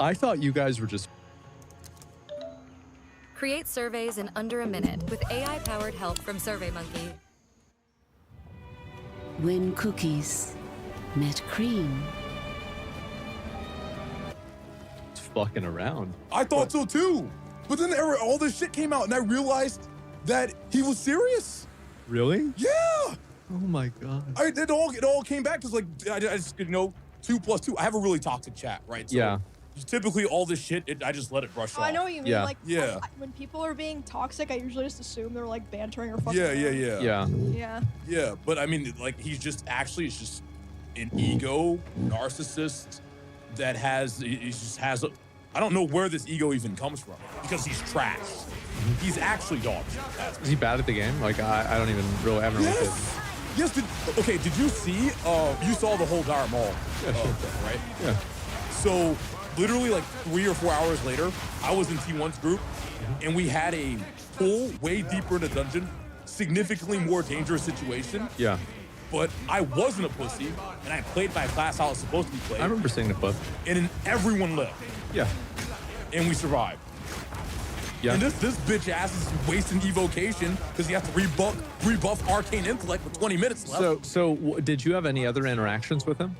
I thought you guys were just... Create surveys in under a minute with AI-powered help from SurveyMonkey. When cookies met cream. It's fucking around. I thought so too. But then all this shit came out and I realized that he was serious. Really? Yeah. Oh my God. It all came back because like I just 2 + 2. I have a really toxic chat, right? So Yeah. Typically all this shit, I just let it brush off. I know what you mean. Yeah. Like, Yeah. when people are being toxic, I usually just assume they're like bantering or fucking. Yeah. Yeah, but I mean, like, it's just an ego narcissist that I don't know where this ego even comes from because he's trash. He's actually dog shit. Is he bad at the game? Like, I don't even really, I haven't looked at it. Yes, did you see, you saw the whole Dire Mall thing, right? Yeah. So, literally like 3 or 4 hours later, I was in T1's group, and we had a pull way deeper in the dungeon, significantly more dangerous situation. Yeah. But I wasn't a pussy, and I played my class how it's supposed to be played. I remember seeing the clip. And then everyone lived. Yeah. And we survived. Yeah. And this bitch ass is wasting evocation because he has to rebuff arcane intellect with 20 minutes left. So did you have any other interactions with him?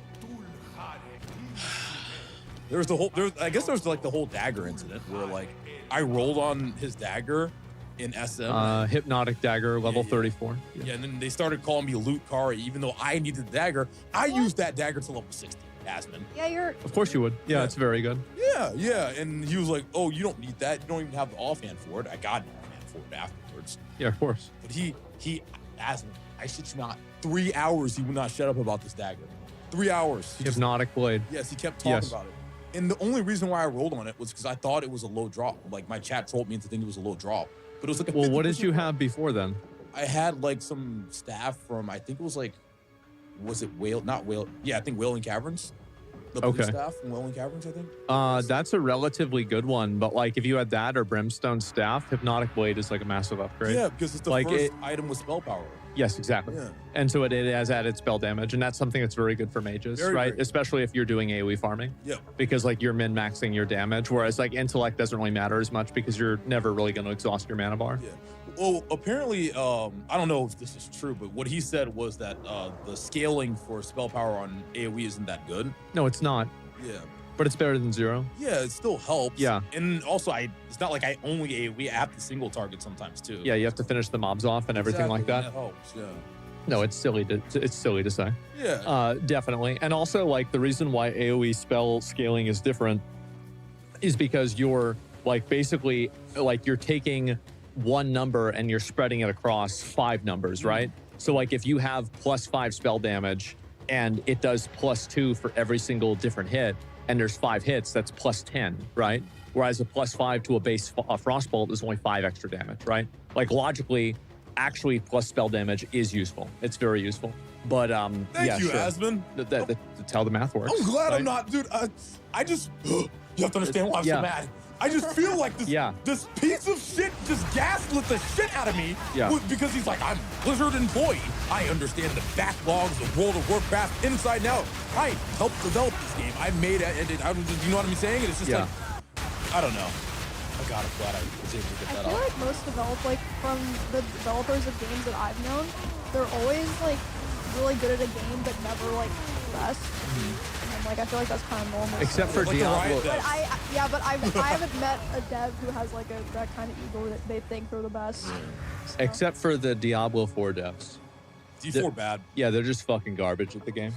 I guess there's like the whole dagger incident where like I rolled on his dagger in SM. Hypnotic dagger, level 34. Yeah, and then they started calling me Loot Kari, even though I needed the dagger. I used that dagger to level 60, Asmon. Yeah, Of course you would. Yeah, it's very good. Yeah. And he was like, oh, you don't need that. You don't even have the offhand for it. I got an offhand for it afterwards. Yeah, of course. But he asked me, I shit you not, 3 hours he would not shut up about this dagger. 3 hours. Hypnotic blade. Yes, he kept talking about it. And the only reason why I rolled on it was because I thought it was a low drop. Like, my chat trolled me into thinking it was a low drop. But it was like a 50% what did you have before then? I had like some staff from, I think it was like, was it not Whale? Yeah, I think Wailing Caverns. The police staff from Wailing Caverns, I think. That's a relatively good one. But like if you had that or Brimstone staff, Hypnotic Blade is like a massive upgrade. Yeah, because it's the first item with spell power. Yes, exactly. Yeah. And so it has added spell damage, and that's something that's very good for mages, right? Especially if you're doing AoE farming. Yeah. Because like you're min-maxing your damage, whereas like intellect doesn't really matter as much because you're never really going to exhaust your mana bar. Yeah. Well, apparently, I don't know if this is true, but what he said was that the scaling for spell power on AoE isn't that good. No, it's not. Yeah. But it's better than 0. Yeah, it still helps. Yeah. And also, it's not like I only AoE. I have to single target sometimes too. Yeah, you have to finish the mobs off and everything like that. That helps. Yeah. No, it's silly to say. Yeah. Definitely. And also, like, the reason why AoE spell scaling is different is because you're like basically like you're taking one number and you're spreading it across 5 numbers, right? So like if you have +5 spell damage and it does +2 for every single different hit, and there's 5 hits, that's +10, right? Whereas a +5 to a base frostbolt is only 5 extra damage, right? Like logically, actually plus spell damage is useful. It's very useful. But Thank you, Asmon. That's how the math works. I'm glad I'm not, dude. I just you have to understand why I'm so mad. I just feel like this piece of shit just gaslit the shit out of me because he's like, I'm Blizzard employee. I understand the backlogs of World of Warcraft inside and out. I helped develop this game. I made it. You know what I'm saying? And it's just like, I don't know. Oh God, I'm glad I was able to get that I feel like most from the developers of games that I've known, they're always like really good at a game, but never like best. And like I feel like that's kind of normal. Except for Diablo. But I haven't met a dev who has like that kind of ego that they think they're the best. So. Except for the Diablo 4 devs. D4 bad. Yeah, they're just fucking garbage at the game.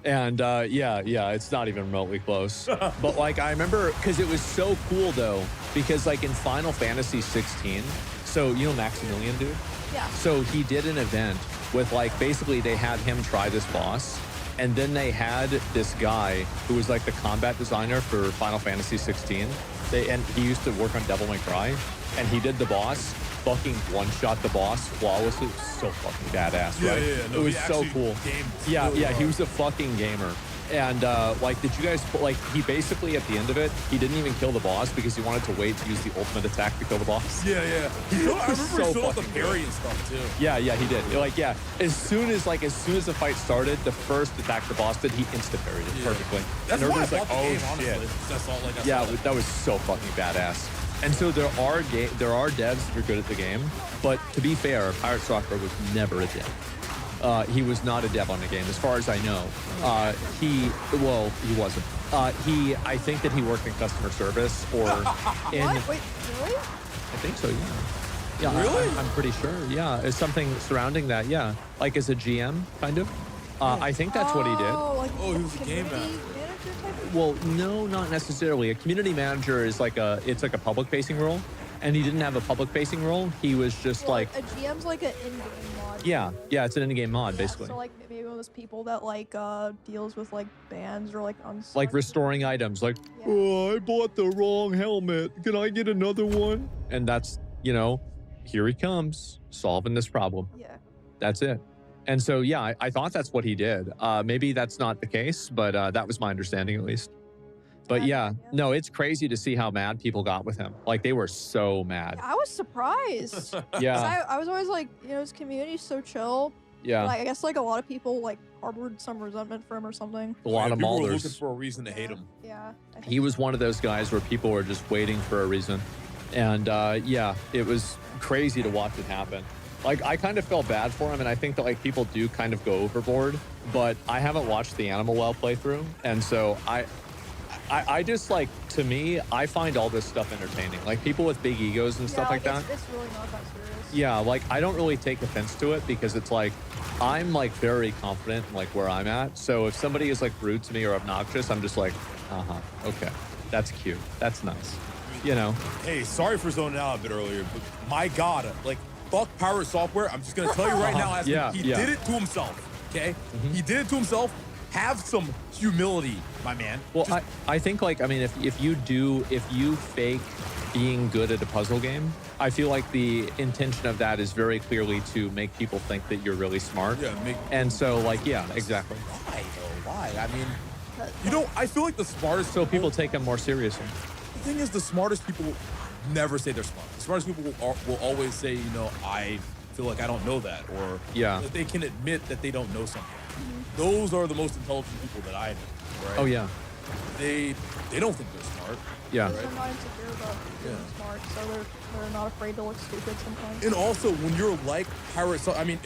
And it's not even remotely close. But like I remember, because it was so cool though, because like in Final Fantasy 16, so you know Maximilian, dude? Yeah. So he did an event with like, basically they had him try this boss, and then they had this guy who was like the combat designer for Final Fantasy 16. And he used to work on Devil May Cry, and he did the boss, fucking one-shot the boss flawlessly. It was so fucking badass, right? No, it was so cool. He was a fucking gamer. And like, did you guys like? He basically at the end of it, he didn't even kill the boss because he wanted to wait to use the ultimate attack to kill the boss. Yeah. I remember So he showed the fucking parry and stuff too. Yeah, he did. Like, yeah, as soon as the fight started, the first attack the boss did, he insta parried it perfectly. That's and why I everybody's bought the game, oh honestly. shit. That's all. Like, Yeah, that was so fucking badass. And so there are devs that are good at the game, but to be fair, Pirate Soccer was never a dev. He was not a dev on the game, as far as I know. He wasn't. I think that he worked in customer service or in. What? Wait, really? I think so. Yeah. Yeah. Really? I'm pretty sure. Yeah, it's something surrounding that. Yeah, like as a GM, kind of. I think that's what he did. Oh, he was a game community master. manager type of. Well, no, not necessarily. A community manager is like it's like a public-facing role, and he didn't have a public-facing role. He was just Well, like, a GM's like an in-game mod. yeah, it's an in-game mod basically, So like maybe one of those people that like deals with like bans or like like restoring items. Like, Yeah. oh, I bought the wrong helmet. Can I get another one? And that's here he comes solving this problem. Yeah. That's it. And so, yeah, I thought that's what he did. Maybe that's not the case, but that was my understanding at least. But yeah, no, it's crazy to see how mad people got with him. Like, they were so mad. I was surprised. Yeah. I was always like, his community's so chill. Yeah. But I guess like a lot of people like harbored some resentment for him or something. A lot of People were Malders. Uh, looking for a reason to hate him. Yeah. I think He was one of those guys where people were just waiting for a reason. And yeah, it was crazy to watch it happen. Like, I kind of felt bad for him, and I think that like people do kind of go overboard, but I haven't watched the Animal Well playthrough, and so I just like, to me, I find all this stuff entertaining. Like, people with big egos and stuff like that. It's really not that serious. Yeah, like, I don't really take offense to it because it's like, I'm like very confident in like where I'm at. So if somebody is like rude to me or obnoxious, I'm just like, okay, that's cute. That's nice. Hey, sorry for zoning out a bit earlier, but my God, like, fuck Pirate Software. I'm just gonna tell you right now, he did it to himself. Okay, he did it to himself. Have some humility, my man. Well, I think like, I mean, if you fake being good at a puzzle game, I feel like the intention of that is very clearly to make people think that you're really smart. Yeah, and so like, yeah, exactly. Why though? Why? I mean, I feel like the smartest. So people take them more seriously. The thing is, the smartest people never say they're smart. The smartest people will always say, I feel like I don't know that, or that they can admit that they don't know something. Those are the most intelligent people that I know. Right? Oh yeah. They don't think they're smart. Yeah. Right? They're not insecure about being smart, so they're not afraid to look stupid sometimes. And also, when you're like Pirate, I mean,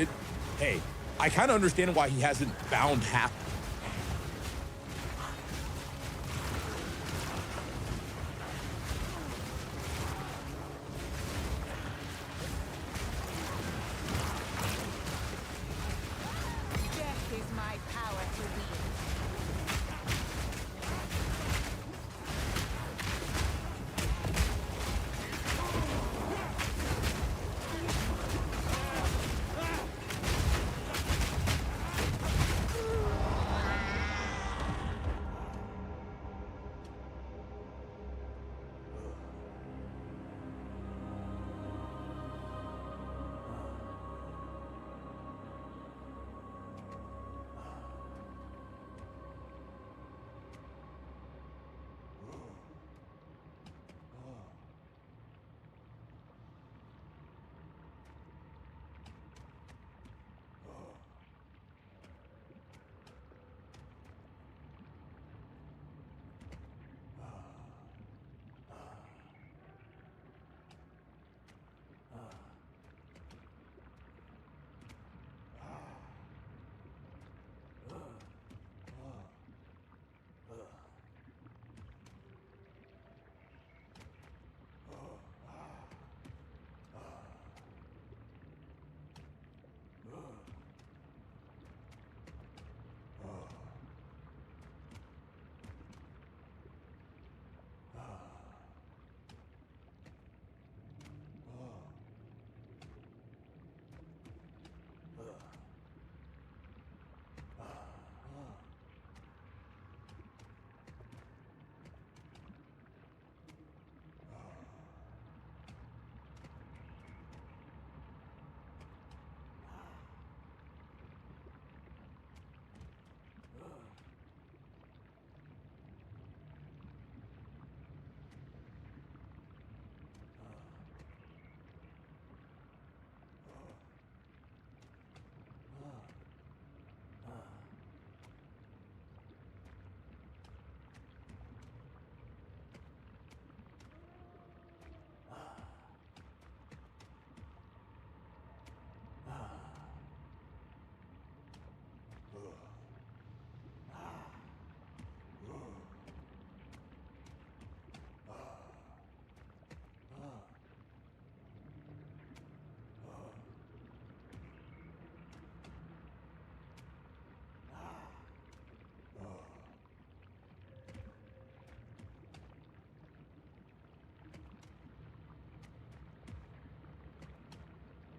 hey, I kind of understand why he hasn't bound half. Death is my power to wield.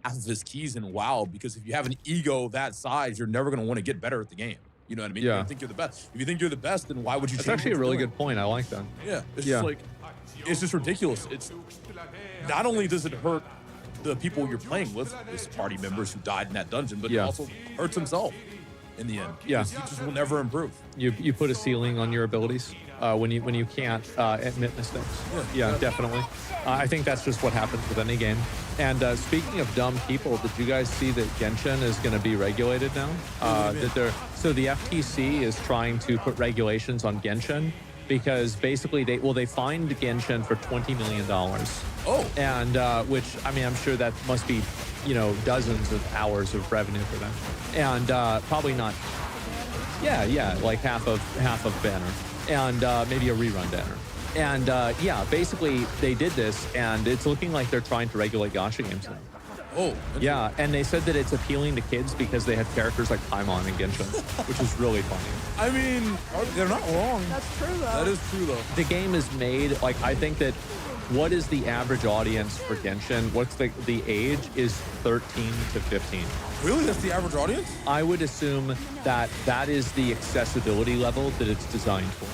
half of his keys in WoW, because if you have an ego that size, you're never going to want to get better at the game. You know what I mean? Yeah. You think you're the best. If you think you're the best, then why would you? That's change actually a what really you're good point. I like that. doing? Yeah, it's Yeah. just like, it's just ridiculous. It's not only does it hurt the people you're playing with, his party members who died in that dungeon, but it also hurts himself in the end. Yeah. He just will never improve. You put a ceiling on your abilities when you can't admit mistakes. Yeah, definitely. I think that's just what happens with any game. And speaking of dumb people, did you guys see that Genshin is going to be regulated now? So the FTC is trying to put regulations on Genshin because basically they fined Genshin for $20 million. Oh. And which, I mean, I'm sure that must be, dozens of hours of revenue for them. And probably not. Yeah, like half of Banner, and maybe a rerun Banner. And basically they did this, and it's looking like they're trying to regulate gacha games now. Oh. Yeah, and they said that it's appealing to kids because they have characters like Paimon and Genshin, which is really funny. I mean, they're not wrong. That's true, though. That is true, though. The game is made, like, I think that what is the average audience for Genshin? What's the age is 13 to 15. Really? That's the average audience? I would assume that is the accessibility level that it's designed for.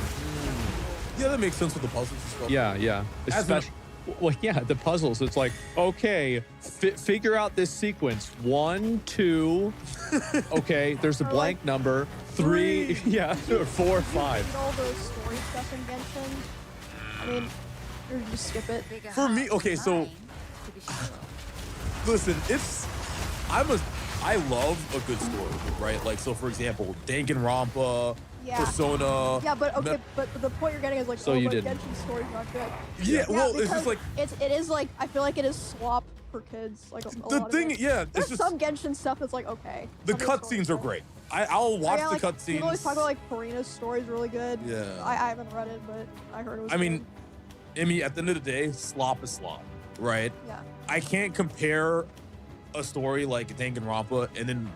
Yeah, that makes sense with the puzzles and stuff. Yeah. Well, yeah, the puzzles. It's like, okay, figure out this sequence. 1, 2. Okay, there's a blank number. 3. Yeah, 4, 5. All those story stuff in Genshin. I mean, or you just skip it. For me, okay, so listen, I love a good story, right? Like, so for example, Danganronpa, Persona. Yeah, but okay, but the point you're getting is like, so you didn't. Genshin's story's not good. Yeah, well, it's just like it is like, I feel like it is slop for kids. Like the thing, there's it's just some Genshin stuff that's like okay. The cutscenes are great. I'll watch the cutscenes. People always talk about like Karina's story's really good. Yeah. I haven't read it, but I heard it was. I mean, Emmy, at the end of the day, slop is slop, right? Yeah. I can't compare a story like Danganronpa and then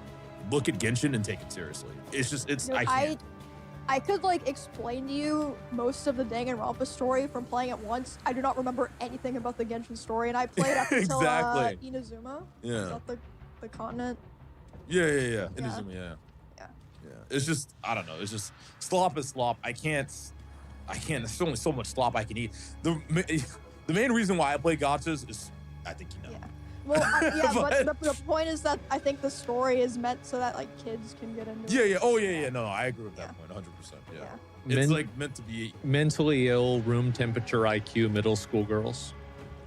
look at Genshin and take it seriously. It's just, I can't. I could like explain to you most of the Danganronpa story from playing it once. I do not remember anything about the Genshin story, and I played up until Inazuma. Yeah. Is that the continent? Yeah. Inazuma, yeah. It's just, I don't know. It's just, slop is slop. I can't, there's only so much slop I can eat. The main reason why I play gachas is, I think you know. Yeah. Well, but the point is that I think the story is meant so that like kids can get into it. Yeah. Oh, yeah. No, I agree with that point 100%. Yeah. It's like meant to be mentally ill, room temperature IQ middle school girls.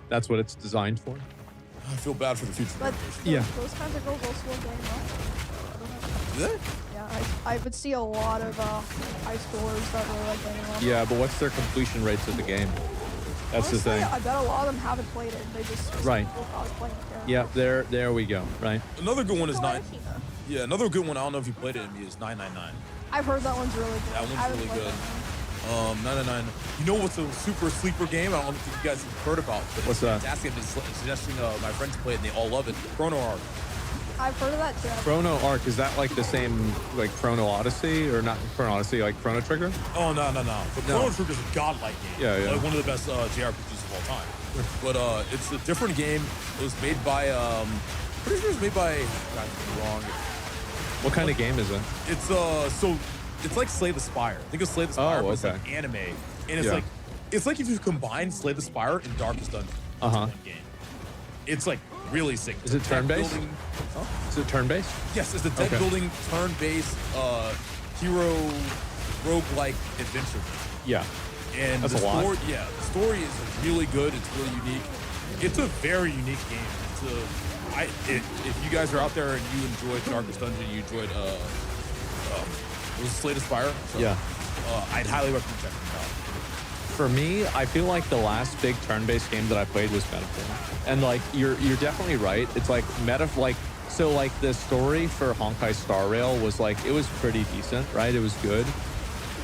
That's what it's designed for. I feel bad for the future. But those kinds of girls also want Danganronpa. Do they? Yeah, I would see a lot of high schoolers that really like Danganronpa. Yeah, but what's their completion rates of the game? That's Honestly, the thing. I bet a lot of them haven't played it. They just right. Playing it. Yeah, there we go. Right. Another good one is another good one. I don't know if you played it in me is 999. I've heard that one's really good. That one's really good. 999. You know what's a super sleeper game? I don't think you guys have heard about. But what's that? I've been suggesting my friends play it and they all love it. Chrono Arc. I've heard of that too. Chrono Arc, is that like the same like Chrono Odyssey or not Chrono Odyssey, like Chrono Trigger? Oh no. But Chrono Trigger is a godlike game. Yeah. Like one of the best JRPGs of all time. But it's a different game. It was made by pretty sure it's made by wrong. What kind of game is it? It's so it's like Slay the Spire. Think of Slay the Spire as an anime. And it's like if you combine Slay the Spire and Darkest Dungeon into one game. It's like really sick. Is it turn-based? Is it turn-based? Yes, it's a deck building, turn-based, hero roguelike adventure. Yeah. And that's the a lot. the story is really good. It's really unique. It's a very unique game. If you guys are out there and you enjoyed Darkest Dungeon, you enjoyed it was Slay the Spire. So, I'd highly recommend checking it out. For me, I feel like the last big turn-based game that I played was Metaphor. And like you're definitely right. It's like so like the story for Honkai Star Rail was like it was pretty decent, right? It was good.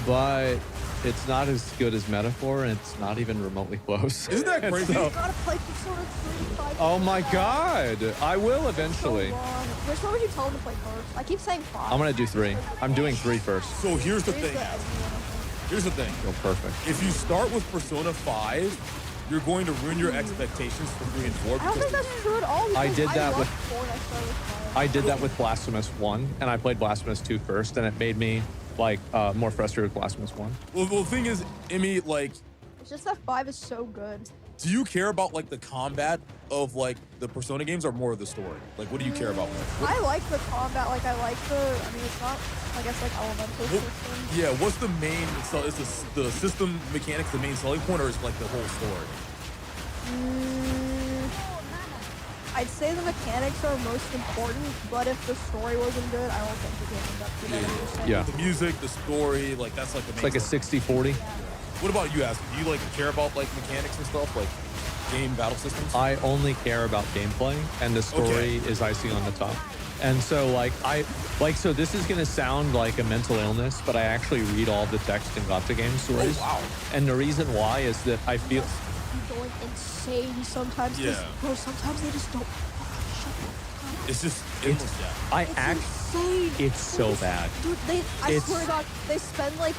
But it's not as good as Metaphor, and it's not even remotely close. Isn't that crazy? You gotta play Persona 3. Oh my god! I will eventually. So which one would you tell them to play first? I keep saying 5. I'm gonna do 3. I'm doing 3 first. So here's the thing. Here's the thing. Oh, perfect. If you start with Persona 5, you're going to ruin your expectations for 3 and 4. I don't think that's true at all. I did that with 4 and I started with 5. I did that with Blasphemous 1, and I played Blasphemous 2 first, and it made me like more frustrated with Blasphemous 1. Well, the thing is, Emmy, like, it's just that 5 is so good. do you care about like the combat of like the Persona games or more of the story? Like, what do you care about more? I like the combat. Like, I like the. I mean, it's not, I guess, like elemental system. Yeah, what's the main? So is the system mechanics the main selling point, or is like the whole story? I'd say the mechanics are most important, but if the story wasn't good, I don't think the game would end up good. Yeah. The music, the story, like that's like the main. It's like a 60-40. What about you, Aspen? Do you like care about like mechanics and stuff, like game battle systems? I only care about gameplay, and the story is icing on the top. And so so this is gonna sound like a mental illness, but I actually read all the text in gacha game stories. Oh, wow. And the reason why is that I feel Going insane sometimes. Yeah. Bro, sometimes they just don't fucking shut the fuck up. It's just endless. Insane. it's so bad. Dude, I swear to God, they spend like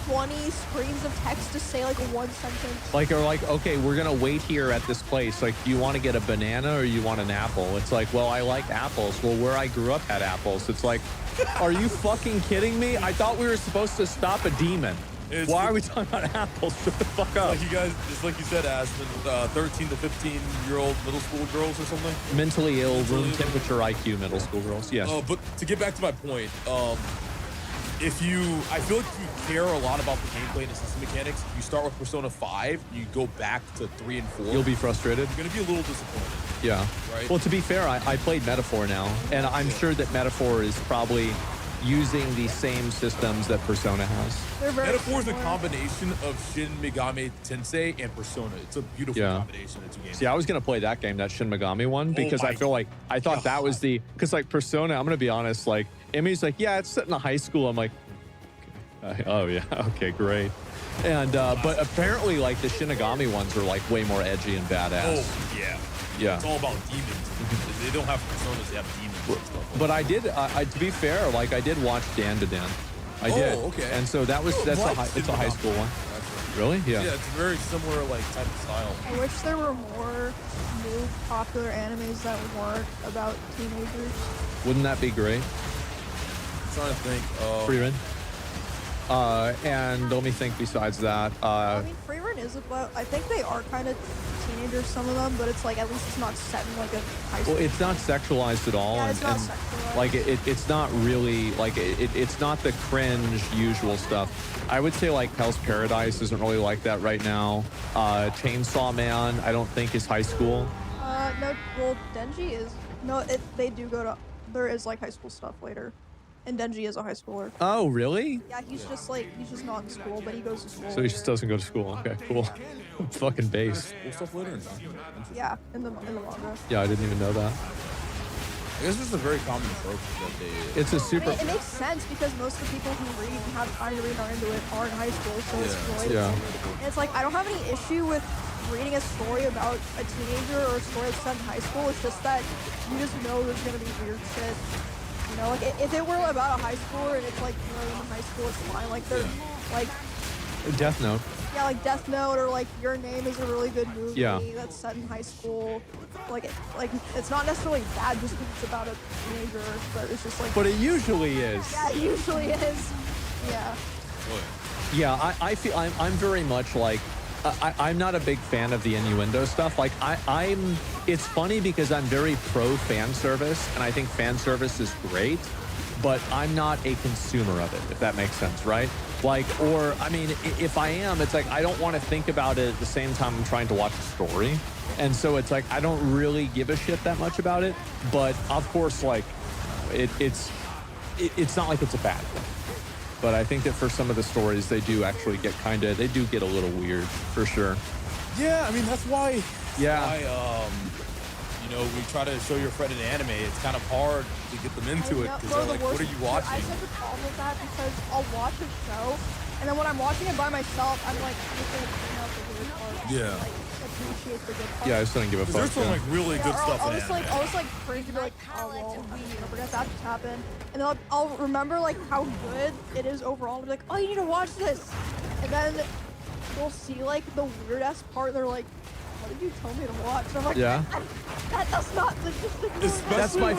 20 screens of text to say like one sentence. Like, or like, okay, we're gonna wait here at this place. Like, do you want to get a banana or you want an apple? It's like, well, I like apples. Well, where I grew up had apples. It's like, are you fucking kidding me? I thought we were supposed to stop a demon. Why are we talking about apples? Shut the fuck up. Like you guys, it's like you said, Aspen, 13 to 15-year-old middle school girls or something. Mentally ill, room temperature IQ middle school girls. Yes. But to get back to my point, I feel like you care a lot about the gameplay and the system mechanics. If you start with Persona 5, you go back to 3 and 4. You'll be frustrated. You're gonna be a little disappointed. Yeah. Right? Well, to be fair, I played Metaphor now, and I'm sure that Metaphor is probably using the same systems that Persona has. Metaphor is a combination of Shin Megami Tensei and Persona. It's a beautiful combination of two games. See, I was gonna play that game, that Shin Megami one, because I feel like I thought that was because like Persona. I'm gonna be honest, like Emmy's like, yeah, it's set in a high school. I'm like, oh yeah, okay, great. And but apparently like the Shinigami ones are like way more edgy and badass. Oh yeah, yeah. It's all about demons. They don't have personas; they have demons. And stuff. But I did, to be fair, like I did watch Dan to Dan. I did. Okay. And so that's it's a high school one. Really? Yeah. Yeah, it's a very similar like type of style. I wish there were more new popular animes that weren't about teenagers. Wouldn't that be great? I'm trying to think. Frieren. And let me think besides that. I mean, Frieren is about, I think they are kind of teenagers, some of them, but it's like, at least it's not set in like a high school. Well, it's not sexualized at all. Yeah, it's not sexualized. Like, it's not really, like, it's not the cringe usual stuff. I would say, like, Hell's Paradise isn't really like that right now. Chainsaw Man, I don't think is high school. No, well, Denji is, no, they do go to, there is like high school stuff later. And Denji is a high schooler. Oh, really? Yeah, he's just not in school, but he goes to school. So he just doesn't go to school. Okay, cool. Fucking base. Cool stuff later. Yeah, in the manga. Yeah, I didn't even know that. I guess it's a very common trope that they. It's a super. I mean, it makes sense because most of the people who read and have time to read and are into it are in high school, so it's really. Yeah. And it's like I don't have any issue with reading a story about a teenager or a story that's set in high school. It's just that you just know there's gonna be weird shit. You know, like if it were about a high schooler and it's like, you know, in high school, it's fine. Like they're like Death Note. Yeah, like Death Note or like Your Name is a really good movie that's set in high school. Like it's not necessarily bad just because it's about a teenager, but it's just like. But it usually is. Yeah, it usually is. Yeah. Yeah, I feel I'm very much like. I'm not a big fan of the innuendo stuff. Like I'm, it's funny because I'm very pro fan service, and I think fan service is great, but I'm not a consumer of it, if that makes sense, right? Like, or I mean, if I am, it's like I don't want to think about it at the same time I'm trying to watch a story, and so it's like I don't really give a shit that much about it. But of course, like, it's not like it's a bad thing. But I think that for some of the stories, they do actually get they do get a little weird, for sure. Yeah, I mean, that's why, yeah. You know, we try to show your friend an anime. It's kind of hard to get them into it because they're like, what are you watching? I have a problem with that because I'll watch a show, and then when I'm watching it by myself, I'm like, I'm just going to clean out the weird parts. Yeah. Like, appreciate the good parts. Yeah, I just don't give a fuck. There's some like really good stuff in anime. I'll just like cringe and be like, oh well, I forgot that just happened. And then I'll remember like how good it is overall and be like, oh, you need to watch this. And then they'll see like the weird ass part. They're like, "What did you tell me to watch?" And I'm like, Yeah. That's not the just ignore That's my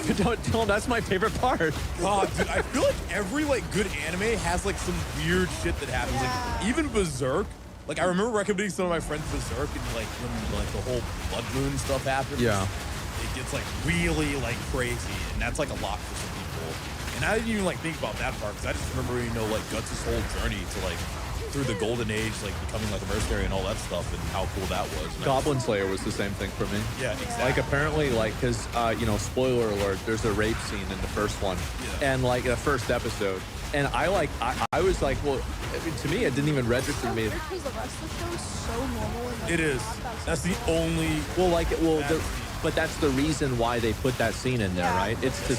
don't, that's my favorite part. God, dude, I feel like every like good anime has like some weird shit that happens. Yeah. Like even Berserk. Like I remember recommending some of my friends Berserk, and like when like the whole blood moon stuff happens. Yeah. It gets like really like crazy, and that's like a lot for some people. And I didn't even like think about that part because I just remember like Guts' whole journey to like through the golden age, like becoming like a mercenary and all that stuff, and how cool that was. And Goblin Slayer was the same thing for me. Yeah, exactly. Like apparently, like, cause spoiler alert, there's a rape scene in the first one, and like the first episode, and I was like, well, I mean, to me, it didn't even register to me. Because the rest of the show is so normal. And, like, It is. That's the only. But that's the reason why they put that scene in there, right? It's to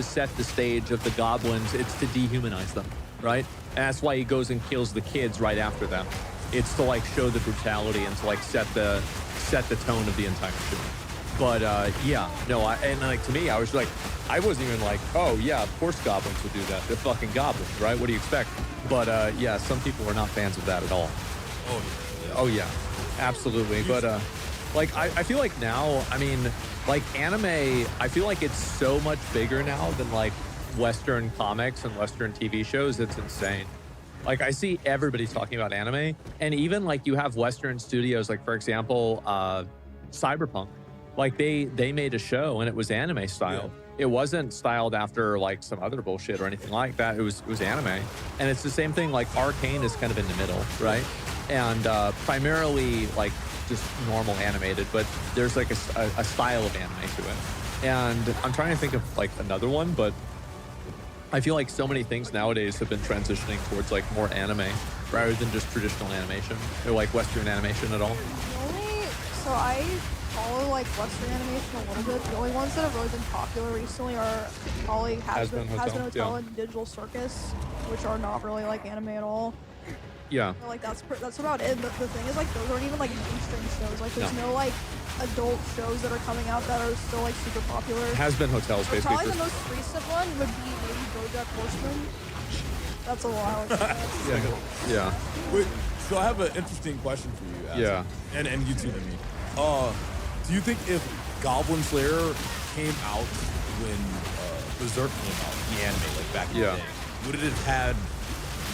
set the stage of the goblins. It's to dehumanize them, right? And that's why he goes and kills the kids right after them. It's to like show the brutality and to like set the tone of the entire show. But to me, I was like, I wasn't even like, oh yeah, of course goblins would do that. They're fucking goblins, right? What do you expect? But some people were not fans of that at all. Oh yeah, absolutely. But I feel like now, I mean, like anime, I feel like it's so much bigger now than like Western comics and Western TV shows. It's insane. Like I see everybody talking about anime, and even like you have Western studios, like for example, Cyberpunk. Like they made a show and it was anime style. It wasn't styled after like some other bullshit or anything like that. It was anime, and it's the same thing. Like Arcane is kind of in the middle, right? And primarily like just normal animated, but there's like a style of anime to it. And I'm trying to think of like another one, but I feel like so many things nowadays have been transitioning towards like more anime rather than just traditional animation or like Western animation at all. So I follow like Western animation a little bit. The only ones that have really been popular recently are probably Has-Been Hotel and Digital Circus, which are not really like anime at all. Yeah. So, like that's about it. But the thing is, like those aren't even like mainstream shows. Like there's no like adult shows that are coming out that are still like super popular. Has-Been Hotels, so basically. Probably the most recent one would be maybe BoJack Horseman. That's a while ago. Yeah. Wait, so I have an interesting question for you. Asa. And you too, I mean. Do you think if Goblin Slayer came out when Berserk came out, the anime, like back in the day, would it have had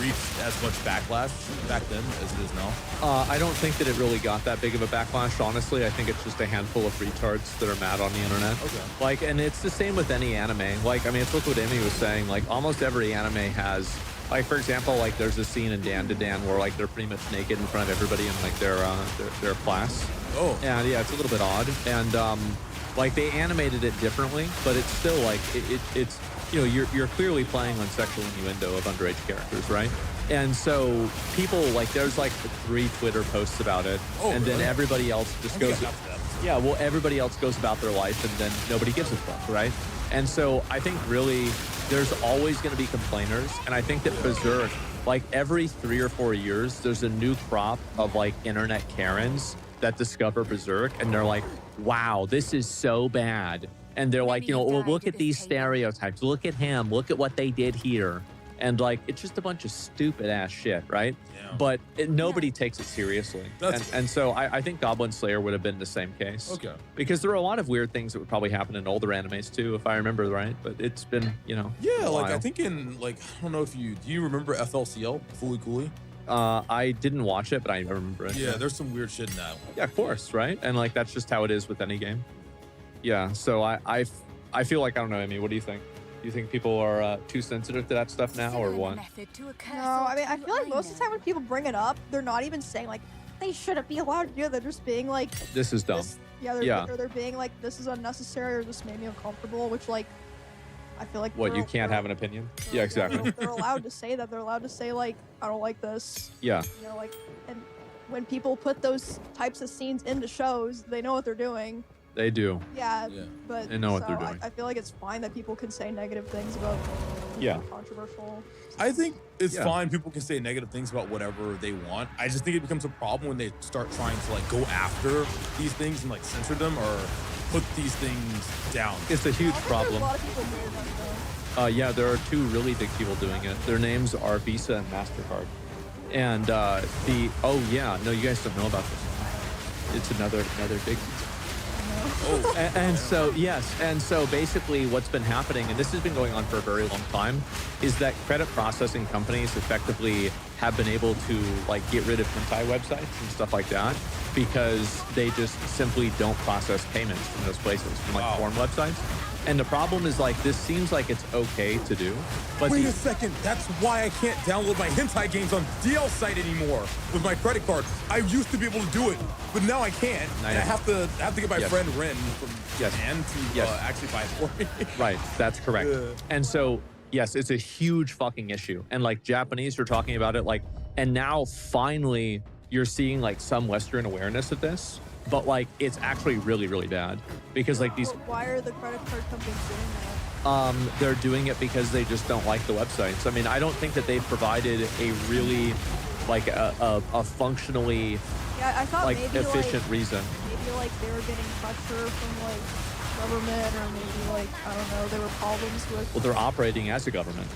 reached as much backlash back then as it is now? I don't think that it really got that big of a backlash, honestly. I think it's just a handful of retards that are mad on the internet. Okay. Like, and it's the same with any anime. Like, I mean, it's what Amy was saying. Like, almost every anime has, like, for example, like, there's a scene in Dan to Dan where, like, they're pretty much naked in front of everybody in, like, their class. Oh. And, yeah, it's a little bit odd. And, like, they animated it differently, but it's still, like, it's you know, you're clearly playing on sexual innuendo of underage characters, right? And so people, like, there's like 3 Twitter posts about it, and then everybody else just goes, everybody else goes about their life, and then nobody gives a fuck, right? And so I think really there's always going to be complainers, and I think that Berserk, like every 3 or 4 years, there's a new crop of like internet Karens that discover Berserk, and they're like, wow, this is so bad. And they're like, you know, well, look at these stereotypes. Look at him. Look at what they did here. And like, it's just a bunch of stupid ass shit, right? Yeah. But nobody takes it seriously. And so I think Goblin Slayer would have been the same case. Okay. Because there are a lot of weird things that would probably happen in older animes too, if I remember right. But it's been, you know. Yeah, like I think in like, I don't know if do you remember FLCL, Fooly Cooly? I didn't watch it, but I remember it. Yeah, there's some weird shit in that one. Yeah, of course, right? And like, that's just how it is with any game. Yeah, so I feel like, I don't know, Amy, what do you think? Do you think people are too sensitive to that stuff now, or what? No, I mean, I feel like most of the time when people bring it up, they're not even saying, like, they shouldn't be allowed to do it. They're just being like... This is dumb. They're being like, this is unnecessary, or this made me uncomfortable, which, like, I feel like... What, you can't have an opinion? Yeah, exactly. They're allowed to say that. They're allowed to say, like, I don't like this. Yeah. You know, like, and when people put those types of scenes into shows, they know what they're doing. They do. Yeah, but they know what they're doing. I feel like it's fine that people can say negative things about controversial. I think it's fine. People can say negative things about whatever they want. I just think it becomes a problem when they start trying to like go after these things and like censor them or put these things down. It's a huge problem. There's a lot of people doing that, though. Yeah, there are 2 really big people doing it. Their names are Visa and MasterCard. And oh yeah, no, you guys don't know about this. It's another big. Oh, and so yes, and so basically what's been happening, and this has been going on for a very long time, is that credit processing companies effectively have been able to like get rid of hentai websites and stuff like that because they just simply don't process payments from those places, from like porn websites. And the problem is like, this seems like it's okay to do, but wait a second, that's why I can't download my hentai games on DL site anymore with my credit card. I used to be able to do it, but now I can't. And I have to get my friend Ren from Japan to actually buy it for me. Right, that's correct. And so, yes, it's a huge fucking issue. And like Japanese are talking about it like, and now finally you're seeing like some Western awareness of this. But like, it's actually really, really bad because like these. Why are the credit card companies doing that? They're doing it because they just don't like the websites. I mean, I don't think that they've provided a really like a functionally I thought like maybe, efficient reason. Maybe like they were getting pressure from like government, or maybe like I don't know, there were problems with. Well, they're operating as a government.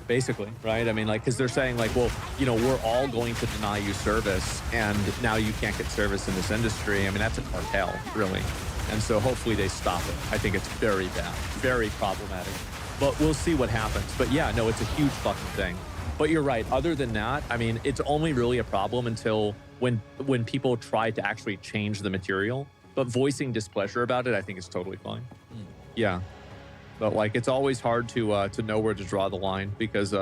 Basically, right? I mean, like, because they're saying like, well, you know, we're all going to deny you service and now you can't get service in this industry. I mean, that's a cartel, really. And so hopefully they stop it. I think it's very bad, very problematic, but we'll see what happens. But yeah, no, it's a huge fucking thing. But you're right. Other than that, I mean, it's only really a problem until when people try to actually change the material, but voicing displeasure about it, I think is totally fine. Yeah. But like, it's always hard to know where to draw the line because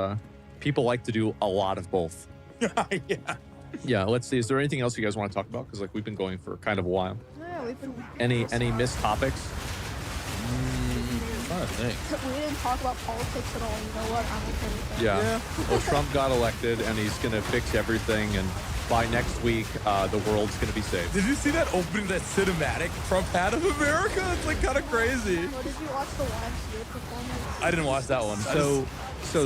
people like to do a lot of both. Yeah. Let's see. Is there anything else you guys want to talk about? Because like we've been going for kind of a while. Yeah, we've been. Any missed topics? We didn't talk about politics at all. You know what? I'm okay with that. Yeah. Well, Trump got elected and he's gonna fix everything, and by next week, the world's gonna be saved. Did you see that opening, that cinematic Trump had of America? It's like kind of crazy. Well, did you watch the YMCA performance? I didn't watch that one. So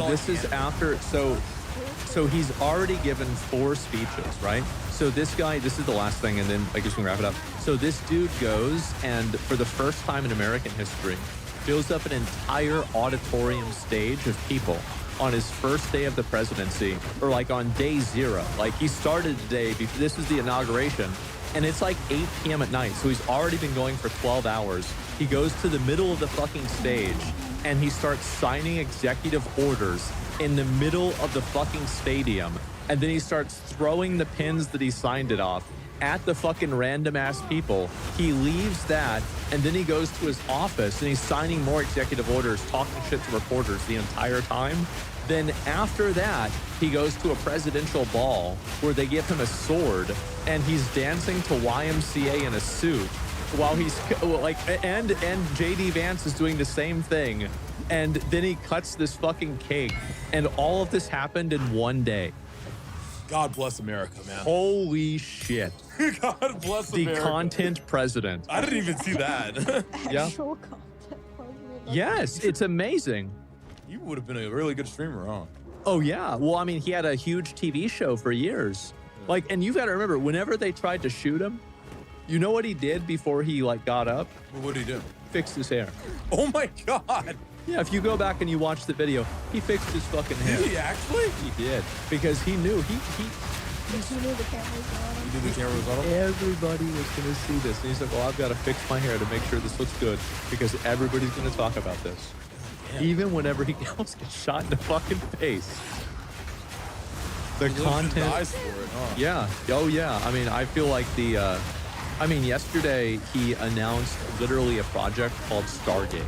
this is after. So he's already given 4 speeches, right? So this guy, this is the last thing, and then I guess we can wrap it up. So this dude goes and for the first time in American history, fills up an entire auditorium stage of people on his first day of the presidency, or like on day 0. Like he started the day, this was the inauguration, and it's like 8 p.m. at night. So he's already been going for 12 hours. He goes to the middle of the fucking stage and he starts signing executive orders in the middle of the fucking stadium. And then he starts throwing the pins that he signed it off at the fucking random ass people. He leaves that, and then he goes to his office and he's signing more executive orders, talking shit to reporters the entire time. Then after that, he goes to a presidential ball where they give him a sword and he's dancing to YMCA in a suit while he's like, and JD Vance is doing the same thing. And then he cuts this fucking cake, and all of this happened in one day. God bless America, man. Holy shit. God bless the America. Content president. I didn't even see that. Yeah. Actual content president. Yes, it's amazing. You would have been a really good streamer, huh? Oh, yeah. Well, I mean, he had a huge TV show for years. Like, and you've got to remember, whenever they tried to shoot him, you know what he did before he, like, got up? Well, what did he do? Fixed his hair. Oh, my God. Yeah, if you go back and you watch the video, he fixed his fucking hair. Did he actually? He did. Because he knew, he knew the camera was on him. He knew the camera was on him? Everybody was going to see this. And he's like, well, I've got to fix my hair to make sure this looks good because everybody's going to talk about this. Yeah. Even whenever he almost gets shot in the fucking face. The content. Dies for it, huh? Yeah. Oh, yeah. I mean, I feel like yesterday he announced literally a project called Stargate.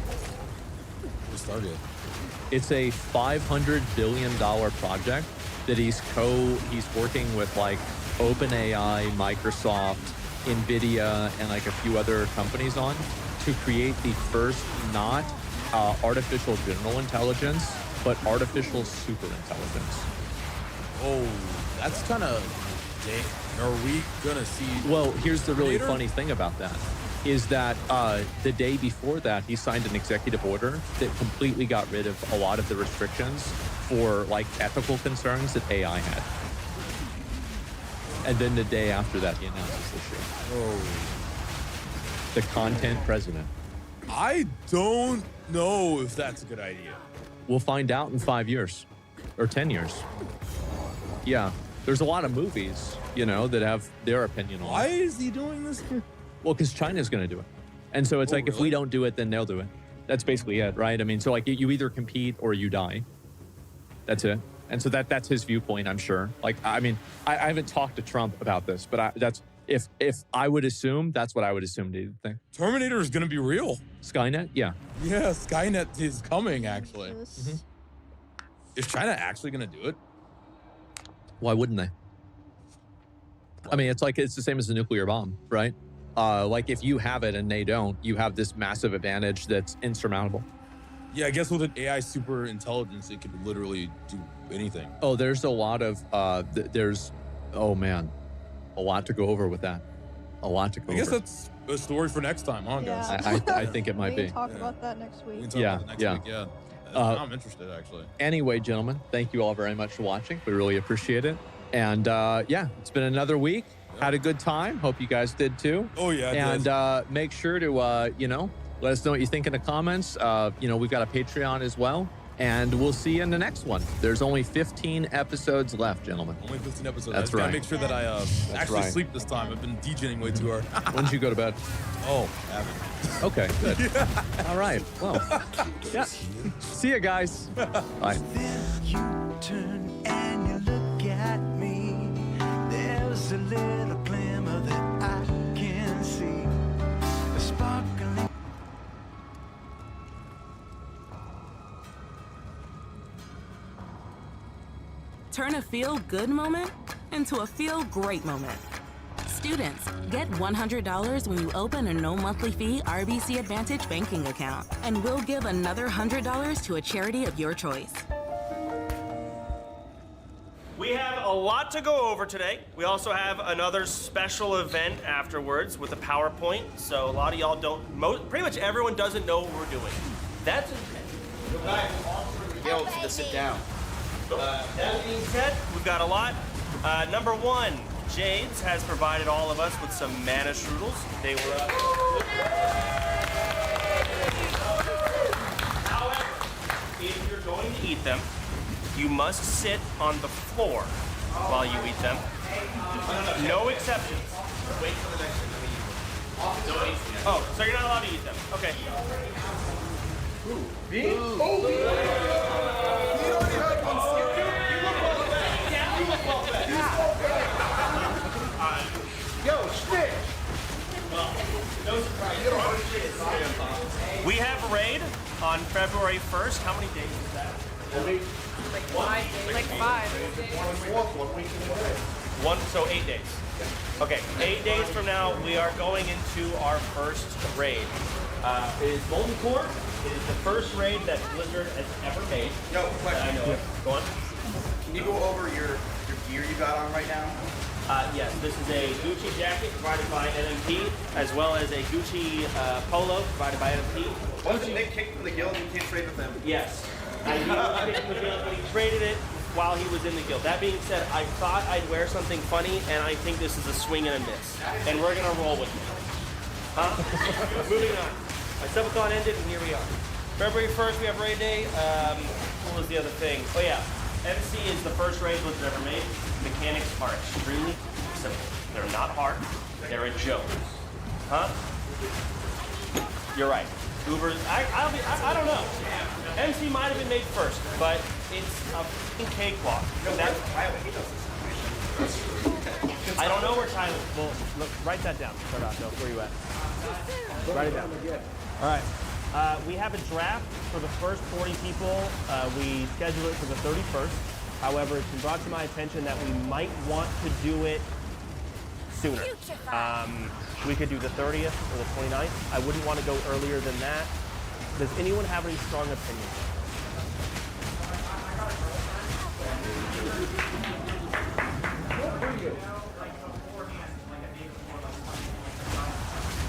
Stargate. It's a $500 billion project that he's working with like OpenAI, Microsoft, NVIDIA, and like a few other companies on to create the first not artificial general intelligence, but artificial super intelligence. Oh, that's kind of dang. Are we gonna see? Well, here's the really funny thing about that. Is that the day before that, he signed an executive order that completely got rid of a lot of the restrictions for like ethical concerns that AI had. And then the day after that, he announces this shit. Oh. The content president. I don't know if that's a good idea. We'll find out in 5 years or 10 years. Yeah. There's a lot of movies, you know, that have their opinion on Why it. is he doing this? Well, because China's going to do it. And so it's like, if we don't do it, then they'll do it. That's basically it, right? I mean, so like you either compete or you die. That's it. And so that's his viewpoint, I'm sure. Like, I mean, I haven't talked to Trump about this, but that's if I would assume, that's what I would assume. Do you think? Terminator is going to be real. Skynet? Yeah. Yeah, Skynet is coming, actually. Yes. Is China actually going to do it? Why wouldn't they? I mean, it's the same as the nuclear bomb, right? Like if you have it and they don't, you have this massive advantage that's insurmountable. Yeah, I guess with an AI super intelligence, it could literally do anything. Oh, there's a lot of, oh man, a lot to go over with that. A lot to go over. I guess that's a story for next time, huh, guys? I think it might we be. can talk about that next week. We can talk about it next week, yeah. I'm interested, actually. Anyway, gentlemen, thank you all very much for watching. We really appreciate it. And yeah, it's been another week. Had a good time. Hope you guys did too. Oh, yeah. And make sure to, you know, let us know what you think in the comments. You know, we've got a Patreon as well. And we'll see you in the next one. There's only 15 episodes left, gentlemen. Only 15 episodes. That's I right. Gotta make sure that I actually sleep this time. I've been DJing way too hard. When did you go to bed? Oh, haven't. Okay, good. All right. Well, yeah. See you guys. Bye. Then you turn and you look at me. There's a little glimmer that I can see. A sparkling. Turn a feel-good moment into a feel-great moment. Students, get $100 when you open a no-monthly fee RBC Advantage banking account, and we'll give another $100 to a charity of your choice. We have a lot to go over today. We also have another special event afterwards with a PowerPoint, so a lot of y'all don't, pretty much everyone doesn't know what we're doing. That's intense. Guild to sit down. That being said, we've got a lot. Number one, Jades has provided all of us with some mana strudels. They were However, if you're going to eat them, you must sit on the floor while you eat them. No exceptions. Wait for the next one. Oh, so you're not allowed to eat them. Okay. Me? Oh, yo, stick! No surprise. We have Raid on February 1st. How many days is that? Like 5. So 8 days. Okay, 8 days from now, we are going into our first raid. It is Golden Core. It is the first raid that Blizzard has ever made. Yo, question. I know it. Go on. Can you go over your gear you got on right now? Yes, this is a Gucci jacket provided by NMP, as well as a Gucci polo provided by NMP. Wasn't Nick kicked from the guild and you can't trade with him? Yes. He was kicked from the guild, but he traded it while he was in the guild. That being said, I thought I'd wear something funny, and I think this is a swing and a miss. And we're going to roll with it. Moving on. My subathon ended, and here we are. February 1st, we have raid day. What was the other thing? Oh, yeah. MC is the first raid Blizzard ever made. Mechanics are extremely simple. They're not hard. They're a joke. Huh? You're right. Ubers, I don't know. MC might have been made first, but it's a f***ing cakewalk. I don't know where Tyler. Well, look, write that down. Sardato, where you at? Write it down. All right. We have a draft for the first 40 people. We schedule it for the 31st. However, it's been brought to my attention that we might want to do it sooner. We could do the 30th or the 29th. I wouldn't want to go earlier than that. Does anyone have any strong opinions?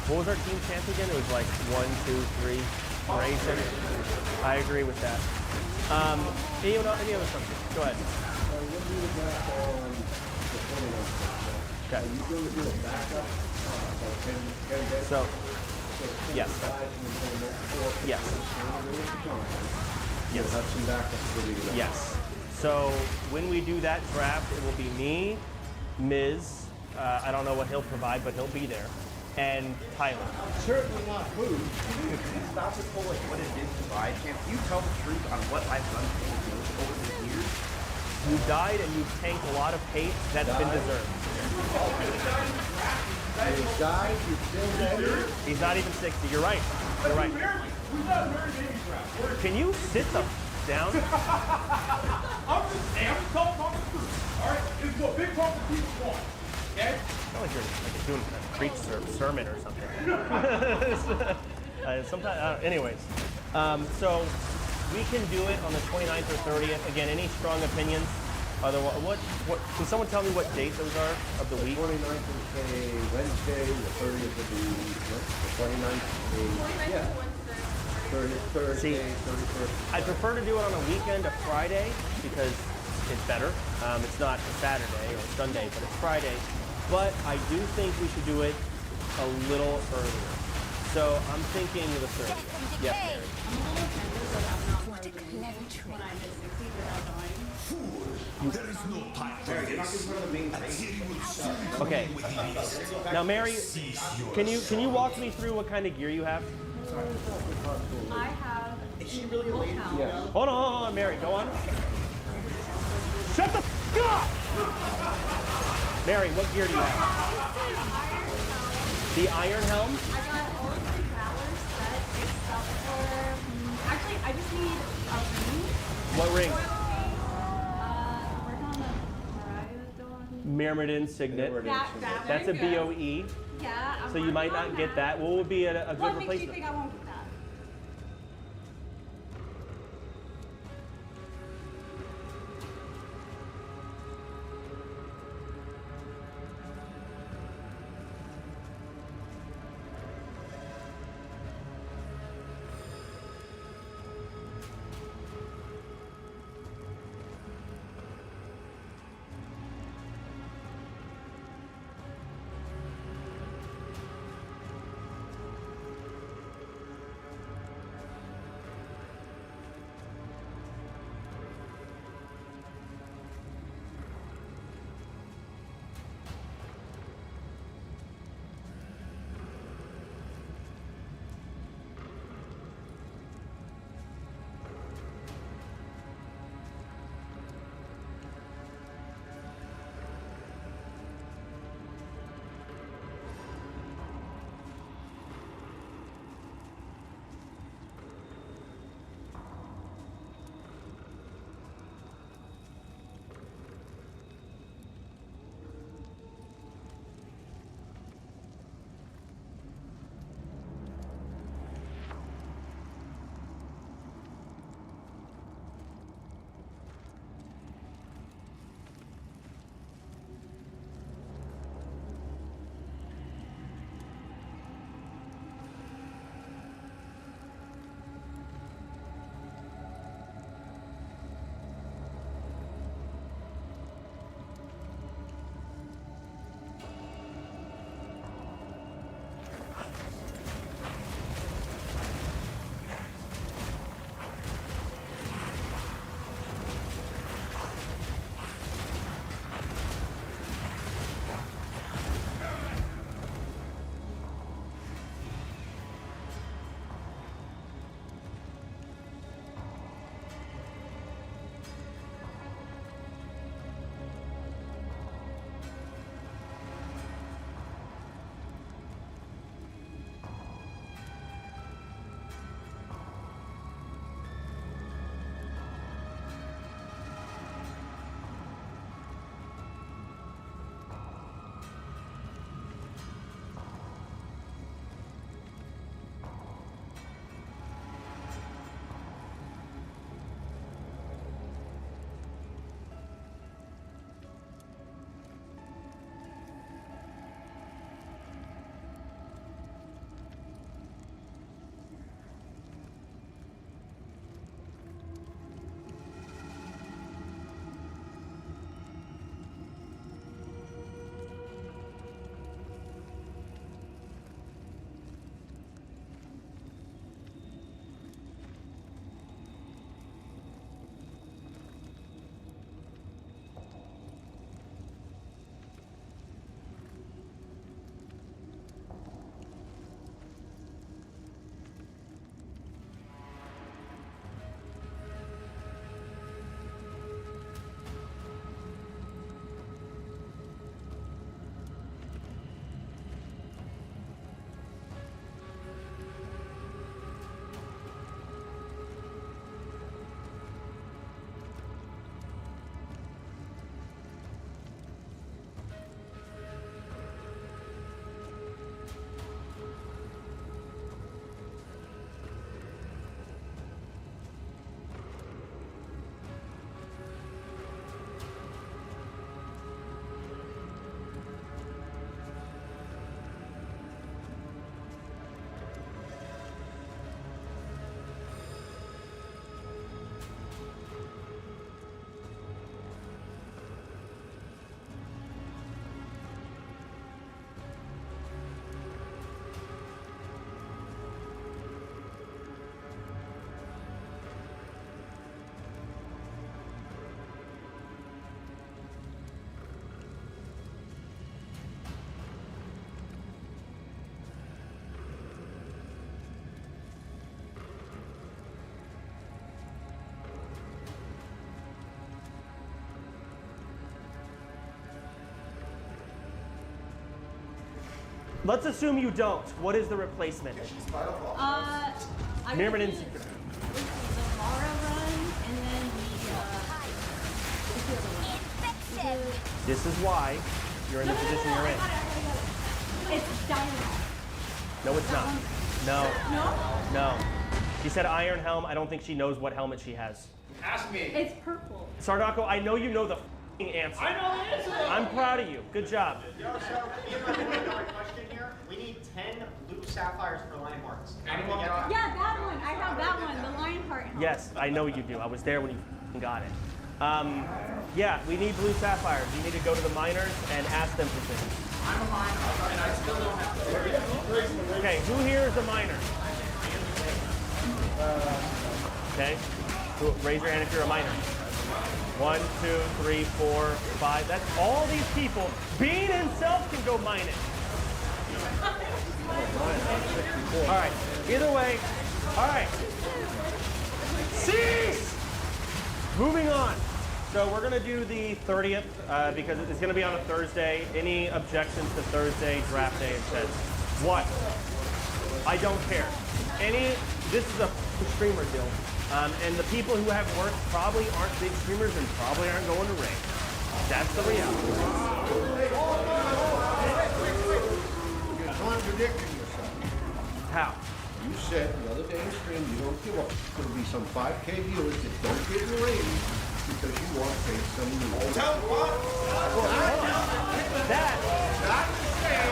What was our team chance again? It was like 1, 2, 3 racing. I agree with that. Any other something? Go ahead. Okay. So, yes. Yes. Yes. Yes. So when we do that draft, it will be me, Miz. I don't know what he'll provide, but he'll be there, and Tyler. Certainly not food. Can you stop this whole like what it is to buy? Can you tell the truth on what I've done over the years? You died and you tanked a lot of hate that's been deserved. You died, you still dead? He's not even 60. You're right. You're right. Can you sit down? I'm just talking the truth. All right, it's what big corporate people want. Okay? It's not like you're doing a preach sermon or something. Sometimes, anyways. So we can do it on the 29th or 30th. Again, any strong opinions? Otherwise, what? Can someone tell me what date those are of the week? 29th is a Wednesday, the 30th would be the 29th. Yeah. 30th, Thursday, 31st. I prefer to do it on a weekend, a Friday, because it's better. It's not a Saturday or Sunday, but it's Friday. But I do think we should do it a little earlier. So I'm thinking the 30th. Yes, Mary. What a clever trick. There is no time for this. Okay. Now, Mary, can you walk me through what kind of gear you have? I have. Is she really a lady? Yeah. Hold on, Mary. Go on. Shut the f up! Mary, what gear do you have? The iron helm? I got all of the Valor set except for. Actually, I just need a ring. What ring? Working on the Mariah Myrmidon Signet. That That's a ring. BOE. Yeah. I'm So you might working not on get that. What would be a good What makes you replacement? think I won't get that? Let's assume you don't. What is the replacement? Mirror and Secret. The Mara run, and then the This is why you're in the position you're in. It's Dynamite. No, it's not. No. No? No. She said Iron Helm. I don't think she knows what helmet she has. Ask me. It's purple. Sardako, I know you know the f***ing answer. I know the answer. I'm proud of you. Good job. Yo, so question here. We need 10 blue sapphires for line marks. Anyone got Yeah, that one. I have that one. The lion part. Yes, I know you do. I was there when you f***ing got it. Yeah, we need blue sapphires. You need to go to the miners and ask them for things. I'm a miner, and I still don't have to. Okay, who here is a miner? Okay, raise your hand if you're a miner. 1, 2, 3, 4, 5. That's all these people. Bean himself can go mine it. All right, either way. All right. Cease! Moving on. So we're gonna do the 30th because it's gonna be on a Thursday. Any objections to Thursday draft day instead? What? I don't care. This is a streamer deal. And the people who have work probably aren't big streamers and probably aren't going to raid. That's the reality. You're contradicting yourself. How? You said the other day in stream you don't give up. There's going to be some 5K viewers that don't get a raise because you want to take some news. Tell what? That. Not the same.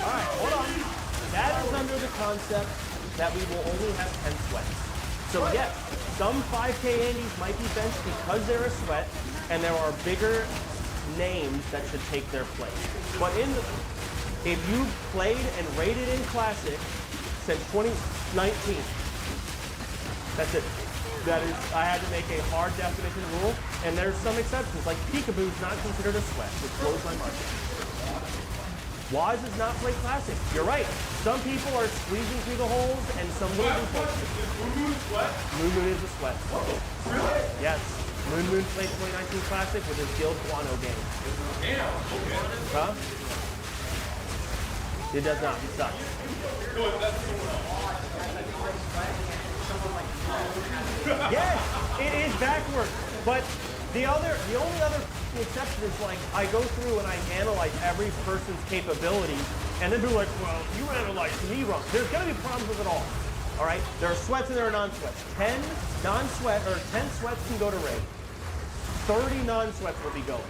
All right, hold on. That is under the concept that we will only have 10 sweats. So yes, some 5K Andes might be benched because they're a sweat, and there are bigger names that should take their place. But if you played and rated in Classic since 2019, that's it. That is, I had to make a hard definition rule, and there's some exceptions, like Peekaboo's not considered a sweat, which blows my mind. Waz does not play Classic. You're right. Some people are squeezing through the holes, and some will be focused. Moon is sweat? Moon is a sweat. Really? Yes. Moon played 2019 Classic with his Guild Guano game. Damn. Okay. Huh? It does not. He sucks. Yes, it is backwards. But the only other exception is like I go through and I analyze every person's capabilities, and then people are like, well, you analyzed me wrong. There's gonna be problems with it all. All right, there are sweats and there are non-sweats. 10 sweats can go to raid. 30 non-sweats will be going.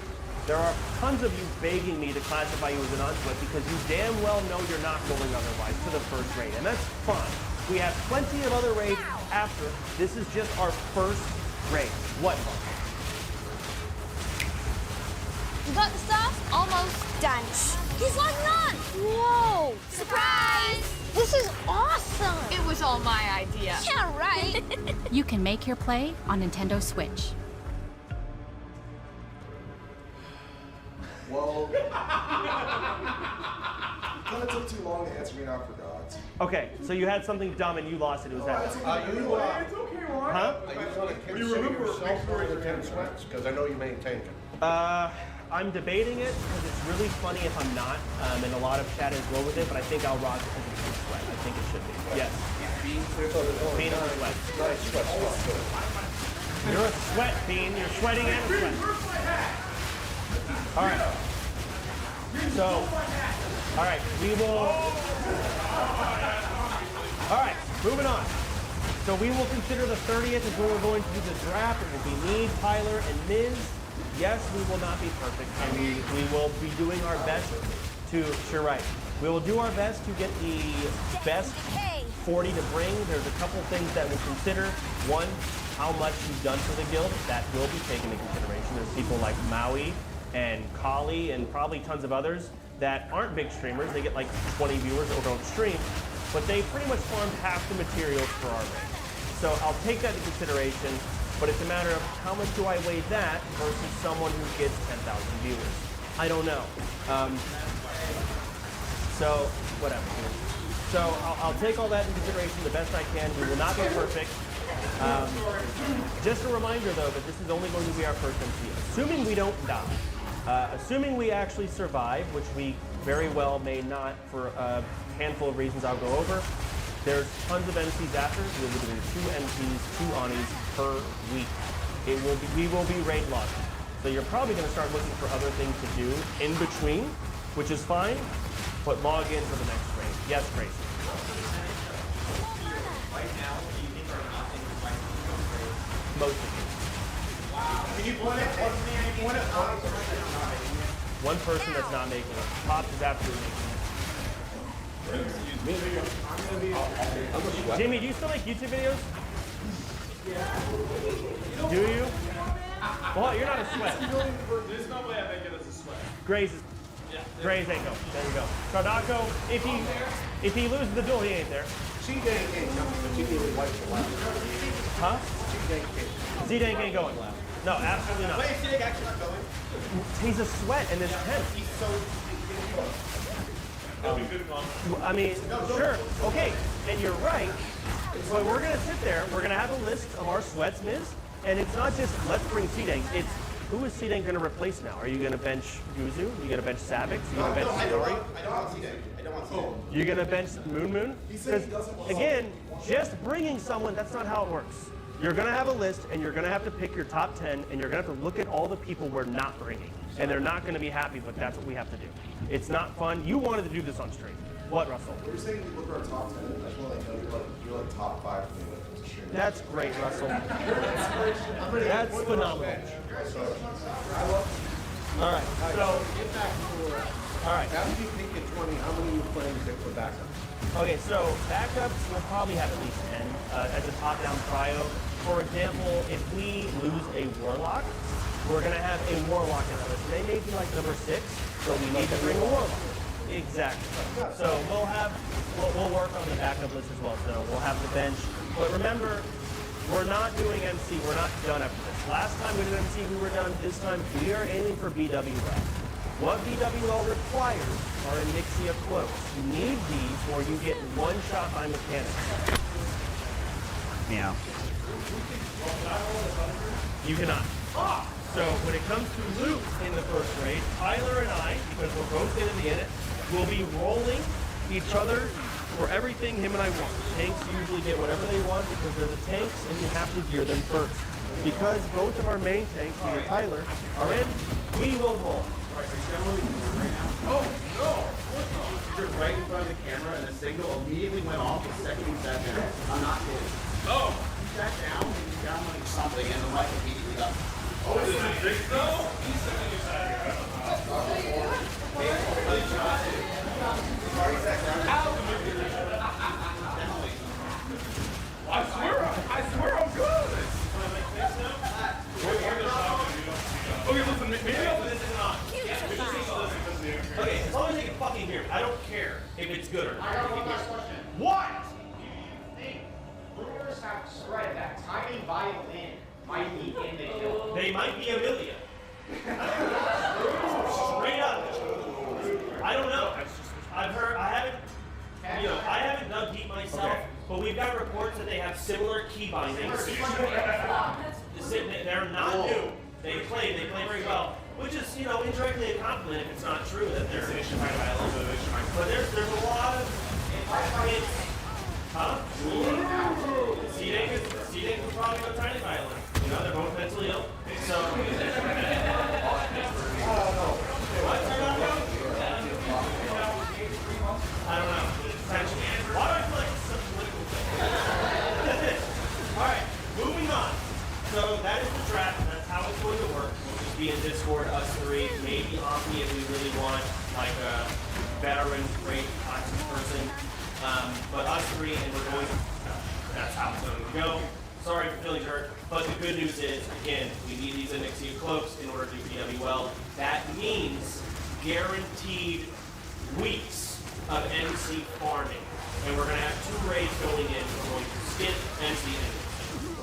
There are tons of you begging me to classify you as a non-sweat because you damn well know you're not going otherwise to the first raid, and that's fine. We have plenty of other raids after. This is just our first raid. What? You got the stuff? Almost done. He's logging on! Whoa! Surprise! This is awesome! It was all my idea. Yeah, right. You can make your play on Nintendo Switch. Well, kind of took too long to answer me, and I forgot. Okay, so you had something dumb and you lost it. It was that. It's okay, Ron. Huh? I just want to consider yourself one of the 10 sweats because I know you maintain it. I'm debating it because it's really funny if I'm not, and a lot of chat is low with it, but I think I'll rock it because it's a sweat. I think it should be. Yes. Bean is a sweat. You're a sweat, Bean. You're sweating and a sweat. All right. So, all right, we will. All right, moving on. So we will consider the 30th as when we're going to do the draft. It will be me, Tyler, and Miz. Yes, we will not be perfect, and we will be doing our best to. You're right. We will do our best to get the best 40 to bring. There's a couple things that we'll consider. One, how much you've done for the guild. That will be taken into consideration. There's people like Maui and Kali and probably tons of others that aren't big streamers. They get like 20 viewers or don't stream, but they pretty much farmed half the materials for our raid. So I'll take that into consideration, but it's a matter of how much do I weigh that versus someone who gets 10,000 viewers. I don't know. So whatever. So I'll take all that into consideration the best I can. We will not be perfect. Just a reminder though that this is only going to be our first MC. Assuming we don't die, Assuming we actually survive, which we very well may not for a handful of reasons I'll go over, there's tons of MCs after. We'll be doing 2 MCs, 2 Anis per week. We will be raid logging. So you're probably going to start looking for other things to do in between, which is fine, but log in for the next raid. Yes, Grace. Right now, do you think are not in the fight? Most of you. Can you point it? One person that's not making it. Pops is absolutely making it. Jimmy, do you still make YouTube videos? Do you? Well, you're not a sweat. There's no way I make it as a sweat. Grace ain't go. There you go. Sardako, if he loses the duel, he ain't there. Huh? Z-Dank ain't going. No, absolutely not. Wait, is Z-Dank actually not going? He's a sweat in this tent. He's so... I mean, sure, okay, and you're right. So we're gonna sit there, we're gonna have a list of our sweats, Miz, and it's not just let's bring C-Dank, it's who is C-Dank gonna replace now? Are you gonna bench Guzu? You gonna bench Savix? You gonna bench Sidori? I don't want C-Dank. I don't want C-Dank. You gonna bench Moon? Because again, just bringing someone, that's not how it works. You're gonna have a list and you're gonna have to pick your top 10 and you're gonna have to look at all the people we're not bringing. And they're not gonna be happy, but that's what we have to do. It's not fun. You wanted to do this on stream. What, Russell? We're saying we look at our top 10. I just want to know you're like top 5 for me when it comes to streaming. That's great, Russell. That's phenomenal. All right. So, all right. After you pick your 20, how many you plan to pick for backup? Okay, so backups will probably have at least 10 as a top-down trio. For example, if we lose a Warlock, we're going to have a Warlock in our list. They may be like number 6, so we need to bring a Warlock. Exactly. So we'll work on the backup list as well. So we'll have the bench. But remember, we're not doing MC. We're not done after this. Last time we did MC, we were done. This time, we are aiming for BWL. What BWL requires are Onyxia cloaks. You need these or you get one shot by mechanics. Meow. You cannot. So when it comes to loot in the first raid, Tyler and I, because we're both going to be in it, will be rolling each other for everything him and I want. Tanks usually get whatever they want because they're the tanks and you have to gear them first. Because both of our main tanks, me and Tyler, are in, we will roll. Oh, no! You're right in front of the camera and the signal immediately went off the second you sat down. I'm not kidding. Oh! You sat down and you downloaded something and the mic immediately up. Oh, is it big though? I swear I'm good! Okay, listen, maybe I'll put this on. Okay, as long as they can fucking hear me. I don't care if it's good or not. I got one last question. What? Do you think rumors have spread that tiny violin might be in the kill? They might be Amelia. Straight up. I don't know. I've heard, I haven't dug deep myself, but we've got reports that they have similar key bindings. They're not new. They play very well. Which is, indirectly a compliment if it's not true that they're but there's a lot of huh? C-Dank was probably no tiny violin. They're both mentally ill. So what? I don't know. Why do I feel like it's such a political thing? Alright, moving on. So that is the draft, and that's how it's going to work. We'll just be in Discord, us three, maybe Omni if we really want, like a veteran, great, toxic person. But us three, and we're going to that's how it's going to go. Sorry for feeling hurt, but the good news is, again, we need these Onyxia cloaks in order to do BW well. That means guaranteed weeks of MC farming. And we're going to have 2 raids going in. We're going to skin MC and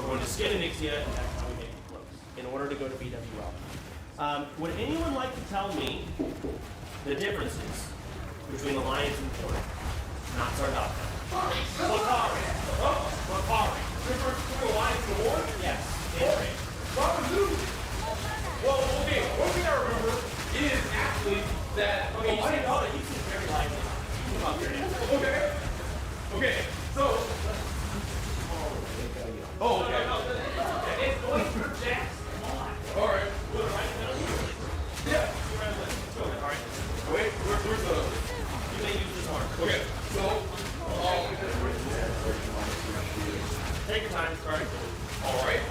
we're going to skin Onyxia, and that's how we make the cloaks in order to go to BWL. Would anyone like to tell me the differences between Alliance and Port? Not Sardaka. Wakari. Oh, Wakari. Difference between Alliance and War? Yes. Well, okay, one thing I remember is take your time. All right. All right.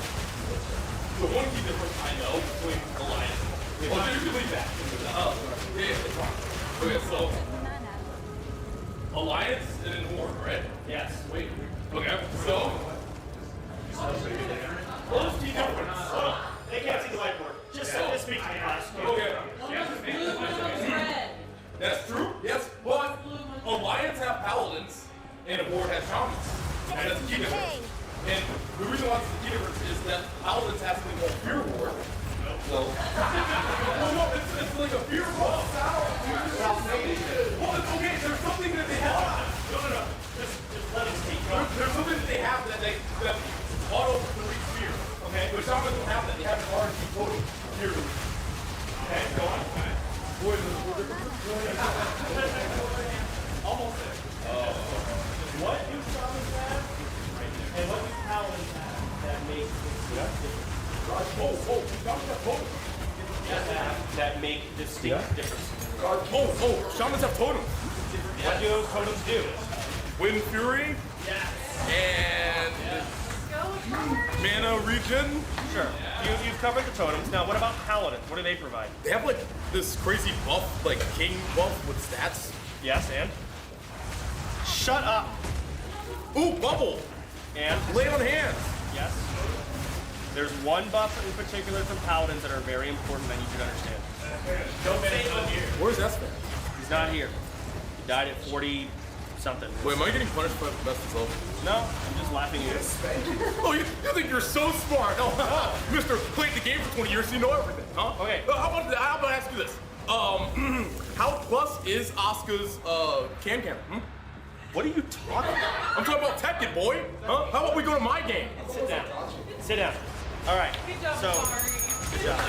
The one key difference I know between Alliance. Well, you can leave that. Oh, yeah, it's fine. Okay, so Alliance and then Horde, right? Yes. Wait. Okay, so. Those key difference. They can't see the whiteboard. Just speak to me, class. Okay. That's true, yes, but Alliance have Paladins and Horde has Shamans. And that's the key difference. And the reason why it's the key difference is that Paladins have something called Fear Ward. Well, no, it's like a Fear Ward. Well, it's okay, there's something that they have. No. Just let him speak. There's something that they have that auto delete fear. Okay? But Shamans don't have that. They have an RNG total. Fear. Okay, go on. Almost there. What do Shamans have and what do Paladins have that make that make distinct differences? Shamans have totems. What do those totems do? Wind Fury. Yes. And mana regen. Sure. You've covered the totems. Now, what about Paladins? What do they provide? They have like this crazy buff, like king buff with stats. Yes, and? Shut up. Ooh, bubble. And? Lay on hands. Yes. There's one buff in particular from Paladins that are very important that you should understand. Don't say I'm here. Where's Espen? He's not here. He died at 40-something. Wait, am I getting punished by the best of self? No, I'm just laughing at you. Oh, you think you're so smart? Oh, Mr. Played the game for 20 years, so you know everything, huh? Okay. How about I ask you this? How plus is Asuka's can? What are you talking about? I'm talking about Tekken, boy. Huh? How about we go to my game? Sit down. Sit down. All right. Good job, so, good job.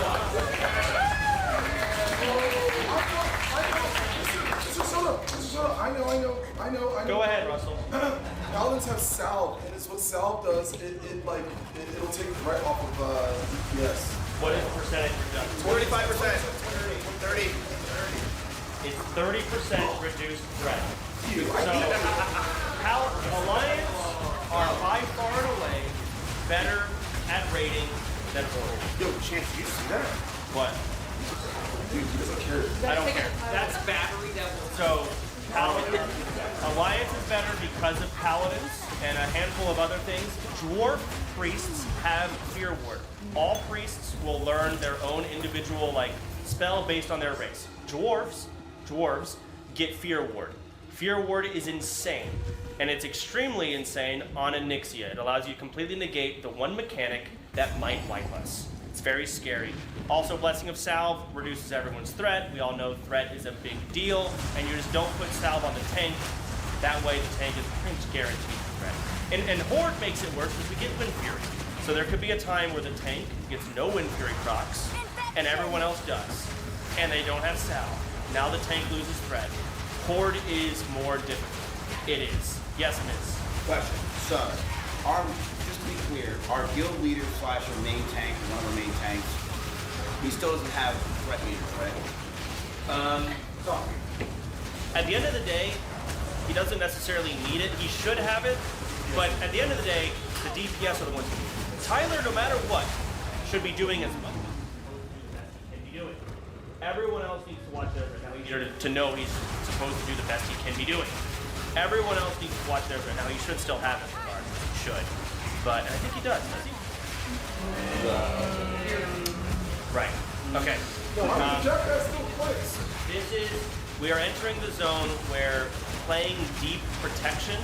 I know. Go ahead, Russell. Paladins have salve, and it's what salve does. It'll take it right off of DPS. What is the percentage reduction? 45%. 30. It's 30% reduced threat. So, Alliance are by far and away better at raiding than Horde. Yo, Chance, you see that? What? Dude, he doesn't care. I don't care. That's battery devil. So, Alliance is better because of Paladins and a handful of other things. Dwarf priests have Fear Ward. All priests will learn their own individual spell based on their race. Dwarves get Fear Ward. Fear Ward is insane, and it's extremely insane on Onyxia. It allows you to completely negate the one mechanic that might wipe us. It's very scary. Also, Blessing of Salve reduces everyone's threat. We all know threat is a big deal, and you just don't put Salve on the tank. That way the tank is pretty much guaranteed threat. And Horde makes it worse because we get Wind Fury. So there could be a time where the tank gets no Wind Fury procs, and everyone else does. And they don't have Salve. Now the tank loses threat. Horde is more difficult. It is. Yes, Miss. Question. So, just to be clear, our guild leader / our main tank, one of our main tanks, he still doesn't have threat leader, right? At the end of the day, he doesn't necessarily need it. He should have it, but at the end of the day, the DPS are the ones who need it. Tyler, no matter what, should be doing as much as he can be doing. Everyone else needs to watch their now to know he's supposed to do the best he can be doing. Everyone else needs to watch their now. He should still have it. He should, but I think he does. Does he? Right. Okay. We are entering the zone where playing deep protection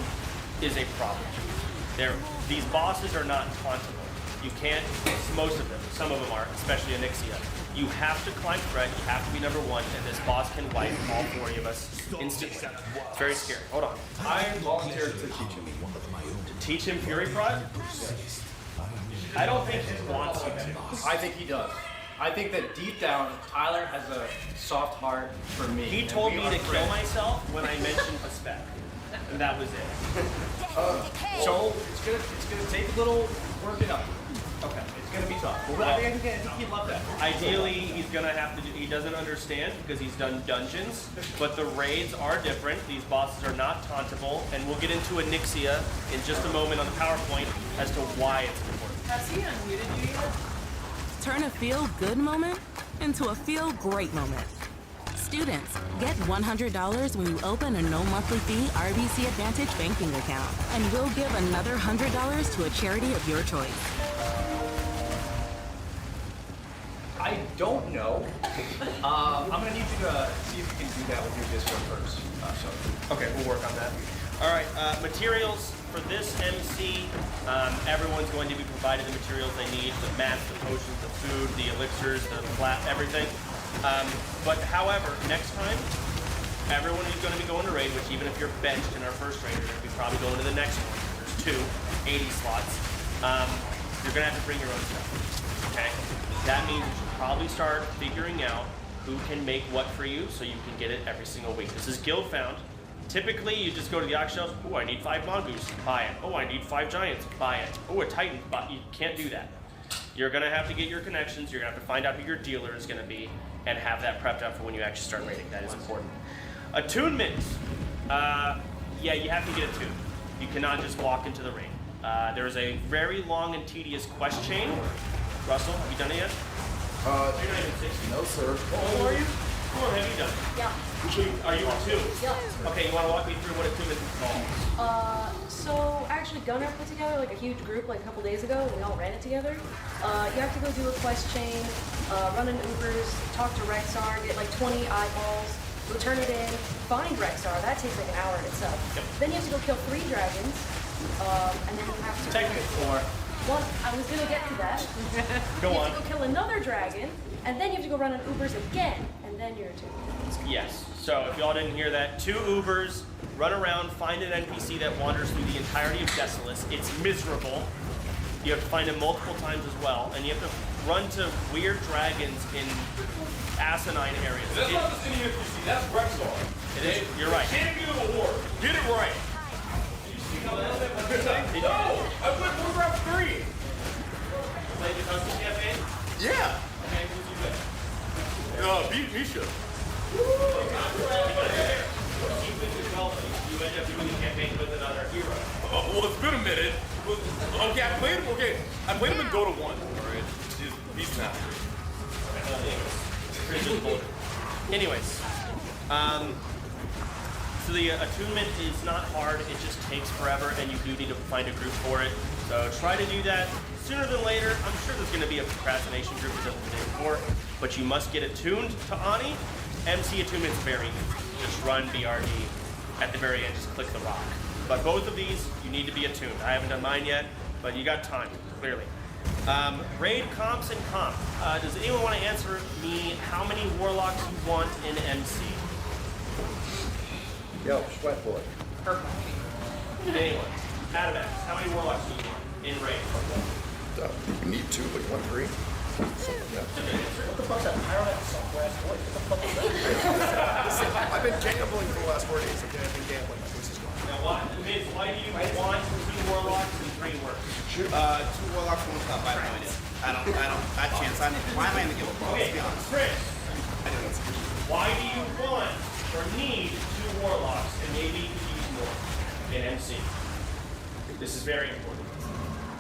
is a problem. These bosses are not tauntable. You can't, most of them, some of them are, especially Onyxia. You have to climb threat, you have to be number one, and this boss can wipe all 40 of us instantly. It's very scary. Hold on. I volunteered to teach him. To teach him Fury Prod? I don't think he wants you to. I think he does. I think that deep down, Tyler has a soft heart for me. He told me to kill myself when I mentioned a spec. And that was it. So it's gonna take a little working up. Okay. gonna be tough. Well, I think he'd love that. Ideally, he's gonna have to do, he doesn't understand because he's done dungeons, but the raids are different. These bosses are not tauntable, and we'll get into Anixia in just a moment on the PowerPoint as to why it's important. Has he unmuted you yet? Turn a feel-good moment into a feel-great moment. Students, get $100 when you open a no monthly fee RBC Advantage banking account, and we'll give another $100 to a charity of your choice. I don't know. I'm gonna need you to see if you can do that with your Discord first. Okay, we'll work on that. All right, materials for this MC. Everyone's going to be provided the materials they need: the mats, the potions, the food, the elixirs, the flat, everything. But however, next time, everyone who's going to be going to raid, which even if you're benched in our first raid, you're going to be probably going to the next one. There's 80 slots. You're going to have to bring your own stuff. Okay? That means you should probably start figuring out who can make what for you so you can get it every single week. This is guild found. Typically, you just go to the auction shelves. Oh, I need 5 mongoose. Buy it. Oh, I need 5 giants. Buy it. Oh, a titan. You can't do that. You're going to have to get your connections. You're going to have to find out who your dealer is going to be and have that prepped up for when you actually start raiding. That is important. Attunements. Yeah, you have to get attuned. You cannot just walk into the raid. There is a very long and tedious quest chain. Russell, have you done it yet? You're not even 60. No, sir. How old are you? How long have you done? Yeah. Are you a 2? Yeah. Okay, you want to walk me through what attunement is called? So actually Gunnar put together like a huge group like a couple days ago. We all ran it together. You have to go do a quest chain, run an Ubers, talk to Rexar, get like 20 eyeballs, return it in, find Rexar. That takes like an hour in itself. Yep. Then you have to go kill 3 dragons, and then you have to... Technically 4. Well, I was gonna get to that. Go you on. have to go kill another dragon, and then you have to go run an Ubers again, and then you're attuned. Yes. So if y'all didn't hear that, 2 Ubers, run around, find an NPC that wanders through the entirety of Desolus. It's miserable. You have to find him multiple times as well, and you have to run to weird dragons in asinine areas. That's not just any NPC, that's Rexar. It is. You're right. Champion of the war. Get it right. No, I played Warcraft 3. Played the custom campaign? Yeah. Okay, who'd you pick? Beat Misha. You end up doing the campaign with another hero. Well, it's been a minute. Okay, I played him in Dota 1. Alright. He's not. Anyways, so the attunement is not hard, it just takes forever, and you do need to find a group for it. So try to do that sooner than later. I'm sure there's going to be a procrastination group that doesn't do before, but you must get attuned to Ani. MC attunement's very easy. Just run BRD. At the very end, just click the rock. But both of these, you need to be attuned. I haven't done mine yet, but you got time, clearly. Raid comps and comp. Does anyone want to answer me how many warlocks you want in MC? Yo, sweat boy. Perfect. Anyone? Adabax, how many warlocks do you want in raid? You need 2, but you want 3? What the fuck's that? I don't have a software ass voice. What the fuck is that? I've been gambling for the last 4 days. Okay, I've been gambling. My voice is gone. Now, why do you want 2 warlocks and 3 works? 2 warlocks, 1 top. I have no idea. I chance. Why am I in the guild? Okay, Let's be honest. Chris. Why do you want or need 2 warlocks and maybe you could use more in MC? This is very important.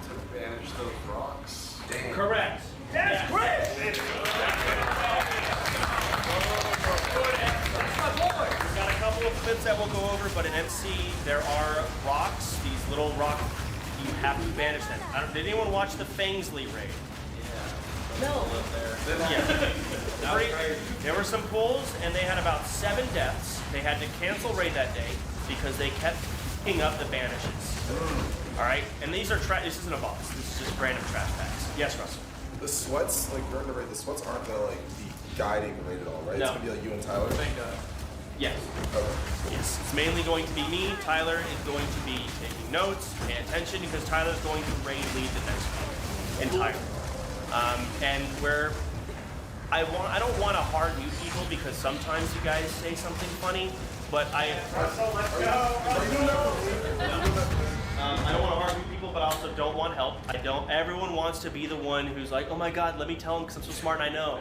To banish those rocks. Damn. Correct. That's great! We've got a couple of clips that we'll go over, but in MC, there are rocks, these little rocks, you have to banish them. Did anyone watch the Fangsley raid? No. Yeah. There were some pulls, and they had about 7 deaths. They had to cancel raid that day because they kept picking up the banishes. All right? And these are this isn't a boss. This is just random trash packs. Yes, Russell? The sweats, like during the raid, the sweats aren't gonna like be guiding the raid at all, right? No. It's gonna be like you and Tyler. Thank God. Yes. Okay. Yes. It's mainly going to be me. Tyler is going to be taking notes, paying attention, because Tyler's going to raid lead the next one entirely. And where I don't want to hard mute people because sometimes you guys say something funny, but I don't want to hard mute people people, but I also don't want help. Everyone wants to be the one who's like, oh my God, let me tell them because I'm so smart and I know.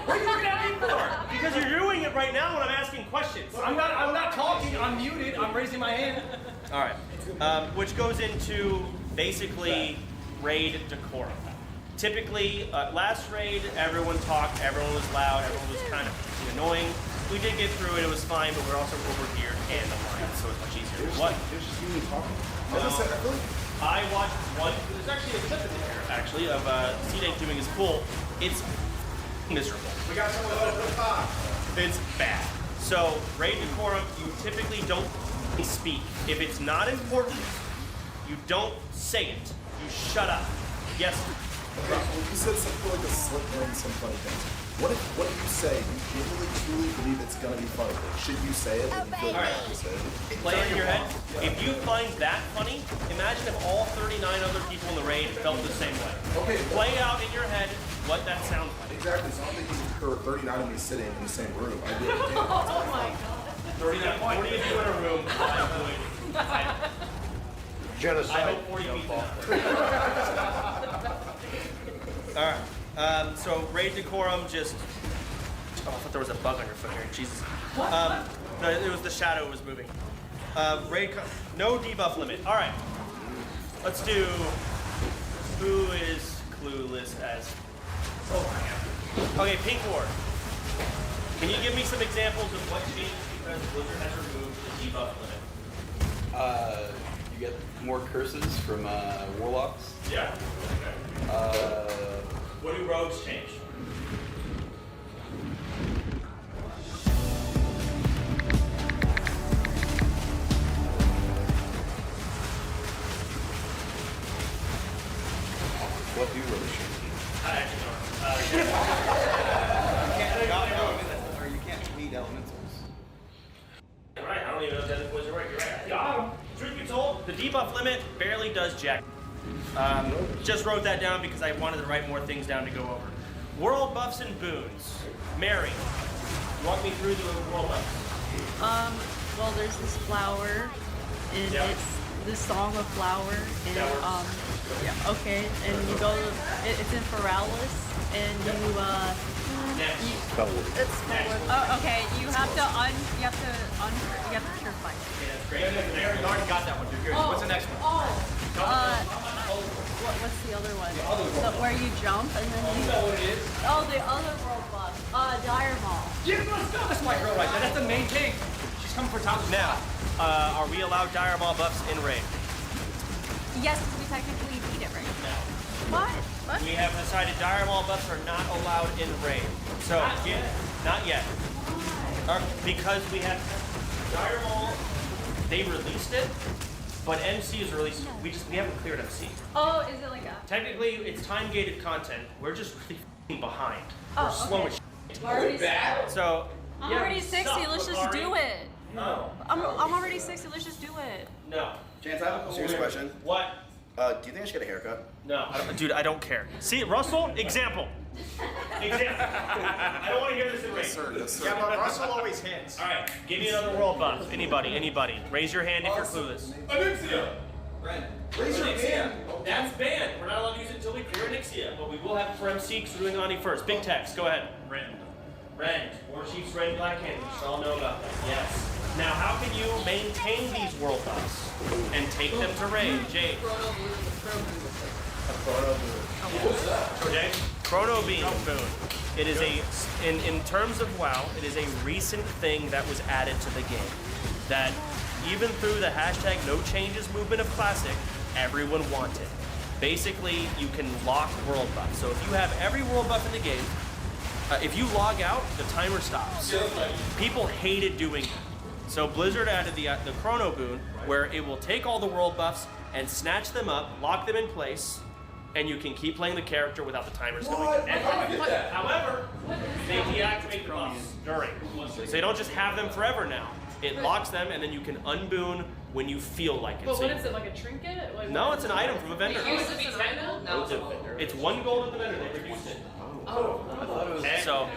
What are you looking at me for? Because you're doing it right now when I'm asking questions. I'm not talking, I'm muted, I'm raising my hand. All right, which goes into basically raid decorum. Typically, last raid, everyone talked, everyone was loud, everyone was kind of annoying. We did get through it, it was fine, but we're also over here and online, so it's much easier. What? There's just you talking. I watched one, there's actually a clip in there, actually, of C-Day doing his pool. It's miserable. We got someone over the top. It's bad. So, raid decorum, you typically don't speak. If it's not important, you don't say it. You shut up. Yes? Okay, so you said something like a slip in some funny things. What if you say you really truly believe it's gonna be funny? Should you say it? Or you feel like you say it? Play it in your head. If you find that funny, imagine if all 39 other people in the raid felt the same way. Okay. Play out in your head what that sounds like. Exactly. So I'm thinking for 39 of me sitting in the same room. I did. Oh my God. 39, 40 of you in a room. Genocide. I hope 40 people. All right. So raid decorum just. Oh, I thought there was a bug on your foot here. Jesus. No, it was the shadow was moving. No debuff limit. All right. Let's do. Who is clueless as? Oh, okay, Pink Ward. Can you give me some examples of what changed because Blizzard has removed the debuff limit? You get more curses from warlocks. Yeah. Okay. What do rogues change? What do rogues change? I actually don't. Or you can't lead elementals. Right, I don't even know if the other boys are right. You're right. Got him. Truth be told, the debuff limit barely does jack. Just wrote that down because I wanted to write more things down to go over. World buffs and boons. Mary, walk me through the world buffs. Well, there's this flower, and it's this song of flower, and yeah, okay, and you go, it's Infernalist, and you it's okay. You have to purify. Okay, that's great. You already got that one. You're good. What's the next one? What's the other one? So where you jump and then you know what it is? Oh, the other world buff. Dire Maul. Yeah, let's go. That's my girl right there. That's the main thing. She's coming for top. Now, are we allowed Dire Maul buffs in raid? Yes, because we technically beat it right now. What? We have decided Dire Maul buffs are not allowed in raid. So, not yet. Because we have Dire Maul, they released it. But MC is released. We haven't cleared MC. Oh, is it like that? Technically, it's time-gated content. We're just really f***ing behind. Oh, We're slow okay. as shit. We're already bad. So I'm already 60. Let's just do it. No. I'm already 60. Let's just do it. No. Chance, I have a serious question. What? Do you think I should get a haircut? No. Dude, I don't care. See, Russell, example. I don't want to hear this in raid. Yes, sir. Yeah, but Russell always hits. All right, give me another world buff. Anybody. Raise your hand if you're clueless. Anixia. Raise your hand. That's banned. We're not allowed to use it until we clear Anixia, but we will have it for MC because we're doing Ani first. Big text. Go ahead. Rend. War Chief's Rend Black Hand. You should all know about that. Yes. Now, how can you maintain these world buffs and take them to raid? Jade. Okay. Chrono Beam boon. It is in terms of WoW, it is a recent thing that was added to the game. That even through the hashtag no changes movement of Classic, everyone wanted. Basically, you can lock world buffs. So if you have every world buff in the game, if you log out, the timer stops. People hated doing that. So Blizzard added the Chrono boon, where it will take all the world buffs and snatch them up, lock them in place, and you can keep playing the character without the timers going. However, they deactivate the buffs during. So they don't just have them forever now. It locks them, and then you can unboon when you feel like it. But what is it, like a trinket? Like, no, it's an item from a vendor. It used to be 10 gold? Now it's a vendor. It's 1 gold at the vendor. They reduced it. Oh. So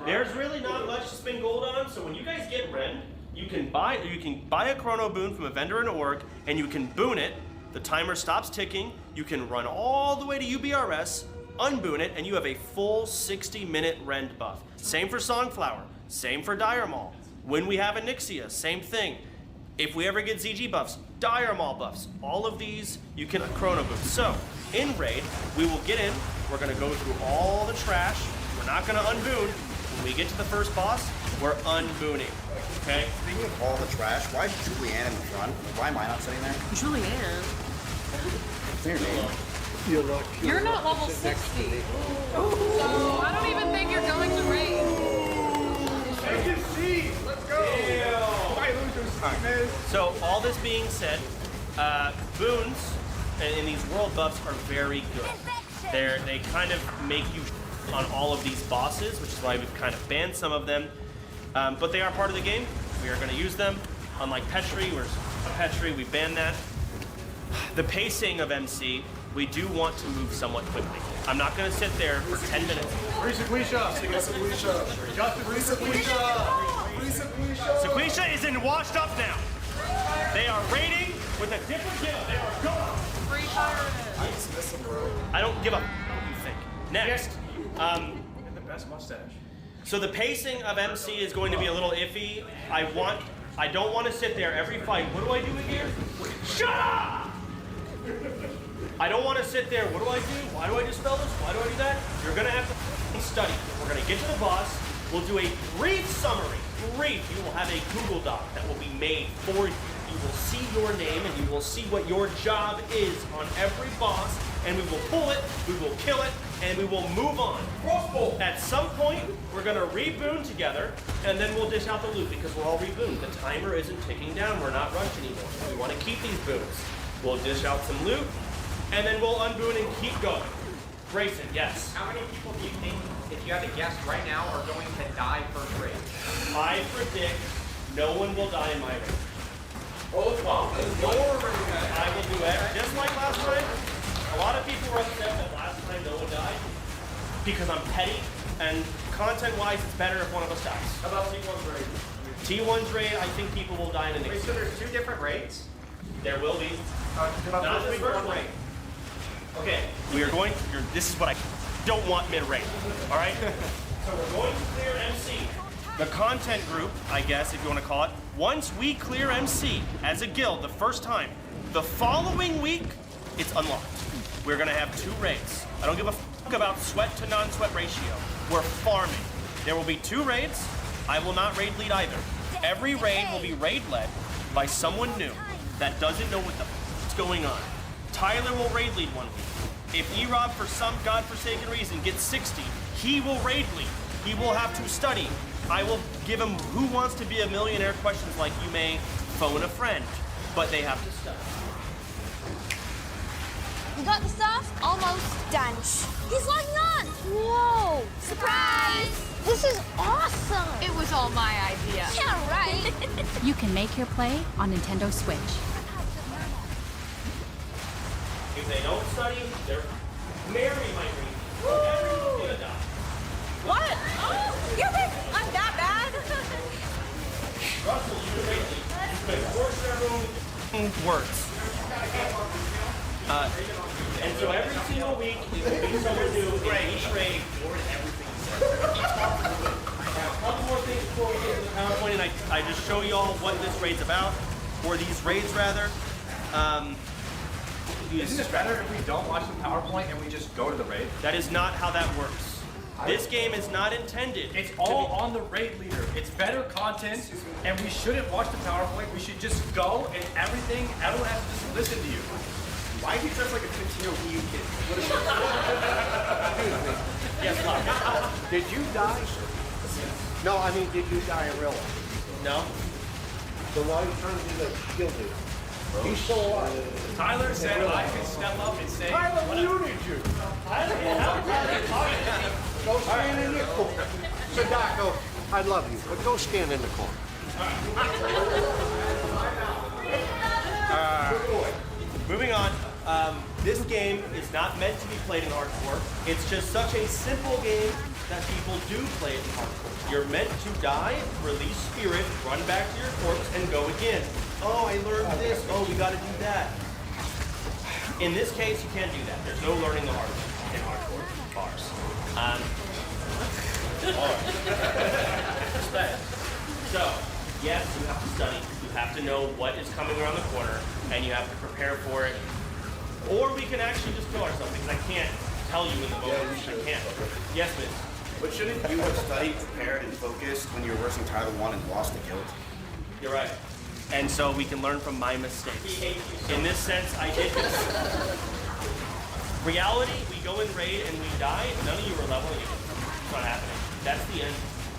there's really not much to spend gold on. So when you guys get Rend, you can buy a Chrono boon from a vendor in org, and you can boon it the timer stops ticking, you can run all the way to UBRS, unboon it, and you have a full 60-minute rend buff. Same for Songflower, same for Dire Maul. When we have a Nixia, same thing. If we ever get ZG buffs, Dire Maul buffs, all of these you can chrono boost. So, in Raid, we will get in, we're gonna go through all the trash, we're not gonna unboon. When we get to the first boss, we're unbooning, okay? Speaking of all the trash, why is Julianne in the front? Why am I not sitting there? Julianne. What's your name? You're not level 60. So I don't even think you're going to raid. Take your seat. Let's go. Why lose your seat, man? So all this being said, boons and these world buffs are very good. They kind of make you on all of these bosses, which is why we've kind of banned some of them. But they are part of the game. We are going to use them. Unlike Petri, we banned that. The pacing of MC, we do want to move somewhat quickly. I'm not going to sit there for 10 minutes. Sequisha is washed up now. They are raiding with a different guild. They are gone. Free fire. I don't give a what you think. Next. And the best mustache. So the pacing of MC is going to be a little iffy. I don't want to sit there every fight. What do I do again? Shut up! I don't want to sit there. What do I do? Why do I dispel this? Why do I do that? You're going to have to study. We're going to get to the boss. We'll do a brief summary. Brief. You will have a Google Doc that will be made for you. You will see your name and you will see what your job is on every boss. And we will pull it, we will kill it, and we will move on. Crossbow. At some point, we're going to reboon together, and then we'll dish out the loot because we're all rebooned. The timer isn't ticking down. We're not rushed anymore. We want to keep these boons. We'll dish out some loot, and then we'll unboon and keep going. Grayson, yes. How many people do you think, if you had to guess right now, are going to die first raid? I predict no one will die in my raid. Oh, wow. I will do it just like last time. A lot of people were upset that last time no one died because I'm petty, and content-wise, it's better if one of us dies. How about T1's raid? T1's raid, I think people will die in the next. Wait, so there's two different raids? There will be. Not this first raid. Okay, we are going. This is what I don't want mid-raid. All right. So we're going to clear MC. The content group, I guess, if you want to call it. Once we clear MC as a guild the first time, the following week, it's unlocked. We're gonna have 2 raids. I don't give a fuck about sweat to non-sweat ratio. We're farming. There will be 2 raids. I will not raid lead either. Every raid will be raid led by someone new that doesn't know what the is going on. Tyler will raid lead 1 week. If E-Rob, for some godforsaken reason, gets 60, he will raid lead. He will have to study. I will give him who wants to be a millionaire questions like you may phone a friend, but they have to study. You got the stuff? Almost. Danch. He's logging on! Whoa! Surprise! This is awesome! It was all my idea. Yeah, right! You can make your play on Nintendo Switch. If they don't study, they're Mary might read. Everyone's gonna die. What? Oh, you're big. I'm that bad. Russell, you raid lead. You can force everyone words. And so every single week, it will be someone new in each raid. A couple more things before we get to the PowerPoint, and I just show you all what this raid's about, or these raids rather. Isn't it better if we don't watch the PowerPoint and we just go to the raid? That is not how that works. This game is not intended. It's all on the raid leader. It's better content, and we shouldn't watch the PowerPoint. We should just go and everyone has to just listen to you. Why do you dress like a 15-year-old EU kid? What is Yes, Locke. Did you die? No, I mean, did you die in real life? No. So why are you trying to be the guild leader? He's still alive. Tyler said I can step up and say, Tyler muted you. Go stand in your corner. So, Doc, go. I love you, but go stand in the corner. Moving on. This game is not meant to be played in hardcore. It's just such a simple game that people do play it in hardcore. You're meant to die, release spirit, run back to your corpse, and go again. Oh, I learned this. Oh, we gotta do that. In this case, you can't do that. There's no learning the hard way in hardcore bars. So, yes, you have to study. You have to know what is coming around the corner, and you have to prepare for it. Or we can actually just kill ourselves, because I can't tell you in the moment. I can't. Yes, miss. But shouldn't you have studied, prepared, and focused when you were versing Tyler 1 and lost the guild? You're right. And so we can learn from my mistakes. In this sense, I did this. Reality, we go in raid and we die. None of you are leveling again. It's not happening. That's the end.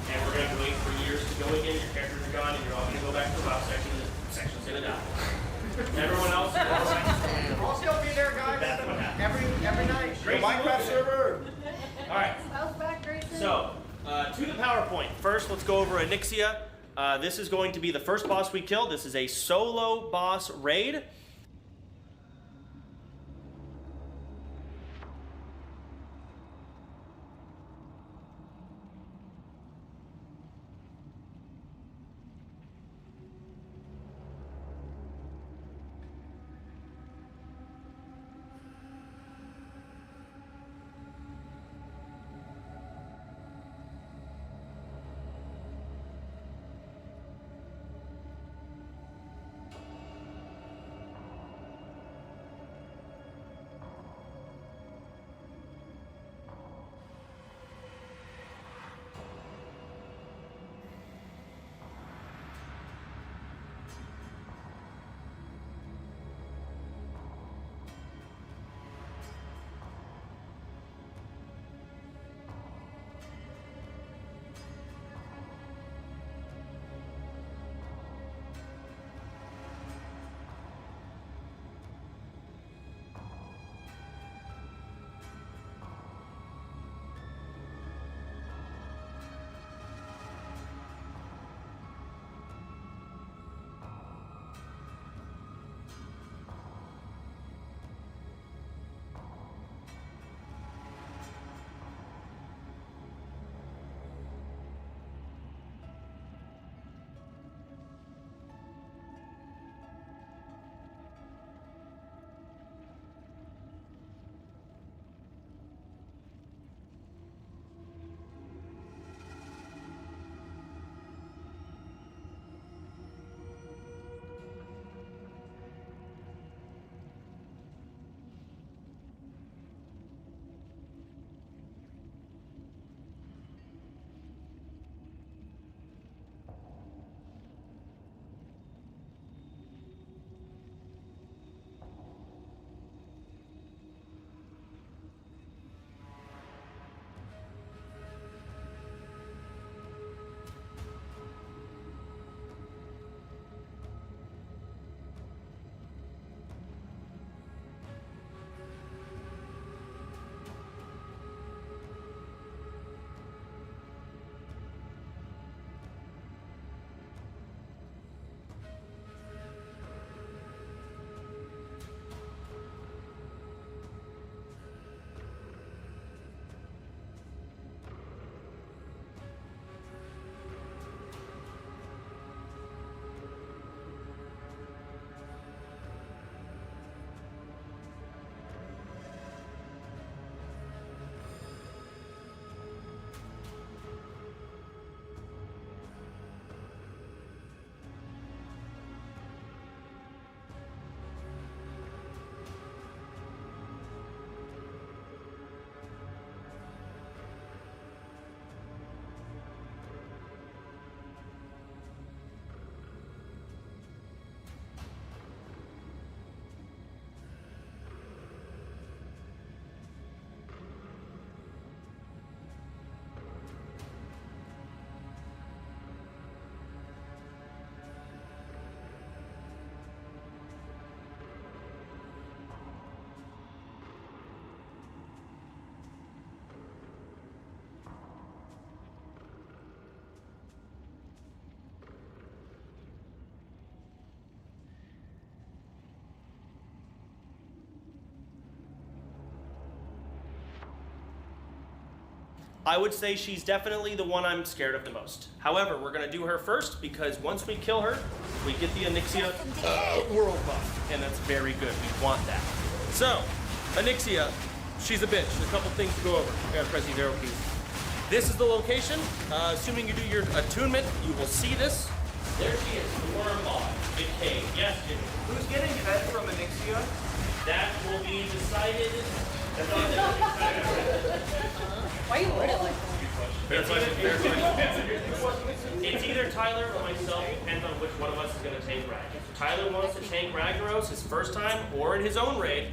And we're going to wait for years to go again. Your characters are gone, and you're all going to go back to the WoW section, and the section's going to die. Everyone else, I'll still be there, guys. That's what happens. Every night. Great Minecraft server. All right. South back, Grayson. So, to the PowerPoint. First, let's go over Onyxia. This is going to be the first boss we kill. This is a solo boss raid. I would say she's definitely the one I'm scared of the most. However, we're gonna do her first because once we kill her, we get the Onyxia world buff, and that's very good. We want that. So, Onyxia, she's a bitch. A couple things to go over. You gotta press these arrow keys. This is the location. Assuming you do your attunement, you will see this. There she is, the worm ball, big cave. Yes, Jimmy. Who's getting fed from Onyxia? That will be decided. Why you word it like It's either Tyler or myself, depends on which one of us is going to tank Rag. If Tyler wants to tank Ragnaros his first time or in his own raid,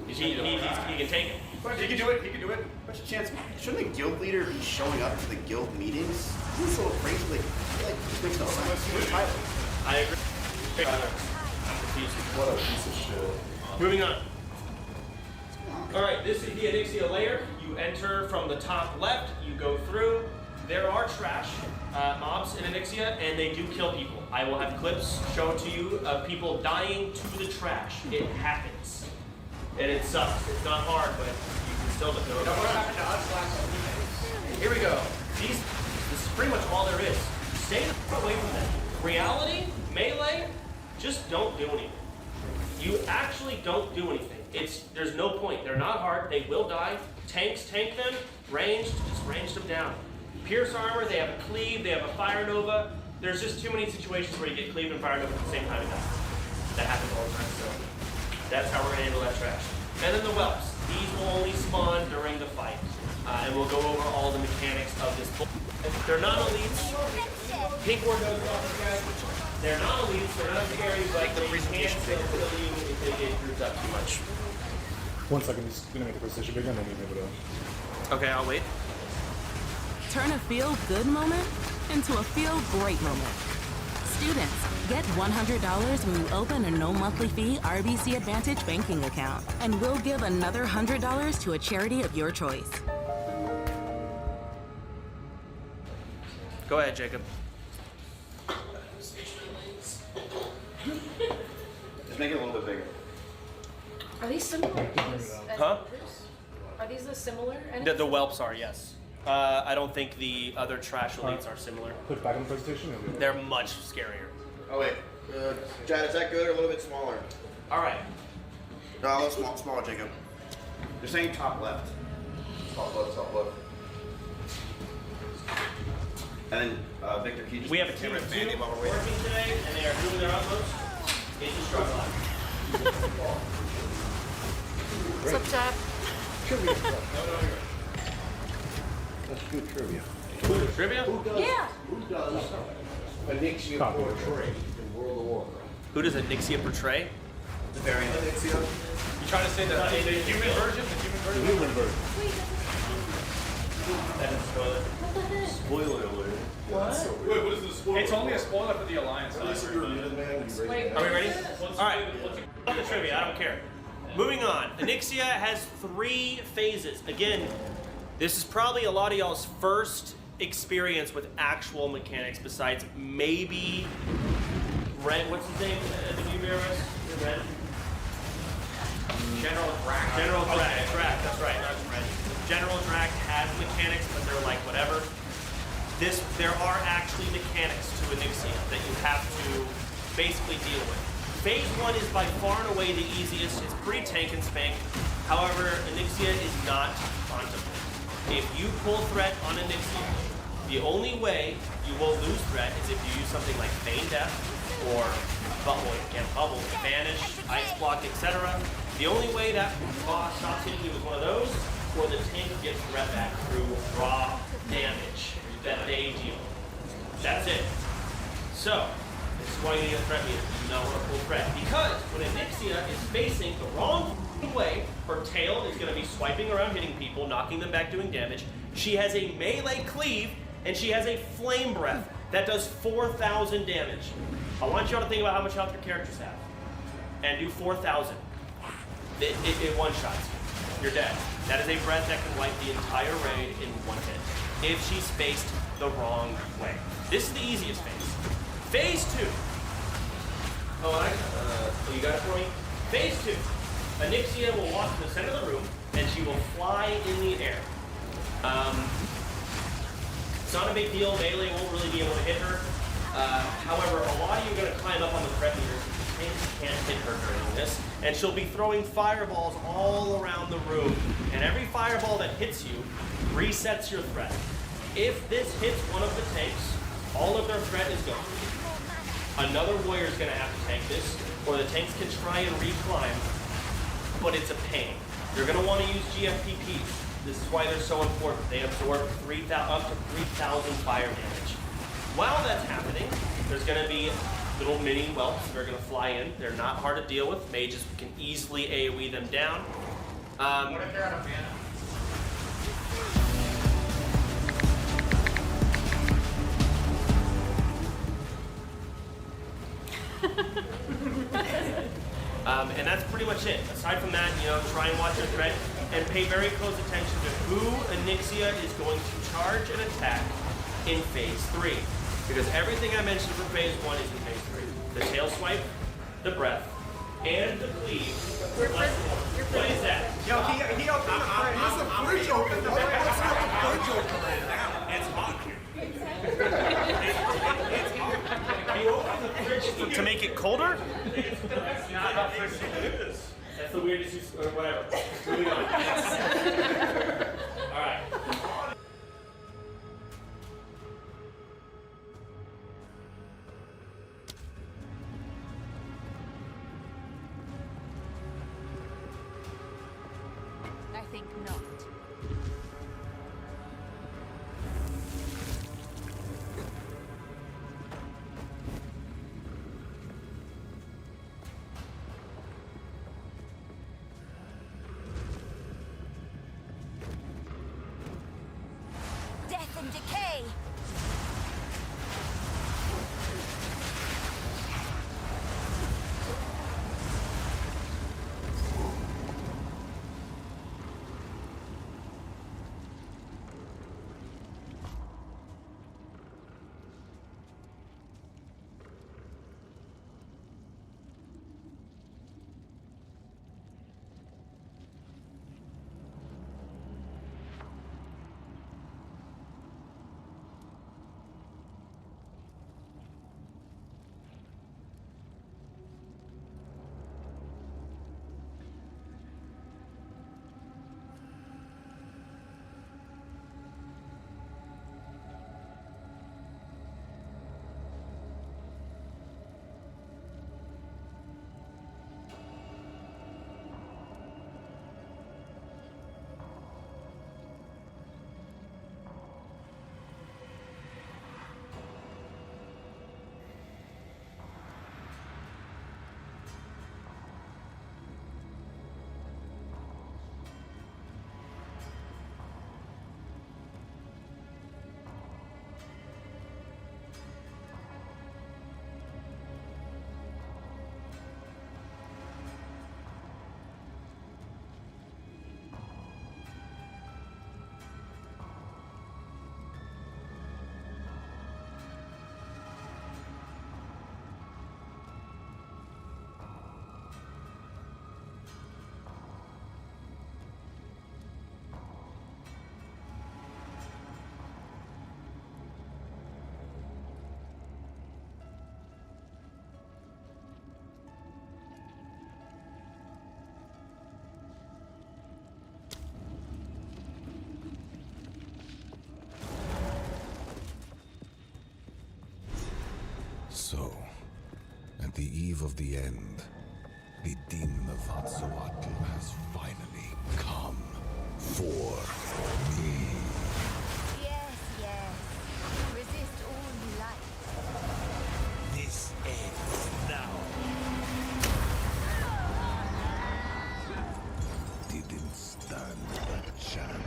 he can take it. He can do it, he can do it. What's the chance? Shouldn't the guild leader be showing up to the guild meetings? This is so crazy, like, this makes no sense. Where's Tyler? I agree. What a piece of shit. Moving on. Alright, this is the Onyxia layer. You enter from the top left, you go through. There are trash mobs in Onyxia, and they do kill people. I will have clips shown to you of people dying to the trash. It happens. And it sucks. It's not hard, but you can still do it. What happened to us last week? Here we go. This is pretty much all there is. Stay away from them. Reality, melee, just don't do anything. You actually don't do anything. There's no point. They're not hard. They will die. Tanks tank them. Ranged, just range them down. Pierce armor, they have a cleave, they have a fire nova. There's just too many situations where you get cleaved and fire nova at the same time and die. That happens all the time, so that's how we're gonna handle that trash. And then the whelps. These will only spawn during the fight. And we'll go over all the mechanics of this. They're not elites. Pink Ward knows about this, guys. They're not elites, they're not scary, but they can't still kill you if they get grouped up too much. 1 second, he's gonna make the presentation bigger and then you'll be able to. Okay, I'll wait. Turn a feel-good moment into a feel-great moment. Students, get $100 when you open a no-monthly-fee RBC Advantage banking account, and we'll give another $100 to a charity of your choice. Go ahead, Jacob. Just make it a little bit bigger. Are these similar? Huh? Are these the similar? The whelps are, yes. I don't think the other trash elites are similar. Put back on the presentation. They're much scarier. Oh wait, Chad, is that good or a little bit smaller? All right. No, a little smaller, Jacob. They're saying top left. Top left, top left. And then Victor, can you just We have a team of two working today, and they are doing their utmost. It's a struggle. What's up, Chad? Trivia. Let's do trivia. Trivia? Yeah. Who does Onyxia portray in World of Warcraft? Who does Onyxia portray? The variant. Onyxia. You trying to say the human version? The human version? That is spoiler. Spoiler alert. Yeah, that's so weird. Wait, what is the spoiler? It's only a spoiler for the Alliance. At least if you're a muted man, you raise Are we ready? All right. On the trivia, I don't care. Moving on. Onyxia has 3 phases. Again, this is probably a lot of y'all's first experience with actual mechanics besides maybe Red. What's his name? The VBRS? Red? General Drac. General Drac. Drac, that's right. That's right. General Drac has mechanics, but they're like whatever. There are actually mechanics to Onyxia that you have to basically deal with. Phase 1 is by far and away the easiest. It's pretty tank and spank. However, Onyxia is not contemplated. If you pull threat on Onyxia, the only way you will lose threat is if you use something like Feign Death or Bubble, Vanish, Ice Block, etc. The only way that boss stops hitting you is one of those, or the tank gets threat back through raw damage that they deal. That's it. So, this is why you need a threat meter. You know what a full threat. Because when Onyxia is facing the wrong way, her tail is going to be swiping around hitting people, knocking them back, doing damage. She has a melee cleave, and she has a flame breath that does 4,000 damage. I want you all to think about how much health your characters have. And do 4,000. It one-shots you. You're dead. That is a breath that can wipe the entire raid in one hit if she's faced the wrong way. This is the easiest phase. Phase 2. You got it for me? Phase 2. Onyxia will walk to the center of the room, and she will fly in the air. It's not a big deal. Melee won't really be able to hit her. However, a lot of you are going to climb up on the threat meter tanks can't hit her during this, and she'll be throwing fireballs all around the room, and every fireball that hits you resets your threat. If this hits one of the tanks, all of their threat is gone. Another warrior's gonna have to tank this, or the tanks can try and reclimb, but it's a pain. You're gonna wanna use GFPPs. This is why they're so important. They absorb up to 3,000 fire damage. While that's happening, there's gonna be little mini whelps that are gonna fly in. They're not hard to deal with. Mages can easily AoE them down. What if they're out of mana? And that's pretty much it. Aside from that, try and watch your threat and pay very close attention to who Onyxia is going to charge and attack in phase 3. Because everything I mentioned for phase 1 is in phase 3. The tail swipe, the breath, and the cleave. What is that? Yo, he opened the fridge. There's a fridge open. What's with the fridge open right now? It's hot here. It's hot. You open the fridge to make it colder? That's not how fridge is. That's the weirdest use, or whatever. Moving on. All right. I think not. Death and decay. So, at the eve of the end, the demon of Hatzoatl has finally come for me. Yes, yes. Resist all you like. This ends now. Didn't stand a chance.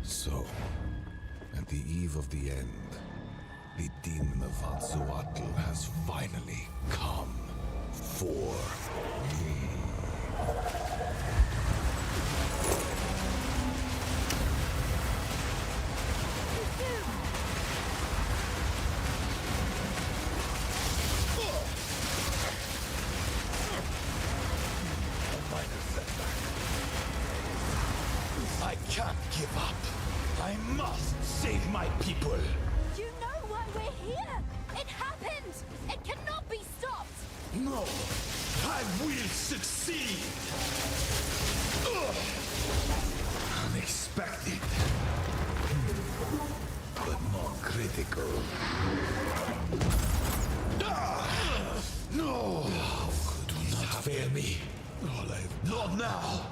So, at the eve of the end, the demon of Hatzoatl has finally come for me. I can't give up. I must save my people. You know why we're here? It happened! It cannot be stopped! No, I will succeed. Unexpected, but more critical. No, do not fail me. Not now.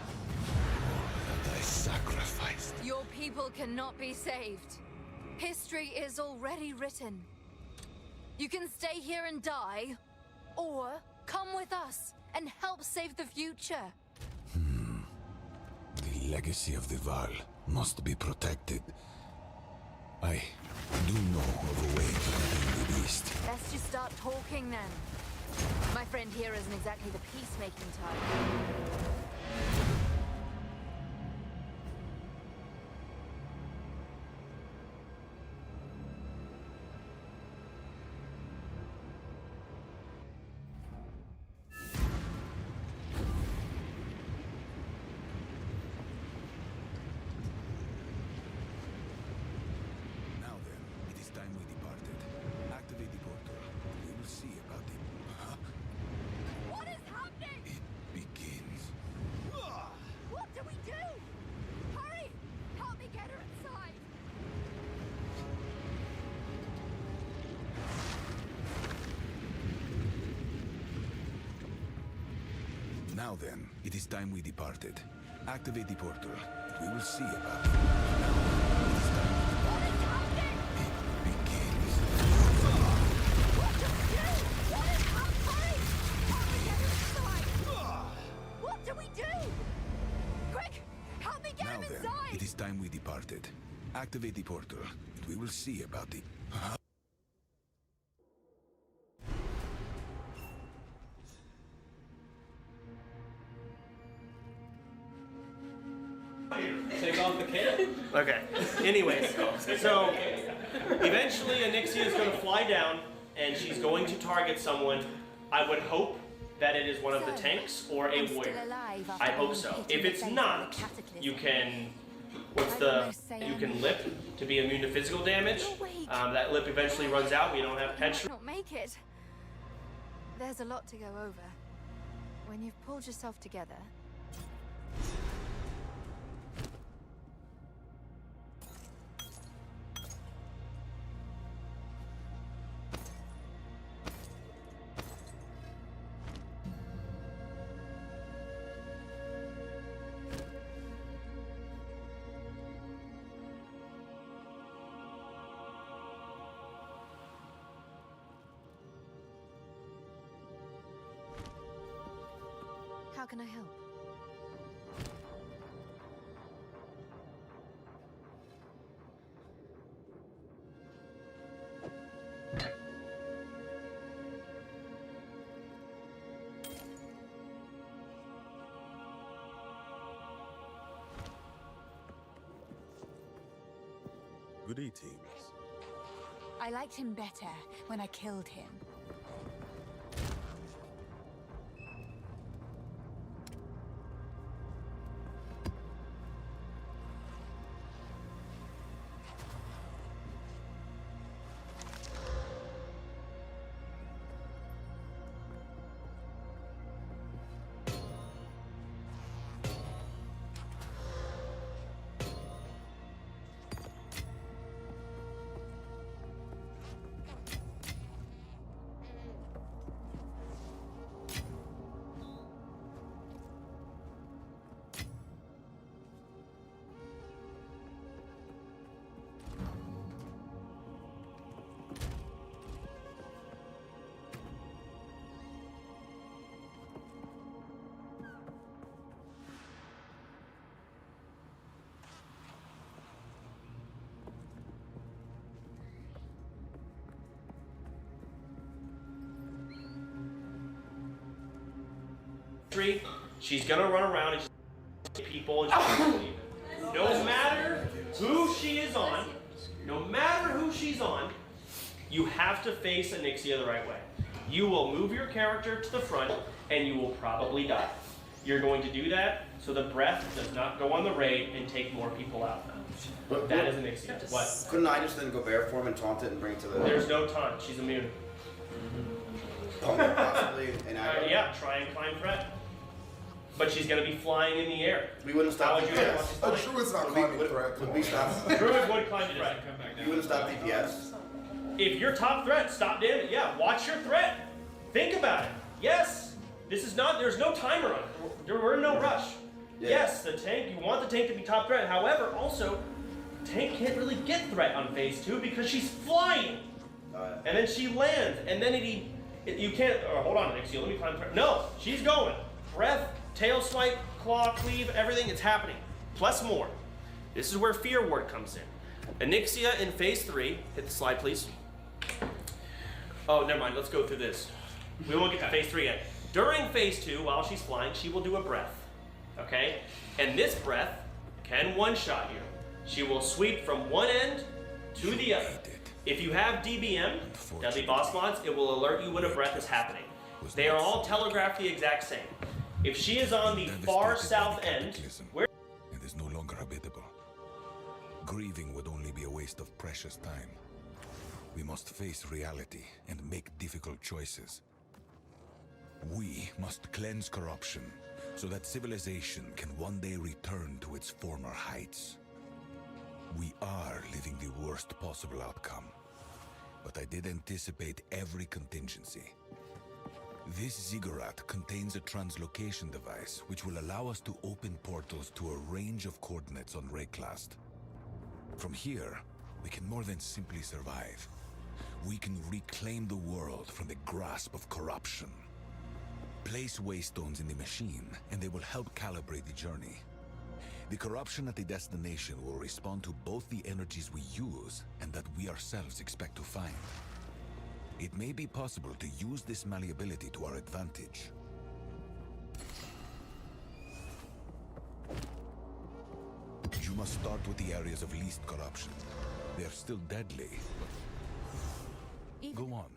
I sacrificed. Your people cannot be saved. History is already written. You can stay here and die, or come with us and help save the future. The legacy of the Val must be protected. I do know of a way to redeem the beast. Let's just start talking then. My friend here isn't exactly the peacemaking type. Now then, it is time we departed. Activate the portal. We will see about it. What is happening? It begins. What do we do? Hurry! Help me get her inside! Now then, it is time we departed. Activate the portal. We will see about it. What do we do? Quick! Help me get Now him then, inside! it is time we departed. Activate the portal, and we will see about it. Take off the cape? Okay. Anyways, so eventually Anixia is going to fly down and she's going to target someone. I would hope that it is one of the tanks or a warrior. I hope so. If it's not, you can, you can lip to be immune to physical damage. That lip eventually runs out. We don't have pet. Not make it. There's a lot to go over. When you've pulled yourself together, how can I help? Good evenings. I liked him better when I killed him. 3, she's gonna run around and just people and she's gonna leave it. No matter who she is on, you have to face Onyxia the right way. You will move your character to the front and you will probably die. You're going to do that so the breath does not go on the raid and take more people out. But that is Onyxia. What? Couldn't I just then go bear form and taunt it and bring it to the... There's no taunt. She's immune. Possibly an yeah, try and climb threat. But she's going to be flying in the air. We wouldn't stop DPS. A druid's not climbing threat. Would we stop? Druid would climb threat. You wouldn't stop DPS? If you're top threat, stop damage. Yeah, watch your threat. Think about it. Yes, this is not, there's no timer on it. We're in no rush. Yeah. Yes, the tank, you want the tank to be top threat. However, also, tank can't really get threat on phase 2 because she's flying. And then she lands, and then you can't, hold on, Nixie, let me climb threat. No, she's going. Breath, tail swipe, claw, cleave, everything, it's happening. Plus more. This is where Fear Ward comes in. Onyxia in phase 3, hit the slide please. Oh, never mind, let's go through this. We won't get to phase 3 yet. During phase 2, while she's flying, she will do a breath, okay? And this breath can one-shot you. She will sweep from one end to the other. If you have DBM, Deadly Boss Mods, it will alert you when a breath is happening. They are all telegraphed the exact same. If she is on the far south end, where and is no longer habitable. Grieving would only be a waste of precious time. We must face reality and make difficult choices. We must cleanse corruption so that civilization can one day return to its former heights. We are living the worst possible outcome, but I did anticipate every contingency. This ziggurat contains a translocation device which will allow us to open portals to a range of coordinates on Rayclast. From here, we can more than simply survive. We can reclaim the world from the grasp of corruption. Place waystones in the machine, and they will help calibrate the journey. The corruption at the destination will respond to both the energies we use and that we ourselves expect to find. It may be possible to use this malleability to our advantage. You must start with the areas of least corruption. They are still deadly, but go on.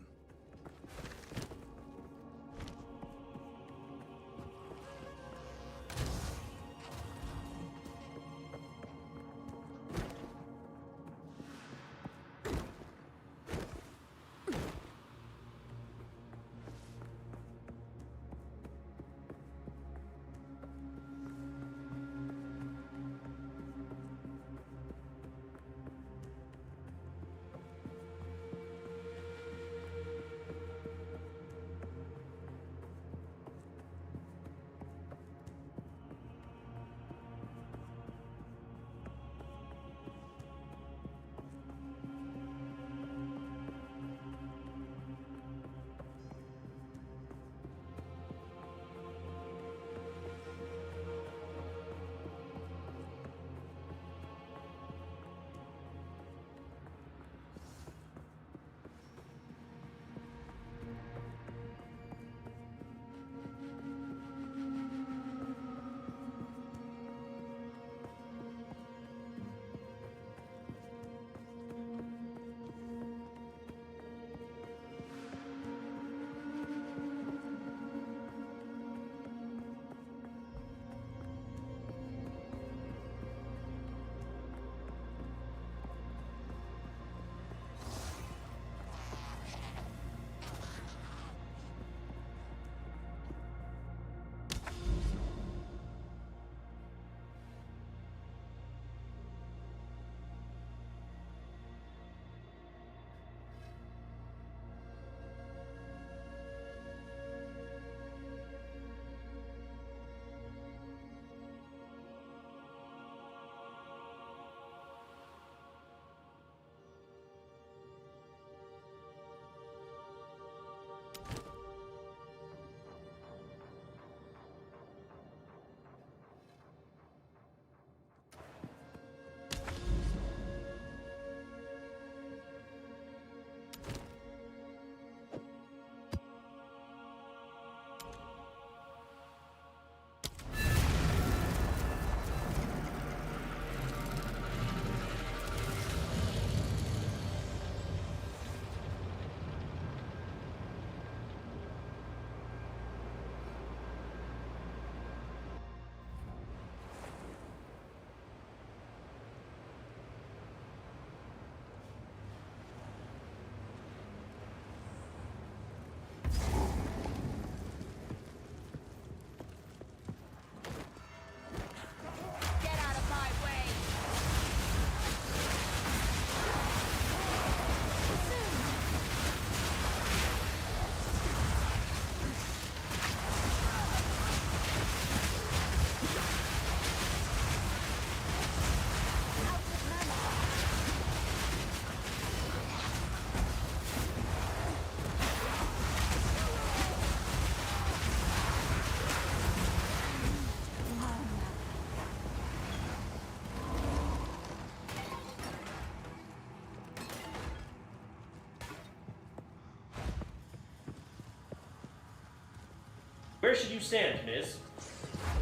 Where should you stand, Miss?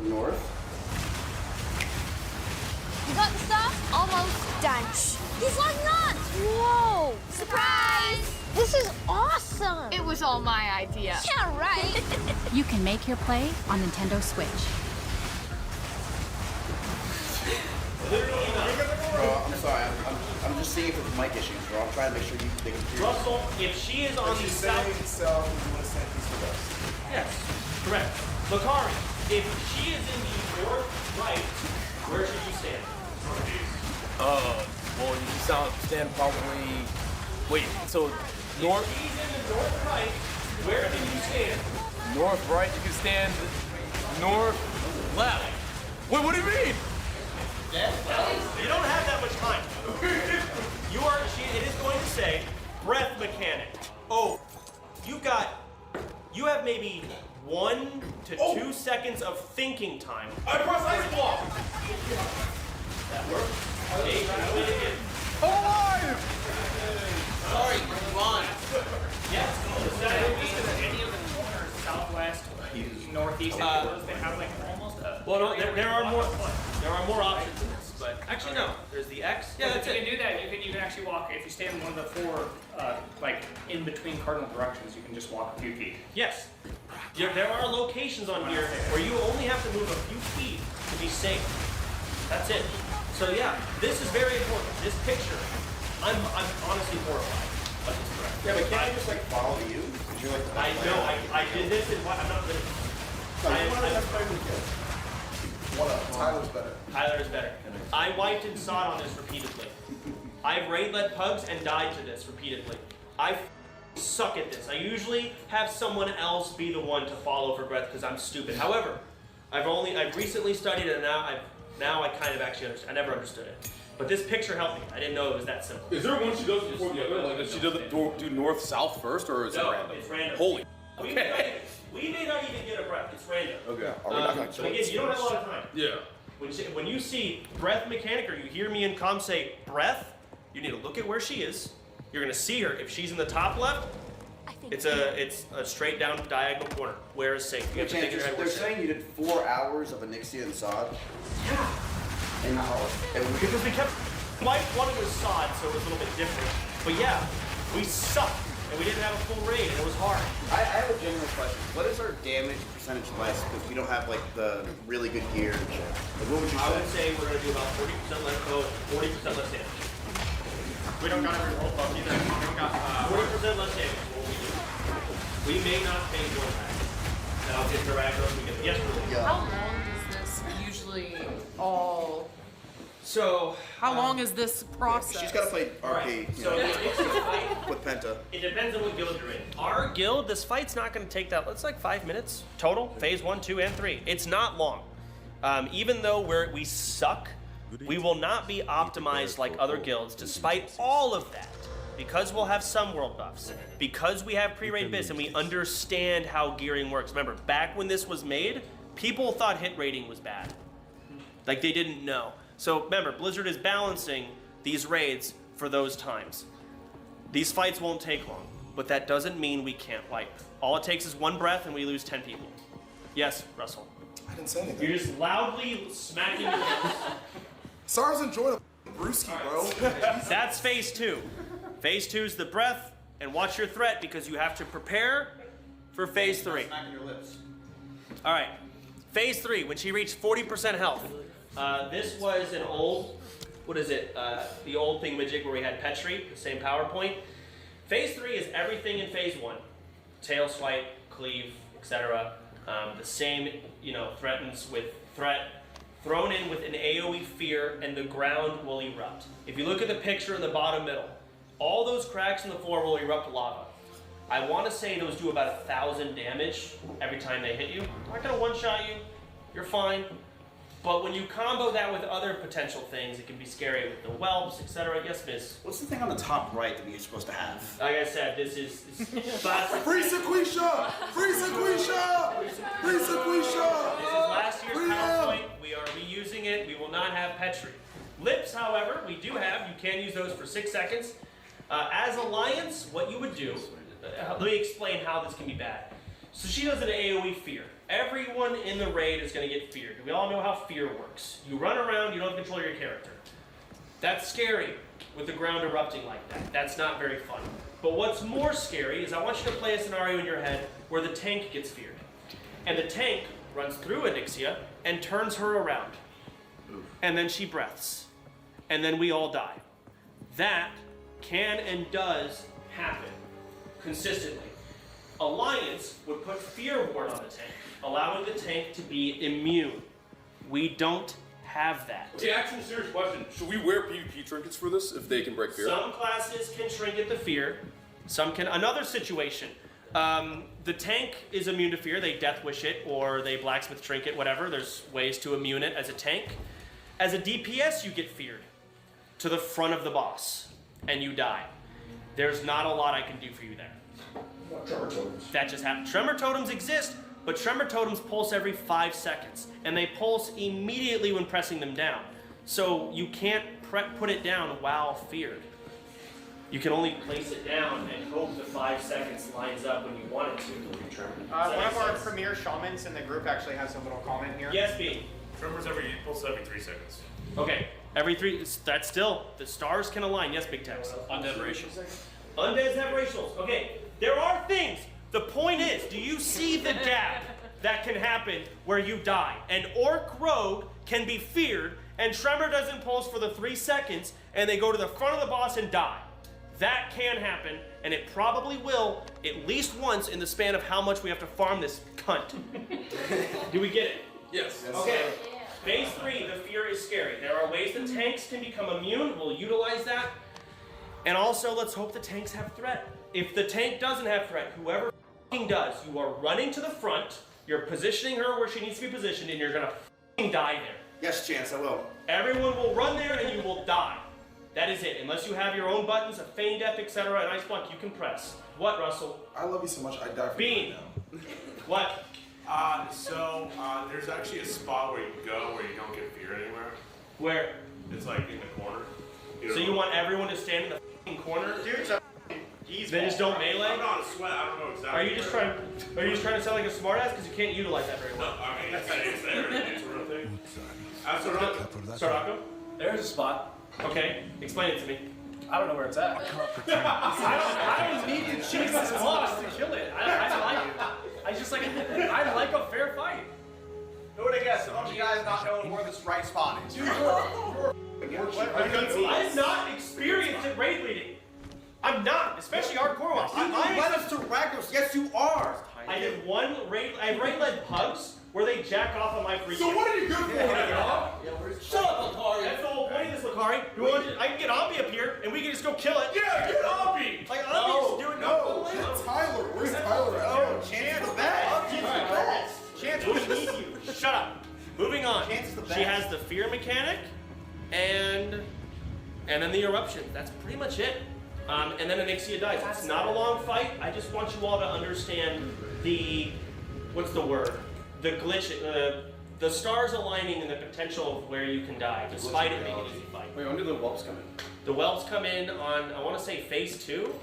North. You got the stuff? Almost done. He's like nuts! Whoa! Surprise! This is awesome! It was all my idea. Yeah, right. You can make your play on Nintendo Switch. Bro, I'm sorry. I'm just seeing if it's mic issues, bro. I'm trying to make sure they can hear you. Russell, if she is on the south... So, you want to send these to us? Yes, correct. Makari, if she is in the north right, where should you stand? Well, you stand probably... Wait, so north... If she's in the north right, where can you stand? North right, you can stand north left. Wait, what do you mean? You don't have that much time. It is going to say breath mechanic. Oh, you have maybe 1 to 2 seconds of thinking time. I press ice block. That works. Okay, alive! Sorry, move on. Yes. Any of the corners, southwest, northeast, they have like almost a... Well, no, there are more options in this, but actually no. There's the X. Yeah, that's it. You can do that. You can actually walk if you stand in one of the 4 like in between cardinal directions. You can just walk a few feet. Yes. There are locations on here where you only have to move a few feet to be safe. That's it. So yeah, this is very important. This picture, I'm honestly horrified. But it's correct. Yeah, but can't I just like follow you? Because you're like. I know. I did this and I'm not good. Tyler's better. Tyler is better. I wiped and sawed on this repeatedly. I've raid-led pugs and died to this repeatedly. I suck at this. I usually have someone else be the one to follow for breath because I'm stupid. However, I've recently studied it and now I kind of actually understand. I never understood it. But this picture helped me. I didn't know it was that simple. Is there one she does before the other? Like, does she do north-south first, or is it random? It's random. Holy. Okay. We may not even get a breath. It's random. Okay. Are we not gonna But again, you don't have a lot of time. Yeah. When you see breath mechanic or you hear me in comm say breath, you need to look at where she is. You're gonna see her. If she's in the top left, it's a straight down diagonal corner. Where is safe? You have to think in your head They're where's safe. saying you did 4 hours of Anixia and Sod. Yeah. An hour. Because we kept one was sod, so it was a little bit different. But yeah, we sucked and we didn't have a full raid and it was hard. I have a genuine question. What is our damage percentage less because we don't have like the really good gear and shit? Like, what would you say? I would say we're gonna do about 40% less 40% less damage. We don't got every roll up either. We got 40% less damage. What we do. We may not pay more back. And I'll get the aggro we get. Yes, really. How long does this usually all? So how long is this process? She's got to play RP. Right. So with Penta. It depends on what guild you're in. Our guild, this fight's not going to take that. It's like 5 minutes total. Phase 1, 2, and 3. It's not long. Even though we suck, we will not be optimized like other guilds. Despite all of that, because we'll have some world buffs, because we have pre-raid bits and we understand how gearing works. Remember, back when this was made, people thought hit rating was bad. Like they didn't know. So remember, Blizzard is balancing these raids for those times. These fights won't take long, but that doesn't mean we can't wipe. All it takes is 1 breath and we lose 10 people. Yes, Russell. I didn't say anything. You're just loudly smacking your lips. SARS enjoying a brewski, bro. That's phase 2. Phase 2 is the breath, and watch your threat because you have to prepare for phase 3. Smacking your lips. All right, phase 3, when she reached 40% health. This was an old, what is it? The old thingamajig where we had Petri, the same PowerPoint. Phase 3 is everything in phase 1. Tail swipe, cleave, etc. The same, threatens with threat, thrown in with an AoE fear, and the ground will erupt. If you look at the picture in the bottom middle, all those cracks in the floor will erupt lava. I want to say those do about 1,000 damage every time they hit you. I'm not gonna one-shot you, you're fine. But when you combo that with other potential things, it can be scary with the whelps, etc. Yes, miss? What's the thing on the top right that you're supposed to have? Like I said, this is... Free Sequisha! Free Sequisha! Free Sequisha! This is last year's PowerPoint. We are reusing it. We will not have Petri. Lips, however, we do have. You can use those for 6 seconds. As Alliance, what you would do... let me explain how this can be bad. So she does an AoE fear. Everyone in the raid is going to get feared. We all know how fear works. You run around, you don't control your character. That's scary with the ground erupting like that. That's not very fun. But what's more scary is I want you to play a scenario in your head where the tank gets feared. And the tank runs through Anixia and turns her around. And then she breaths. And then we all die. That can and does happen consistently. Alliance would put Fear Ward on the tank, allowing the tank to be immune. We don't have that. Okay, actually, serious question. Should we wear PvP trinkets for this if they can break fear? Some classes can trinket the fear. Some can. Another situation. The tank is immune to fear. They death wish it or they blacksmith trinket, whatever. There's ways to immune it as a tank. As a DPS, you get feared to the front of the boss and you die. There's not a lot I can do for you there. Tremor totems. That just happened. Tremor totems exist, but tremor totems pulse every 5 seconds, and they pulse immediately when pressing them down. So you can't put it down while feared. You can only place it down and hope the 5 seconds lines up when you want it to. One of our premier shamans in the group actually has a little comment here. Yes, B. Tremors pulse every 3 seconds. Okay, every 3. That's still the stars can align. Yes, Big Tex. Undead racials. Undeads have racials. Okay, there are things. The point is, do you see the gap that can happen where you die? An orc rogue can be feared, and tremor doesn't pulse for the 3 seconds, and they go to the front of the boss and die. That can happen, and it probably will at least once in the span of how much we have to farm this cunt. Do we get it? Yes. Okay. Phase 3, the fear is scary. There are ways that tanks can become immune. We'll utilize that. And also, let's hope the tanks have threat. If the tank doesn't have threat, whoever f***ing does, you are running to the front, you're positioning her where she needs to be positioned, and you're gonna f***ing die there. Yes, Chance, I will. Everyone will run there and you will die. That is it. Unless you have your own buttons, a feign death, etc., an ice block, you can press. What, Russell? I love you so much, I'd die for Bean. you right now. What? There's actually a spot where you can go where you don't get fear anywhere. Where? It's like in the corner. So you want everyone to stand in the f***ing corner? Dude, they just don't melee? I'm not a sweat, I don't know exactly. Are you just trying to sound like a smartass because you can't utilize that very well? No, I mean, it's there, it's a real thing. Sardako? There's a spot. Okay, explain it to me. I don't know where it's at. I don't need to chase this boss to kill it. I like a fair fight. Who would have guessed? Some of you guys not knowing where this right spot is. I have not experienced it raid leading. I'm not, especially hardcore ones. You led us to Ragnos. Yes, you are. I did one raid. I raid led pugs where they jack off on my free. So what are you good for? Shut up, Lakari. That's the whole point of this, Lakari. I can get Ambi up here and we can just go kill it. Yeah, get Ambi. Like Ambi's doing No, Tyler. Where's Tyler at? Oh, Chance the best. Chance, we need you. Shut up. Moving on. Chance is the best. She has the fear mechanic, and then the eruption. That's pretty much it. And then Anixia dies. It's not a long fight. I just want you all to understand the, what's the word? The glitch, the stars aligning and the potential of where you can die, despite it being an easy fight. Wait, when do the whelps come in? The whelps come in on, I want to say phase 2.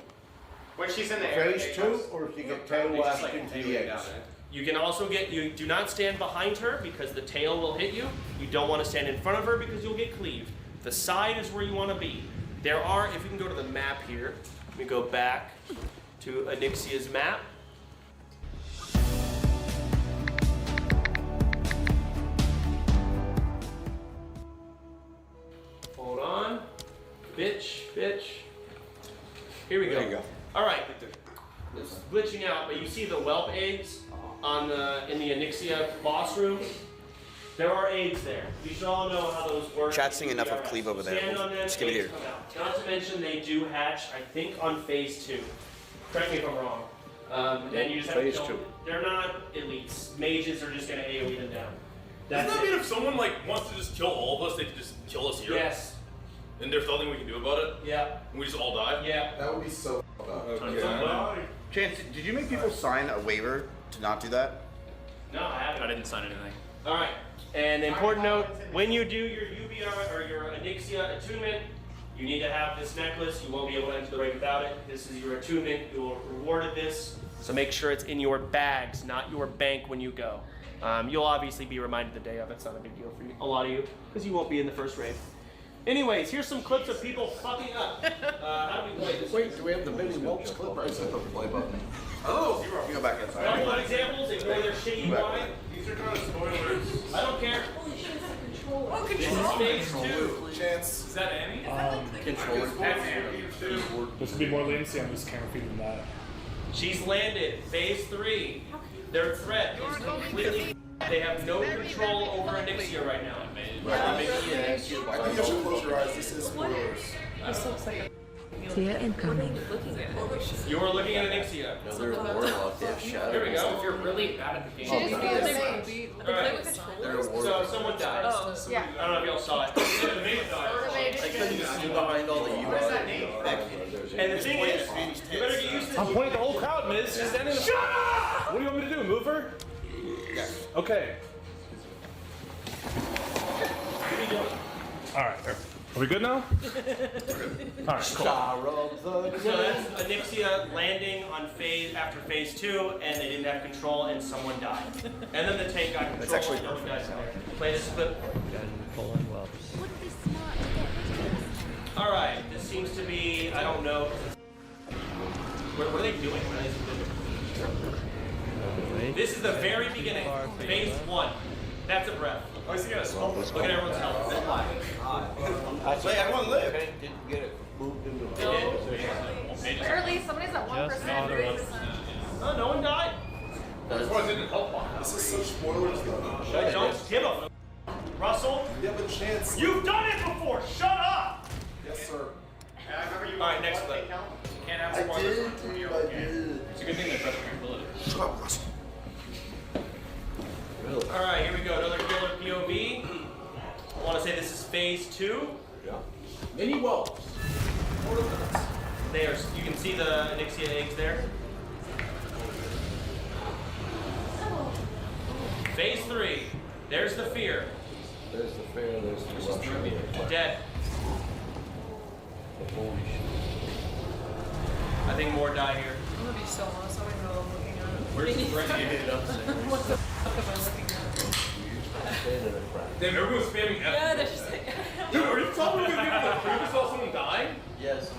When she's in the air. Phase 2, or if you get tail last into the eggs. You can also get, you do not stand behind her because the tail will hit you. You don't want to stand in front of her because you'll get cleaved. The side is where you want to be. There are, if you can go to the map here, let me go back to Anixia's map. Hold on. Bitch. Here we go. There you go. All right. It's glitching out, but you see the whelp eggs on in the Anixia boss room. There are eggs there. We should all know how those work. Chat's seeing enough of Cleve over there. Stand on them, Just give it eggs here. come out. Not to mention they do hatch, I think, on phase 2. Correct me if I'm wrong. And you just have Phase to kill 2. them. They're not elites. Mages are just going to AoE them down. That's Doesn't that mean it. if someone wants to just kill all of us, they can just kill us here? Yes. And there's nothing we can do about it? Yeah. And we just all die? Yeah. That would be so fucked up. Okay. Chance, did you make people sign a waiver to not do that? No, I haven't. I didn't sign anything. All right. And important note, when you do your UBR or your Anixia attunement, you need to have this necklace. You won't be able to enter the raid without it. This is your attunement. You will rewarded this. So make sure it's in your bags, not your bank when you go. You'll obviously be reminded the day of. It's not a big deal for you, a lot of you, because you won't be in the first raid. Anyways, here's some clips of people fucking up. How do we play this? Wait, do we have the Benny Welch clip or is it the play button? Oh, you go back inside. Don't want examples, ignore their shitty UI. These are kind of spoilers. I don't care. Oh, This is control. phase 2. Chance. Is that Annie? Controller. This would be more latency on this camera feed than that. She's landed. Phase 3. Their threat is completely. They have no control over Onyxia right now. I think you should close your eyes. This is spoilers. This looks like Clear incoming. You are looking at Onyxia. Another warlock. They have shadow. Here we go. If you're really bad at the game, She just be the same. Alright. So someone died. Oh, yeah. I don't know if y'all saw it. The mage died. I couldn't see behind all the UI. And the thing is, you better get used to I'm pointing at the whole crowd, Miz. She's standing. Shut up! What do you want me to do? Move her? Yes. Okay. All right. Are we good now? All right. Cool. So that's Onyxia landing on after phase 2, and they didn't have control, and someone died. And then the tank got control. That's actually and those perfect. guys died. Play this clip. All right. This seems to be. I don't know. What are they doing? What are they doing? This is the very beginning. Phase 1. That's a breath. Oh, he's got a smoke. Look at everyone's health. Wait, everyone live. Didn't get it moved into Or at least somebody's at 1%. Oh, no one died. This one didn't help. This is such spoilers though. I don't give a Russell, You have a chance. you've done it before. Shut up. Yes, sir. All right, next clip. can't have I spoilers did, from your I game. did. It's a good thing they press tranquility. Shut up, Russell. All right, here we go. Another killer POV. I want to say this is phase 2. Yeah. Mini wells. There's, you can see the Onyxia eggs there. Phase 3. There's the fear. There's the fair, there's the luxury. Dead. The holy shit. I think more die here. I'm gonna be so lost. I don't even know what I'm looking at. Where's the threat you hit it up? What the fuck am I looking at? Standing in front. Damn, everyone's spamming F. Yeah, they're just like. Dude, are you telling me that people that saw someone die? Yes.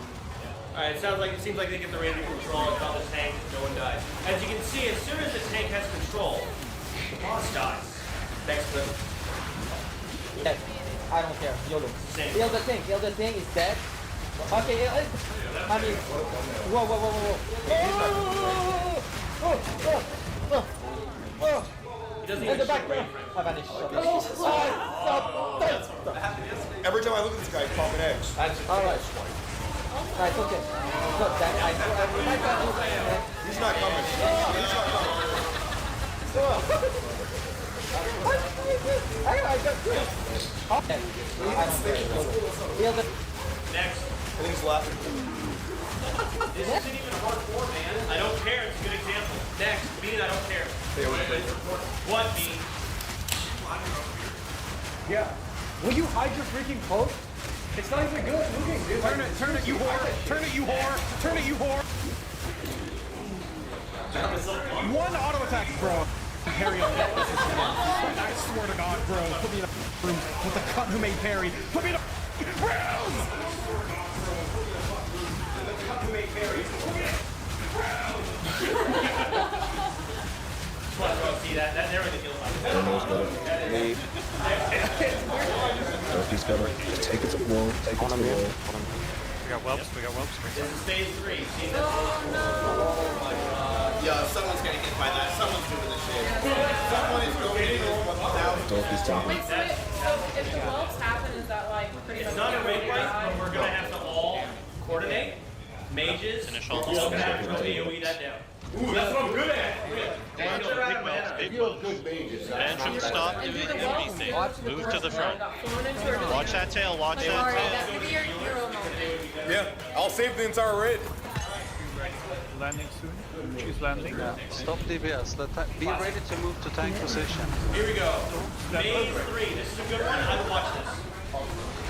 Alright, it seems like they get the random control and call the tank, no one dies. As you can see, as soon as the tank has control, the boss dies. Next clip. Dead. I don't care. YOLO. Same. The other thing is dead. Okay, I mean, whoa. Oh. He doesn't In even the back. show range. I vanished. Every time I look at this guy, he's popping eggs. Alright. Right, okay. So that He's not coming. He's not coming. Next. I think he's laughing. This isn't even hardcore, man. I don't care. It's a good example. Next. Bean, I don't care. What, Bean? Yeah. Will you hide your freaking post? It's not even good looking, dude. Turn it, you whore. Turn it, you whore. Turn it, you whore. One auto attack, bro. Parry on that. I swear to God, bro. Put me in a room with the cunt who made parry. Put me in a room. The cup who made Mary. See that? That narrowed the deal. He's gotta take it to the wall, take it to the wall. We got whelps. This is phase 3. See that? Yeah, someone's getting hit by that. Someone's doing this shit. Someone is going to this. Dolphy's taking Wait, so if the whelps happen, is that like pretty much? It's not a raid fight, but we're gonna have to all coordinate. Mages, all gonna have to AoE that down. Ooh, that's what I'm good at. You have good mages. Tantrum, stop doing NPC. Move to the front. Watch that tail, watch that Alright, tail. that's gonna be your hero moment. Yeah, I'll save the entire raid. Landing soon. She's landing. Stop DBS. Be ready to move to tank position. Here we go. Phase 3. This is a good one. I would watch this.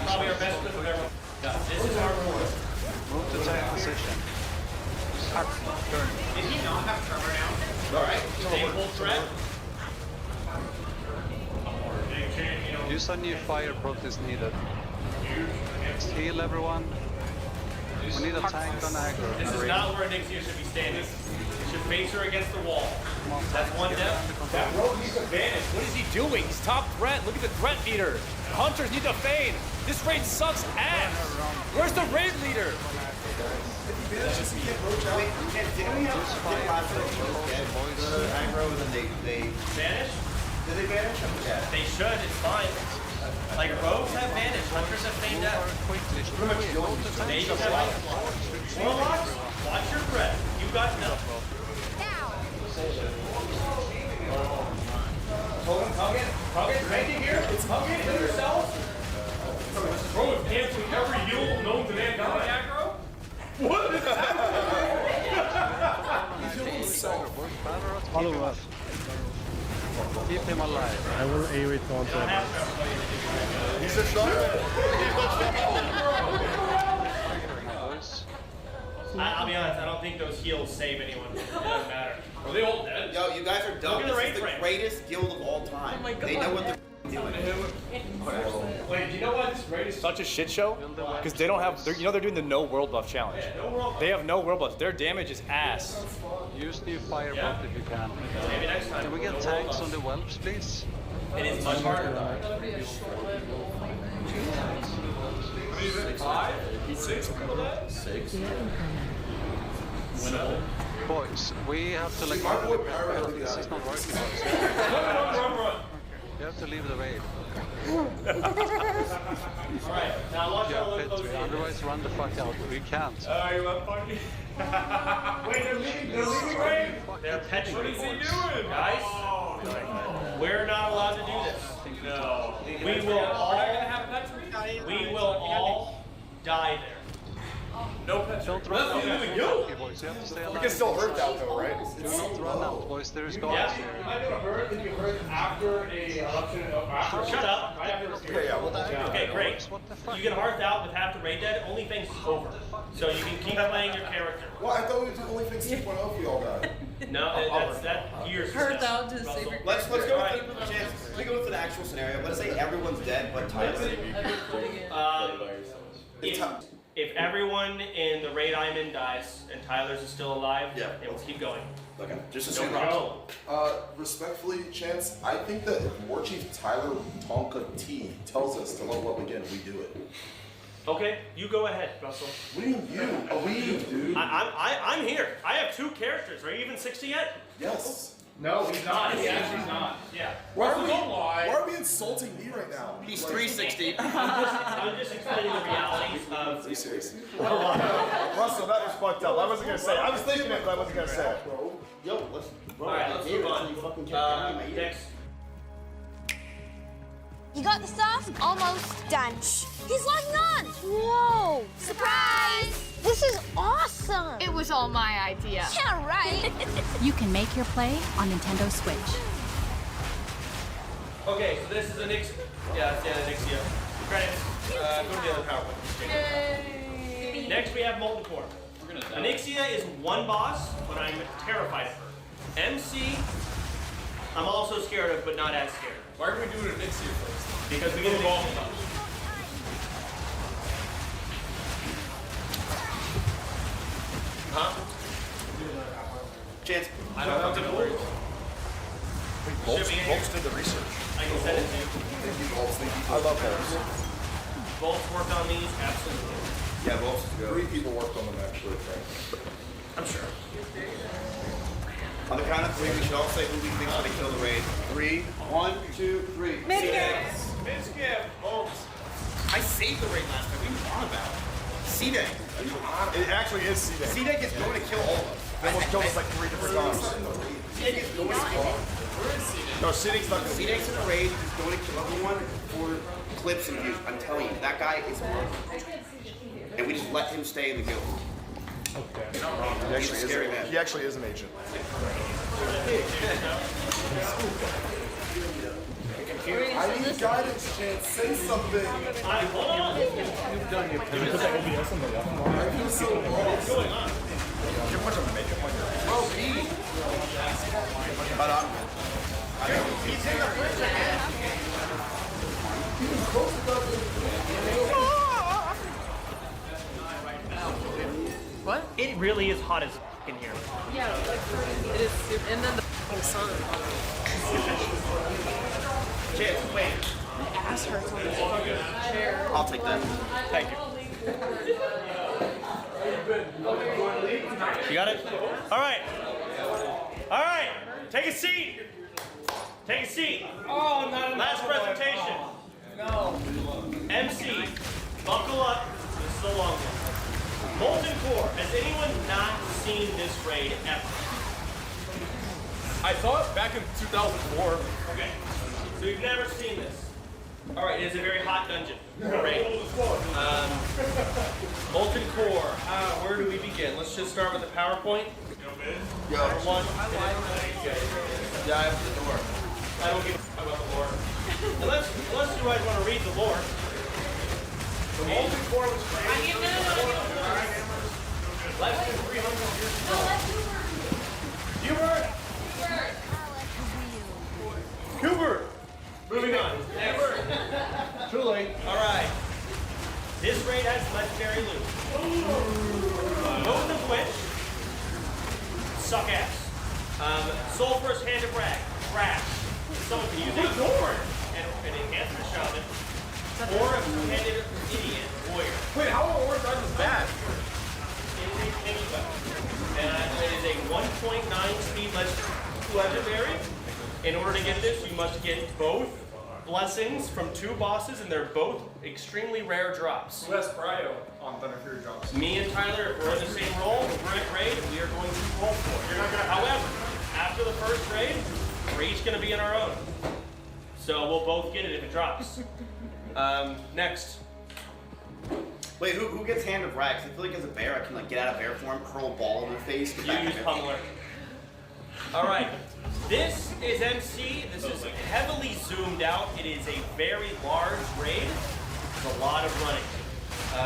Probably our best clip of ever done. This is hardcore. Move to tank position. Did he not have tremor now? Alright. Stay full threat. There's a new fire protest needed. Let's heal everyone. We need a tank on aggro. This is not where Nixia should be standing. You should face her against the wall. That's one depth. That rogue needs to vanish. What is he doing? He's top threat. Look at the threat meter. Hunters need to feign. This raid sucks ass. Where's the raid leader? Aggro and then they vanish? Did they vanish? Yeah. They should, it's fine. Like rogues have vanished, hunters have feigned death. Mages have vanished. Warlocks, watch your breath. You got nothing. Hugget, tanking here. It's Hugget, heal yourself. Bro, is canceling every heal known to mankind. Aggro? What? Follow us. Keep him alive. I will AoE taunt him. He's a shot. I'll be honest, I don't think those heals save anyone. It doesn't matter. Are they all dead? Yo, you guys are dumb. Look at the This raid is the frame. greatest guild of all time. Oh my God. They know what they're doing. Wait, do you know why this raid is such a shit show? Because they don't have, they're doing the no world buff challenge. They have no world buffs. Their damage is ass. Use new fire buff if you can. Maybe next time. Can we get tanks on the whelps, please? It is much harder. 5, 6, Winnable. Boys, we have to like. This is not working. Run. You have to leave the raid. Alright, now watch out Yeah, those otherwise run the fuck out. We can't. You left party. Wait, they're leaving raid? They're petting. What is he doing? Guys, we're not allowed to do this. No. We will all die there. No pets. Don't run out. Yo! Boys, you have to stay alive. You can still hurt that though, right? Do not run out, boys. There is guards Yeah. here. You might be able to hurt if you hurt after a eruption after. Shut up. Right after a Okay, great. You get hearth out with half the raid dead, only thing's over. So you can keep playing your character. Well, I thought we would do only things 2.0 if we all died. No, that's years from Hearth now. out to save your Let's go with the actual scenario. Let's say everyone's dead, but Tyler. If everyone in the raid I'm in dies and Tyler's is still alive, Yeah. it will keep going. Okay, just No assume. problem. Respectfully, Chance, I think that if War Chief Tyler Tonka T tells us to level up again, we do it. Okay, you go ahead, Russell. What do you mean you? We, dude. I'm here. I have 2 characters. Are you even 60 yet? Yes. No, he's not. He actually's not. Yeah. Why are we insulting me right now? He's 360. I'm just explaining the realities of. 360. Russell, that was fucked up. I wasn't gonna say it. I was thinking it, but I wasn't gonna say it. Yo, let's. Alright, let's move on. Next. You got the stuff? Almost done. He's like none. Whoa! Surprise! This is awesome. It was all my idea. Yeah, right. You can make your play on Nintendo Switch. Okay, so this is a Nix. Yeah, it's Nixia. Credits. Go to the other PowerPoint. Next, we have Molten Core. Anixia is one boss, but I'm terrified of her. MC, I'm also scared of, but not as scared. Why are we doing an Nixia first? Because we get involved. Huh? Chance. I don't know. Bolts did the research. I can send it to you. Thank you, Bolts. Thank you. I love Bolts. Bolts worked on these, absolutely. Yeah, Bolts is good. 3 people worked on them actually. I'm sure. On the count of 3, we should all say who we think's gonna kill the raid. 3, 1, 2, 3. Midskip. Bolts. I saved the raid last time. What are you on about? C-Day. It actually is C-Day. C-Day is going to kill all of us. They almost killed us like 3 different times. C-Day is going to kill all of us. No, C-Day's not gonna C-Day's in the raid. He's going to kill everyone for clips and views. I'm telling you, that guy is a monster. And we just let him stay in the guild. Okay. He actually is an agent. I need guidance, Chance. Say something. Hold on. You've done your thing. I feel so lost. What's going on? You're a bunch of makeup on your Bro, B. But I'm good. What? It really is hot as in here. Yeah, like, it is. And then the sun. Cheers, wait. My ass hurts on this chair. I'll take that. Thank you. You got it? All right. All right. Take a seat. Take a seat. Oh, not Last presentation. No. MC, buckle up. This is a long one. Molten Core. Has anyone not seen this raid ever? I saw it back in 2004. Okay. So you've never seen this. All right, it is a very hot dungeon. Raid. Molten Core. Where do we begin? Let's just start with the PowerPoint. Number one. Yeah, I have the door. I don't give a fuck about the lore. Unless you guys want to read the lore. The Molten Core was created less than 300 years ago. Hubert! Hubert! Moving on. Next. Too late. All right. This raid has legendary loot. Both of which suck ass. Sulfurous Hand of Rag. Trash. Someone can use it. And enhance the shaman. Or a two-handed idiot warrior. Wait, how are Orange Riders bad? It is a penny weapon. And it is a 1.9 speed legendary. In order to get this, you must get both blessings from 2 bosses, and they're both extremely rare drops. Who has Cryo on Thunder Fury drops? Me and Tyler, if we're in the same role, we're at raid, we are going to roll for it. You're not gonna. However, after the first raid, we're each going to be in our own. So we'll both get it if it drops. Next. Wait, who gets Hand of Rag? 'Cause I feel like as a bear, I can like get out of bear form, curl a ball in their face. You use Pummeler. All right. This is MC. This is heavily zoomed out. It is a very large raid. There's a lot of running.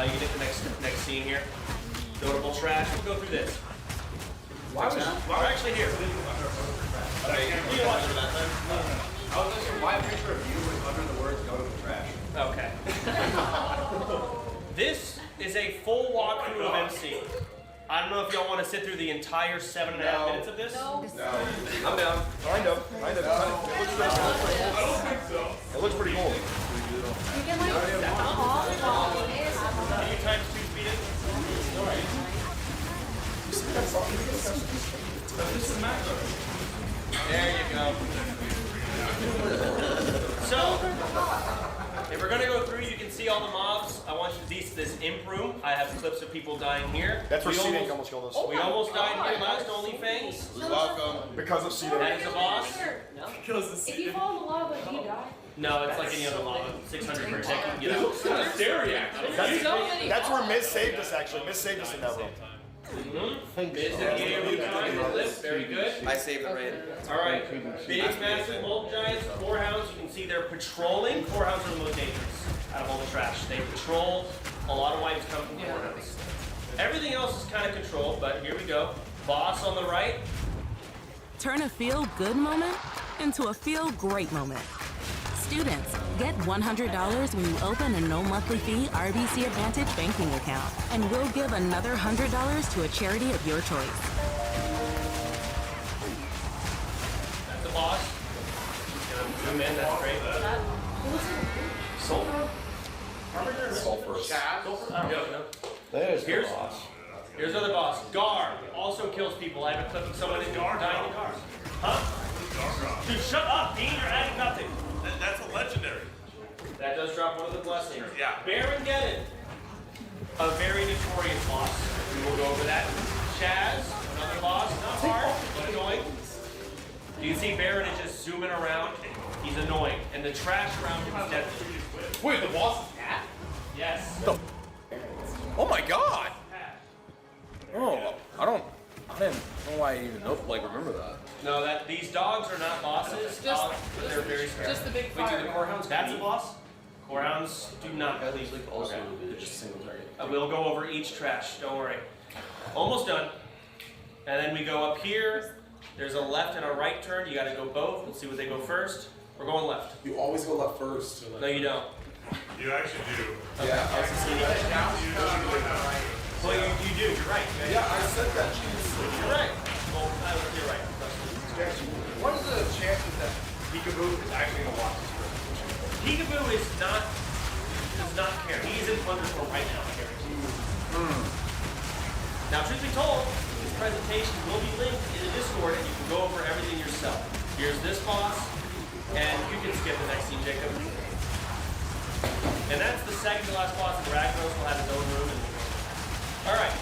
You can hit the next scene here. Notable trash. We'll go through this. We're actually here. You can watch it that time. I was asking why a picture of you with under the words "go to the trash." Okay. This is a full walkthrough of MC. I don't know if y'all want to sit through the entire 7.5 minutes of this. No. I'm down. Kind of. It looks pretty cool. I don't think so. It looks pretty cool. You can like Can you times 2 speed it? There you go. So, if we're gonna go through, you can see all the mobs. I want you to see this imp room. I have clips of people dying here. That's where C-Dank almost killed us. We almost died here last, OnlyFangs. You're welcome. Because of C-Dank. That is a boss. Because of If you fall in the lava, do you die? No, it's like any other lava. 600 per tick, you can get out. Scary, actually. That's where Miz saved us, actually. Miz saved us in that room. Very good. I saved the raid. All right. Big, massive molten giants, core hounds. You can see they're patrolling. Core hounds are the most dangerous out of all the trash. They patrol. A lot of wives come from core hounds. Everything else is kind of controlled, but here we go. Boss on the right. Turn a feel-good moment into a feel-great moment. Students, get $100 when you open a no-monthly fee RBC Advantage banking account, and we'll give another $100 to a charity of your choice. That's the boss. Zoom in, that's great. Sulfur? Sulfurous. I don't know. There's Here's the boss. Here's other boss. Gar also kills people. I have a clip of someone in Gar dying in Gar. Huh? Dude, shut up, Dean. You're adding nothing. That's a legendary. That does drop one of the blessings. Yeah. Baron Geddon. A very notorious boss. We will go over that. Chaz, another boss. Not hard, but annoying. You can see Baron is just zooming around. He's annoying. And the trash around him is deadly. Wait, the boss is Cat? Yes. Oh my god! Oh, I don't know why I even remember that. No, these dogs are not bosses. They're very scary. Just the big Wait, fire. do the corehounds? That's a boss? Corehounds do not believe. Also, they're just single target. We'll go over each trash. Don't worry. Almost done. And then we go up here. There's a left and a right turn. You got to go both. Let's see what they go first. We're going left. You always go left first. No, you don't. You actually do. Yeah, I was Well, you do. You're right. Yeah, I said that. You're right. Well, you're right. What is the chances that Peekaboo is actually going to watch this presentation? Peekaboo does not care. He is in Thunderstorm right now, I guarantee you. Now, truth be told, this presentation will be linked in the Discord, and you can go over everything yourself. Here's this boss, and you can skip the next scene, Jacob. And that's the second to last boss, and Ragnaros will have his own room. Alright,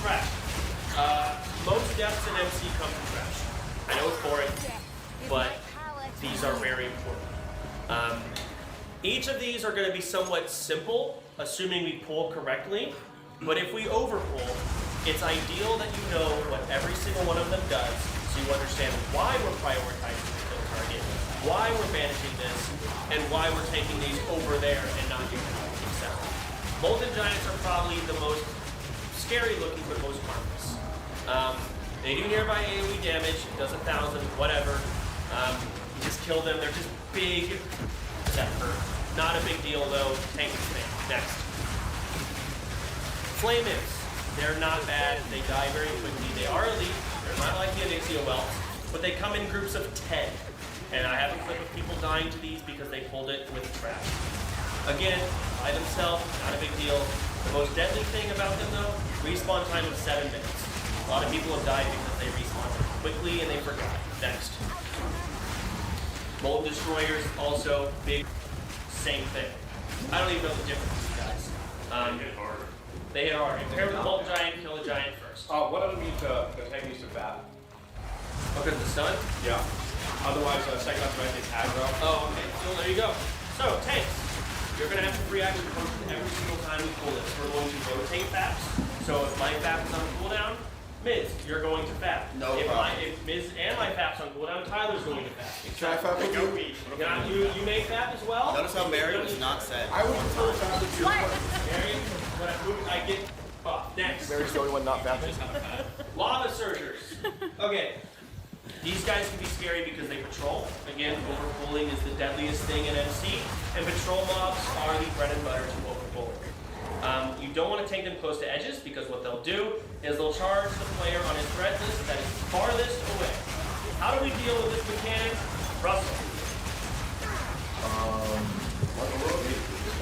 trash. Most deaths in MC come from trash. I know it's boring, but these are very important. Each of these are going to be somewhat simple, assuming we pull correctly. But if we overpull, it's ideal that you know what every single one of them does, so you understand why we're prioritizing the kill target, why we're banishing this, and why we're taking these over there and not using them. Molten Giants are probably the most scary looking, but most harmless. They do nearby AoE damage, it does 1,000, whatever. You just kill them, they're just big that hurt. Not a big deal though, tank and spam. Next. Flame Imps. They're not bad, they die very quickly. They are elite, they're not like the Onyxia Welts, but they come in groups of 10. And I have a clip of people dying to these because they pulled it with trash. Again, by themselves, not a big deal. The most deadly thing about them though, respawn time of 7 minutes. A lot of people have died because they respawn quickly and they forgot. Next. Molten Destroyers, also big, same thing. I don't even know the difference, guys. They hit hard. They hit hard. Compare with the Molten Giant, kill the Giant first. What other means the tank needs to bat? Because the stun? Yeah. Otherwise, second up is aggro. Oh, okay. So there you go. So, tanks. You're going to have to free action function every single time we pull this. We're going to rotate FAPs. So if my FAP is on cooldown, Miz, you're going to FAP. No if problem. If Miz and my FAP's on cooldown, Tyler's going to FAP. Can I FAP with you? You may FAP as well. Notice how Mary was not said. I would prefer FAP with you. Mary, when I move, I get off. Next. Mary's the only one not FAPing. Lava Surgers. Okay. These guys can be scary because they patrol. Again, overpulling is the deadliest thing in MC, and patrol mobs are the bread and butter to overpull. You don't want to take them close to edges because what they'll do is they'll charge the player on his threat list that is farthest away. How do we deal with this mechanic? Russell.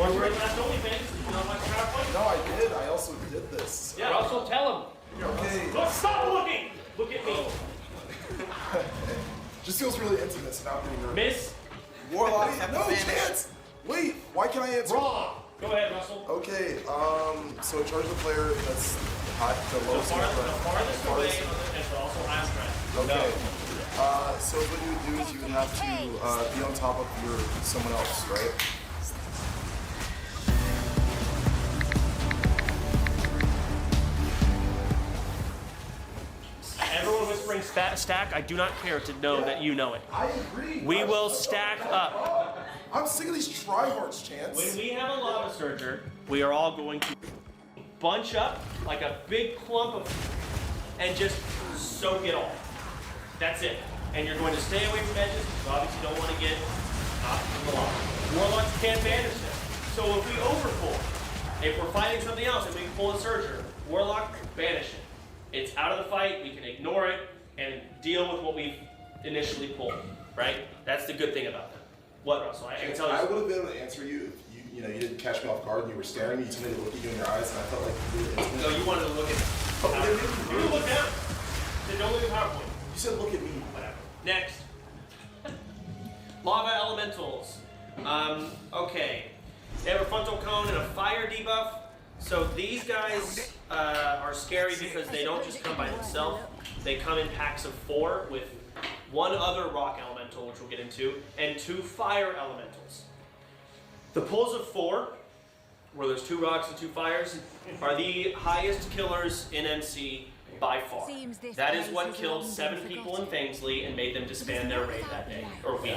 One word last only, man. You know my PowerPoint? No, I did. I also did this. Yeah, Russell, tell him. Okay. Don't stop looking! Look at me. Just feels really intimate not being nervous. Miss? Warlock, no chance! Wait, why can't I answer? Wrong! Go ahead, Russell. Okay, so charge the player that's hot, the lowest The farthest away, but also last round. Okay. So what you would do is you would have to be on top of someone else, right? Everyone whispering stack, I do not care to know that you know it. I agree. We will stack up. I'm sick of these tryhards, Chance. When we have a Lava Surger, we are all going to bunch up like a big clump of and just soak it all. That's it. And you're going to stay away from edges because obviously you don't want to get knocked from the lava. Warlocks can't banish them. So if we overpull, if we're fighting something else and we can pull a Surger, Warlock, banish it. It's out of the fight, we can ignore it, and deal with what we've initially pulled, right? That's the good thing about them. What, Russell? I can tell you. I would have been able to answer you if you didn't catch me off guard and you were staring at me. You told me to look at you in your eyes, and I felt like you were intimate. No, you wanted to look at me. You look down. Then don't look at PowerPoint. You said look at me. Whatever. Next. Lava Elementals. Okay. They have a frontal cone and a fire debuff. So these guys are scary because they don't just come by themselves. They come in packs of 4 with one other rock elemental, which we'll get into, and 2 fire elementals. The pulls of 4, where there's 2 rocks and 2 fires, are the highest killers in MC by far. That is what killed 7 people in Fangsley and made them disband their raid that day, or week,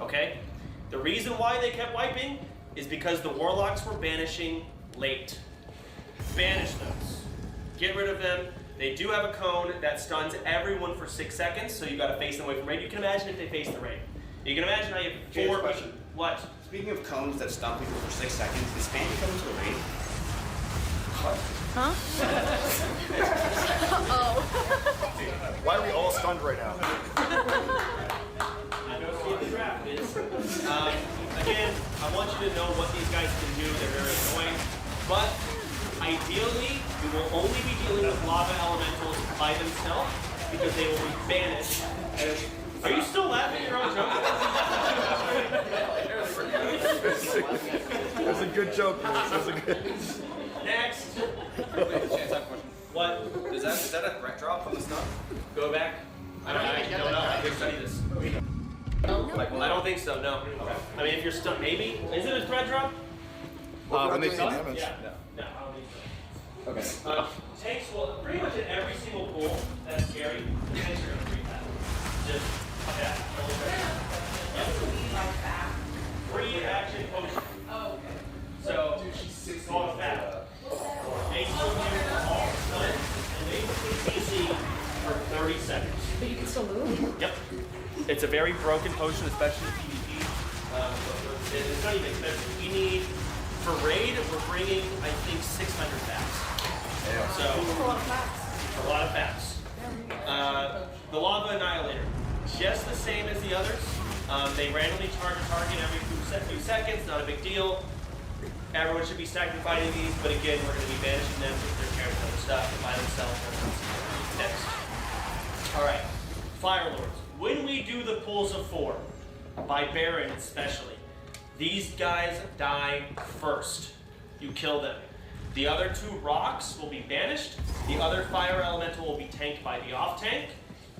okay? The reason why they kept wiping is because the Warlocks were banishing late. Banish those. Get rid of them. They do have a cone that stuns everyone for 6 seconds, so you gotta face them away from raid. You can imagine if they face the raid. You can imagine how you have 4 people. What? Speaking of cones that stun people for 6 seconds, is Fanny coming to the raid? What? Huh? Uh-oh. Why are we all stunned right now? I don't see what the draft is. Again, I want you to know what these guys can do. They're very annoying. But ideally, we will only be dealing with lava elementals by themselves because they will be banished. Are you still laughing at your own joke? It was a good joke, Lewis. It was a good. Next. Wait, Chance, I have a question. What? Is that a threat drop from the stun? Go back. I don't know. I didn't study this. I don't think so, no. I mean, if you're stunned, maybe. Is it a threat drop? When they stun? Damage. Yeah. No, I don't think so. Okay. Tanks will, pretty much in every single pool that's scary, the tanks are going to treat that. Just, yeah. Free action potion. Oh, okay. So, it's called fat. They still do all stun, and they put CC for 30 seconds. But you can still move? Yep. It's a very broken potion, especially in PvP. It's not even expensive. We need, for raid, we're bringing, I think, 600 packs. So, a lot of packs. The Lava Annihilator, just the same as the others. They randomly charge a target every few seconds, not a big deal. Everyone should be sacrificing these, but again, we're going to be banishing them if they're carrying other stuff by themselves. Next. Alright, Fire Lords. When we do the pools of 4, by Baron especially, these guys die first. You kill them. The other 2 rocks will be banished. The other fire elemental will be tanked by the off tank.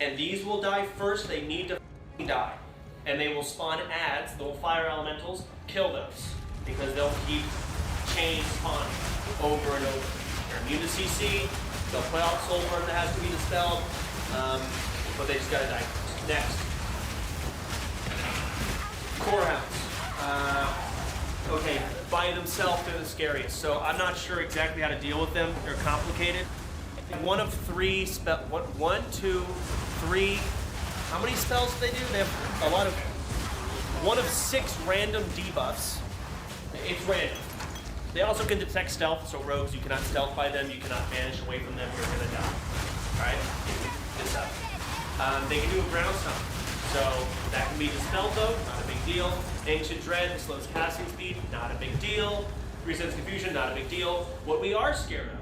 And these will die first. They need to die. And they will spawn adds, the fire elementals, kill those. Because they'll keep chain spawning over and over. They're immune to CC. They'll play off soul burn that has to be dispelled. But they just gotta die first. Next. Core Hounds. Okay, by themselves they're the scariest. So I'm not sure exactly how to deal with them. They're complicated. One of 3 spell. What? 1, 2, 3. How many spells do they do? They have a lot of. 1 of 6 random debuffs. It's random. They also can detect stealth, so rogues, you cannot stealth by them, you cannot vanish away from them, you're gonna die. Alright? This up. They can do a ground stomp. So that can be dispelled though, not a big deal. Ancient Dread slows casting speed, not a big deal. Resets confusion, not a big deal. What we are scared of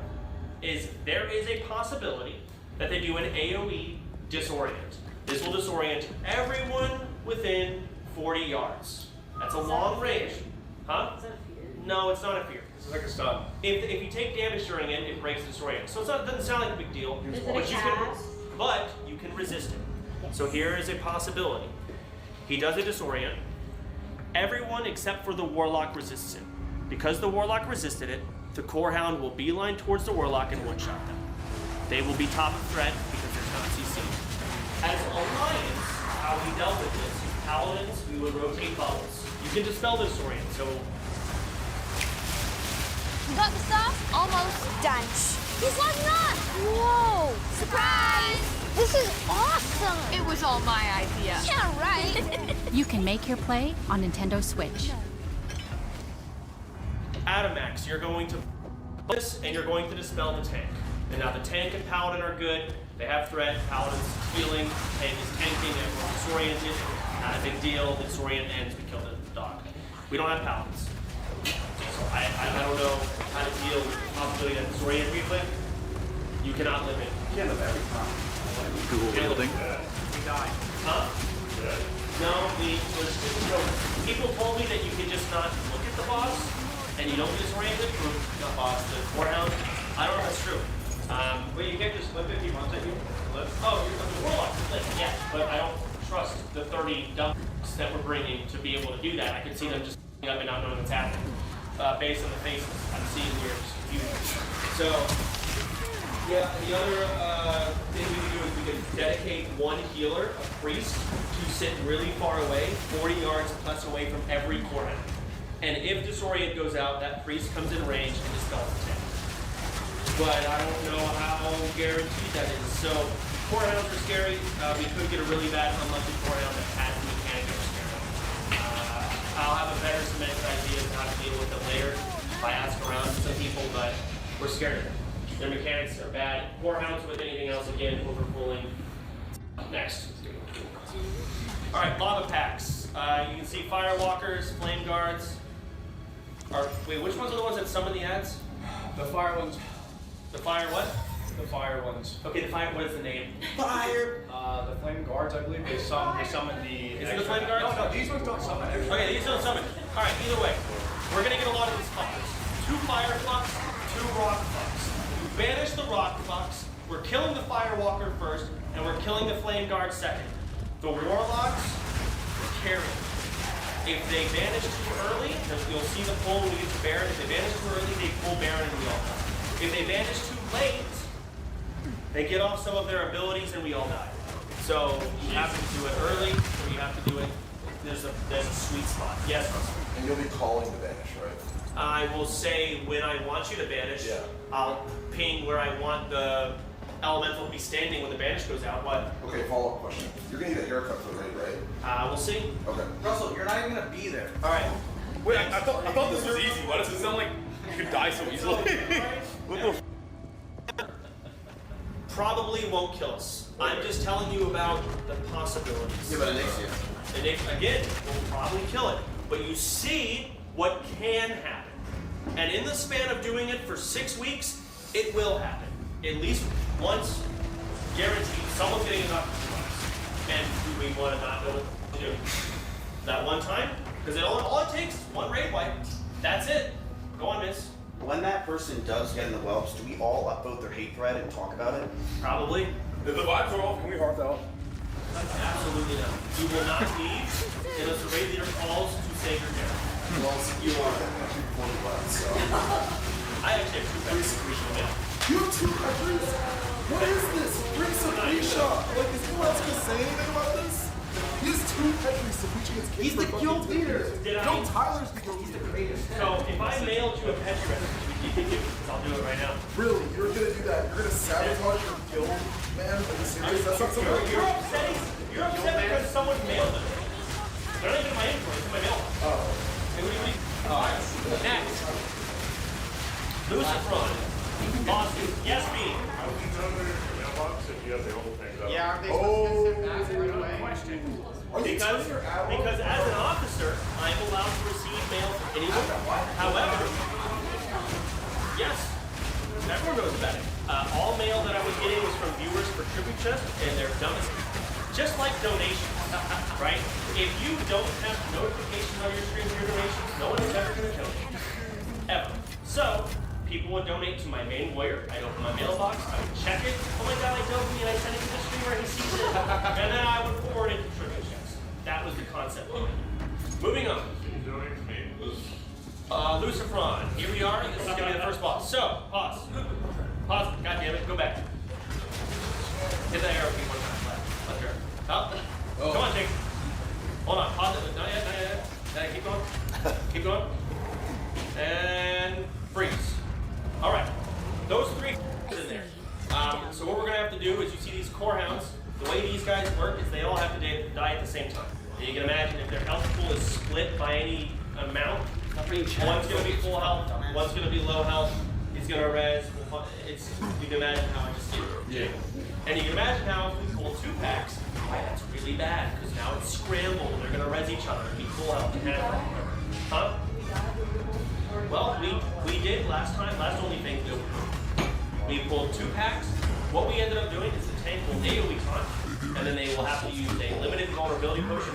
is there is a possibility that they do an AoE disorient. This will disorient everyone within 40 yards. That's a long range. Huh? Is that a fear? No, it's not a fear. This is like a stun. If you take damage during it, it breaks disorient. So it doesn't sound like a big deal. Is it a cast? But you can resist it. Yes. So here is a possibility. He does a disorient. Everyone except for the Warlock resists it. Because the Warlock resisted it, the Core Hound will beeline towards the Warlock and one-shot them. They will be top of threat because there's not CC. As Alliance, how we dealt with this, Paladins, we would rotate bubbles. You can dispel the disorient, so... You got the stuff? Almost done. He's logging on! Whoa! Surprise! This is awesome! It was all my idea. Yeah, right? You can make your play on Nintendo Switch. Adamax, you're going to this and you're going to dispel the tank. And now the tank and Paladin are good. They have threat. Paladin's healing. Tank is tanking. Everyone's disoriented. Not a big deal. The disorient ends. We kill the dog. We don't have Paladins. So I don't know how to deal with the possibility that disorient replay. You cannot live it. You can't live every time. Dual wielding. We die. Huh? No, people told me that you can just not look at the boss and you don't get disoriented. Not boss, the Core Hound. I don't know if that's true. Wait, you can't just flip if he runs at you? Oh, you're the Warlock. Yeah, but I don't trust the 30 dumps that we're bringing to be able to do that. I can see them just up and not knowing what's happening. Based on the faces, I'm seeing weird confusion. So, yeah, the other thing we can do is we can dedicate 1 healer, a priest, to sit really far away, 40 yards plus away from every core hound. And if disorient goes out, that priest comes in range and dispels the tank. But I don't know how guaranteed that is. So, core hounds are scary. We could get a really bad unlucky core hound that has the mechanic of scary. I I'll have a better cemented idea of how to deal with them later if I ask around to some people, but we're scared of them. Their mechanics are bad. Poor hounds with anything else, again, overpulling. Next. Alright, lava packs. You can see firewalkers, flame guards. Wait, which ones are the ones that summon the ads? The fire ones. The fire what? The fire ones. Okay, the fire, what is the name? Fire! The flame guards, I believe, they summon the... Is it the flame guards? No, these ones don't summon extra. Okay, these don't summon. Alright, either way. We're gonna get a lot of these fuckers. 2 fire fucks, 2 rock fucks. We banish the rock fucks, we're killing the firewalker first, and we're killing the flame guard second. The warlocks, carry. If they vanish too early, you'll see the pull when we get to Baron. If they vanish too early, they pull Baron and we all die. If they vanish too late, they get off some of their abilities and we all die. So you have to do it early, or you have to do it, there's a sweet spot. Yes, Russell? And you'll be calling the vanish, right? I will say when I want you to banish, I'll ping where I want the elemental to be standing when the banish goes out. What? Okay, follow-up question. You're gonna get a haircut for the raid, right? We'll see. Okay. Russell, you're not even gonna be there. Alright. Wait, I thought this was easy. Why does it sound like you could die so easily? What the Probably won't kill us. I'm just telling you about the possibilities. Yeah, but Onyxia. Again, will probably kill it. But you see what can happen. And in the span of doing it for 6 weeks, it will happen. At least once, guaranteed, someone's getting enough to us. And do we want to not know what to do? That one time? Because all it takes is one raid wipe. That's it. Go on, miss. When that person does get in the whelps, do we all upvote their hate thread and talk about it? Probably. If the vibes are off, can we heart out? Absolutely not. You will not leave unless the raid leader calls to save your character. Well, You are. so. I actually have 2 pets. You have 2 peppers? What is this? Bring some Risha. Like, is anyone else gonna say anything about this? He has 2 peppers to reach against kids. He's the guild leader. No, Tyler's the guild leader. So if I mailed you a Petri recipe, would you think it? Because I'll do it right now. Really? You're gonna do that? You're gonna sabotage your guild, man? Are you serious? That's not something You're upset because someone mailed it. They're not even in my inventory, it's in my mailbox. Oh. Hey, what do you Alright, next. Lucifron. Boston. Yes, me. How do you know they're in your mailbox if you have the old things up? Yeah, aren't they supposed to send that right away? Because as an officer, I'm allowed to receive mail from anyone. However, yes, everyone knows about it. All mail that I was getting was from viewers for Tribute Chest, and they're dumb as just like donations, right? If you don't have notifications on your stream for your donations, no one is ever going to donate. Ever. So, people would donate to my main warrior. I'd open my mailbox, I would check it. Oh my god, I doped me, and I send it to the streamer, and he sees it. And then I would forward it to Tribute Chest. That was the concept behind it. Moving on. Lucifron. Here we are. This is going to be the first boss. So, pause. Pause. God damn it. Go back. Hit that arrow key one time. Left arrow. Up. Oh. Come on, Jake. Hold on. Pause it. Not yet. Not yet. Keep going. Keep going. And freeze. All right. Those 3 in there. So what we're going to have to do is you see these core hounds. The way these guys work is they all have to die at the same time. And you can imagine if their health pool is split by any amount, one's going to be full health, one's going to be low health, he's going to res. You can imagine how I just did it. Yeah. And you can imagine how if we pull 2 packs, that's really bad, because now it's scrambled, they're going to res each other, be full health and have whatever. Huh? Well, we did last time, last only thing, we pulled 2 packs. What we ended up doing is the tank will AoE taunt, and then they will have to use a limited vulnerability potion,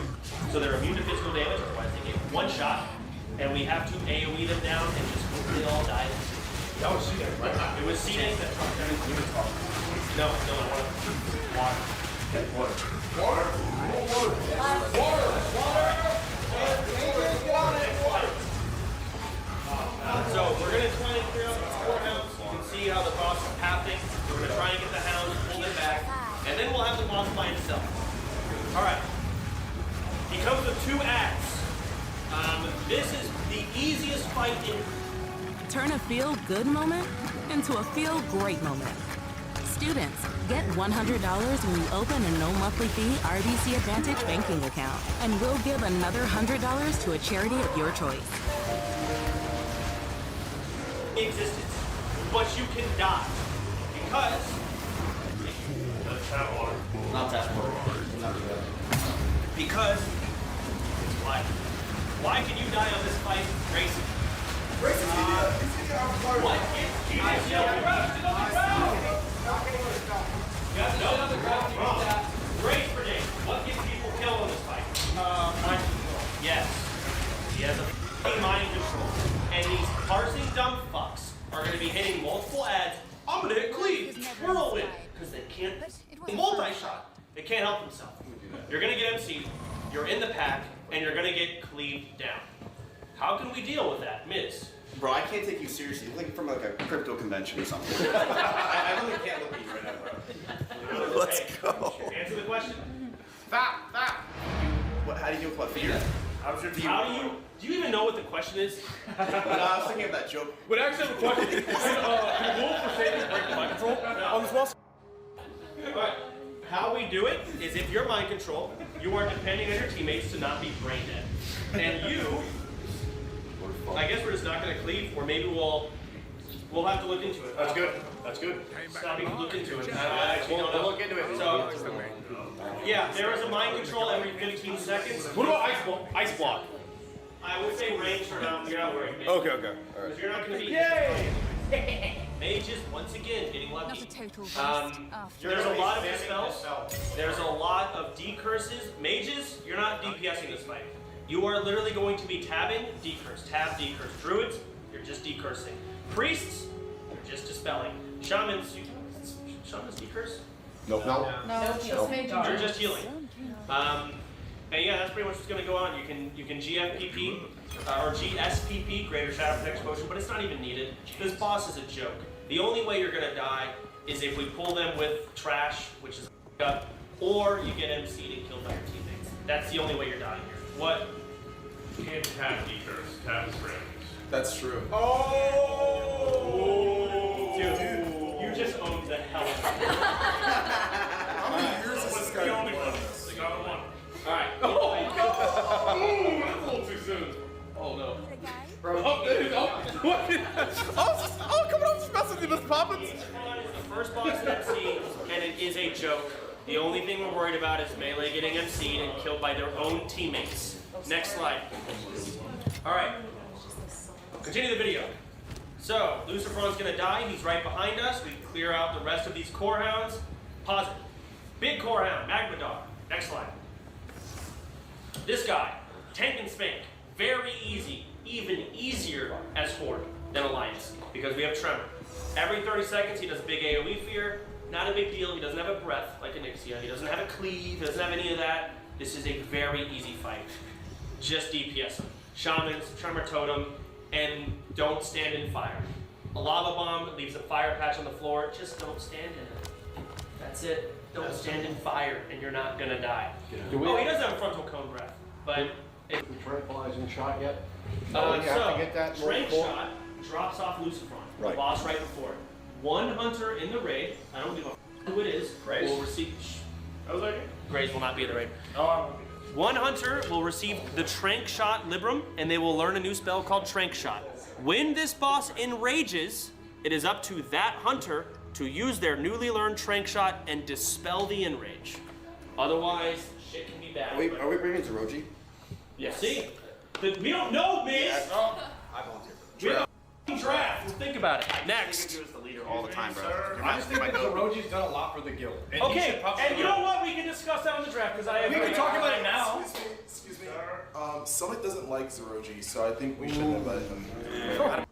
so they're immune to physical damage, otherwise they get 1 shot, and we have to AoE them down and just hope they all die. That was seeding, right? It was seeding. No, water. So we're going to try and clear out the 4 hounds. You can see how the boss is pathing. We're going to try and get the hounds, pull them back, and then we'll have the boss by himself. Alright. He comes with 2 ads. This is the easiest fight in... Turn a feel-good moment into a feel-great moment. Students, get $100 when you open a no monthly fee RBC Advantage banking account, and we'll give another $100 to a charity of your choice. Existence, but you can die because Not that one. because it's why. Why can you die on this fight, Grayson? Grayson, What? You just yell at Grayson on the ground. Grace predict. What gets people killed in this fight? Mind control. Yes. He has a f***ing mind control. And these parsing dumb fucks are going to be hitting multiple ads. I'm going to hit cleave, whirlwind, because they can't multi-shot. They can't help themselves. You're going to get MC'd, you're in the pack, and you're going to get cleaved down. How can we deal with that, Miz? Bro, I can't take you seriously. You're looking from like a crypto convention or something. I really can't look at you right now, bro. Let's go. Answer the question. What, how do you deal with what fear? Do you even know what the question is? No, I was thinking of that joke. But actually, the question is, the rule for saving break mind control on the small. Alright, how we do it is if you're mind control, you are depending on your teammates to not be brain dead. And you, I guess we're just not going to cleave, or maybe we'll have to look into it. That's good. That's good. Stop, you can look into it. I actually don't know. We'll look into it. So, yeah, there is a mind control every 15 seconds. What about ice block? I would say range for now. You're not worried. Okay. All right. Because you're not going to be. Yay! Mages, once again, getting lucky. Not a total waste. There's a lot of dispels. There's a lot of decurses. Mages, you're not DPSing this fight. You are literally going to be tabbing, decurse, tab, decurse. Druids, you're just decursing. Priests, you're just dispelling. Shamans, shamans decurse? Nope. No, just made You're just healing. And yeah, that's pretty much what's going to go on. You can GFPP or GSPP, Greater Shadow Protection Potion, but it's not even needed. This boss is a joke. The only way you're going to die is if we pull them with trash, which is up, or you get MC'd and killed by your teammates. That's the only way you're dying here. What? You can't tap decurse. Tap is for enemies. That's true. Dude, you just owned the hell of it. How many years has this guy been playing this? They got one. Alright. Ooh, that's a little too soon. Oh no. Bro, what? Come on, I'm just messing with this poppins. Each one is the first boss in MC, and it is a joke. The only thing we're worried about is Melee getting MC'd and killed by their own teammates. Next slide. Alright. Continue the video. So, Lucifer's gonna die. He's right behind us. We clear out the rest of these core hounds. Pause it. Big core hound, Magma Dog. Next slide. This guy, tank and spank. Very easy. Even easier as Horde than Alliance, because we have Tremor. Every 30 seconds he does big AoE fear. Not a big deal. He doesn't have a breath like Onyxia. He doesn't have a cleave. He doesn't have any of that. This is a very easy fight. Just DPS him. Shamans, Tremor Totem, and don't stand in fire. A lava bomb leaves a fire patch on the floor. Just don't stand in it. That's it. Don't stand in fire, and you're not gonna die. He does have a frontal cone breath, but. Tranquilizing shot yet? So, get that Trank shot drops off Lucifer, the boss right before it. One hunter in the raid, I don't give a f who it is, will receive. Grays will not be in the raid. One hunter will receive the Trank Shot Libram, and they will learn a new spell called Trank Shot. When this boss enrages, it is up to that hunter to use their newly learned Trank Shot and dispel the enrage. Otherwise, shit can be bad. Are we bringing Zeroji? Yeah. See? We don't know, man. I volunteer for We have a draft. We'll think about it. Next. You as the leader all the time, bro. I just think that Zeroji's done a lot for the guild. And Okay, and you know what? We can discuss that on the draft because I have. We can talk about it now. Excuse me. Summit doesn't like Zeroji, so I think we should invite him.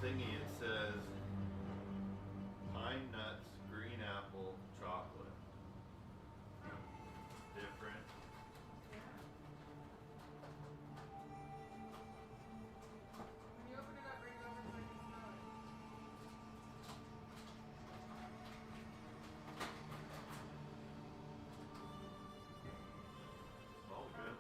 thingy, it says pine nuts, green apple, chocolate. Different. When you open it up, bring it over so I can smell it. Smells good.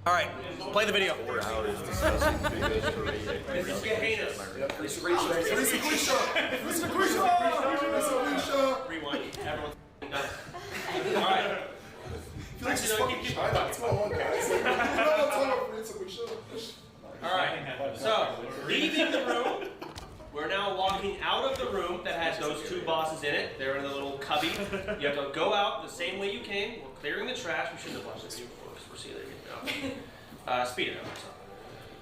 All right, play the video. 4 hours discussing videos for This is Gehenna's. Rewind. Everyone's done. All right. Actually, no, keep All right. So, leaving the room, we're now walking out of the room that has those 2 bosses in it. They're in a little cubby. You have to go out the same way you came. We're clearing the trash. We shouldn't have watched this before. We're seeing it. Speed it up.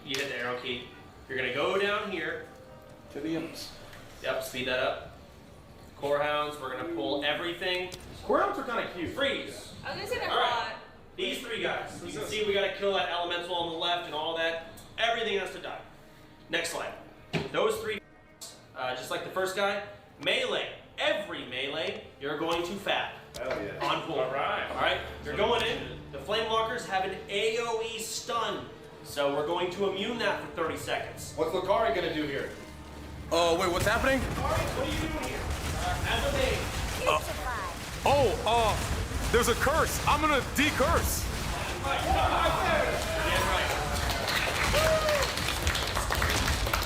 You hit the arrow key. You're gonna go down here. To the imps. Yep, speed that up. Core hounds. We're gonna pull everything. Core hounds are kind of cute. Freeze. I was gonna say they're All right. hot. These 3 guys. You can see we gotta kill that elemental on the left and all that. Everything has to die. Next slide. Those 3, just like the first guy, melee. Every melee, you're going to fab. Hell yeah. On pull. All right. All right. You're going in. The flame walkers have an AOE stun, so we're going to immune that for 30 seconds. What's Lucari gonna do here? Oh, wait, what's happening? Alright, what are you doing here? As a main. There's a curse. I'm gonna decurse.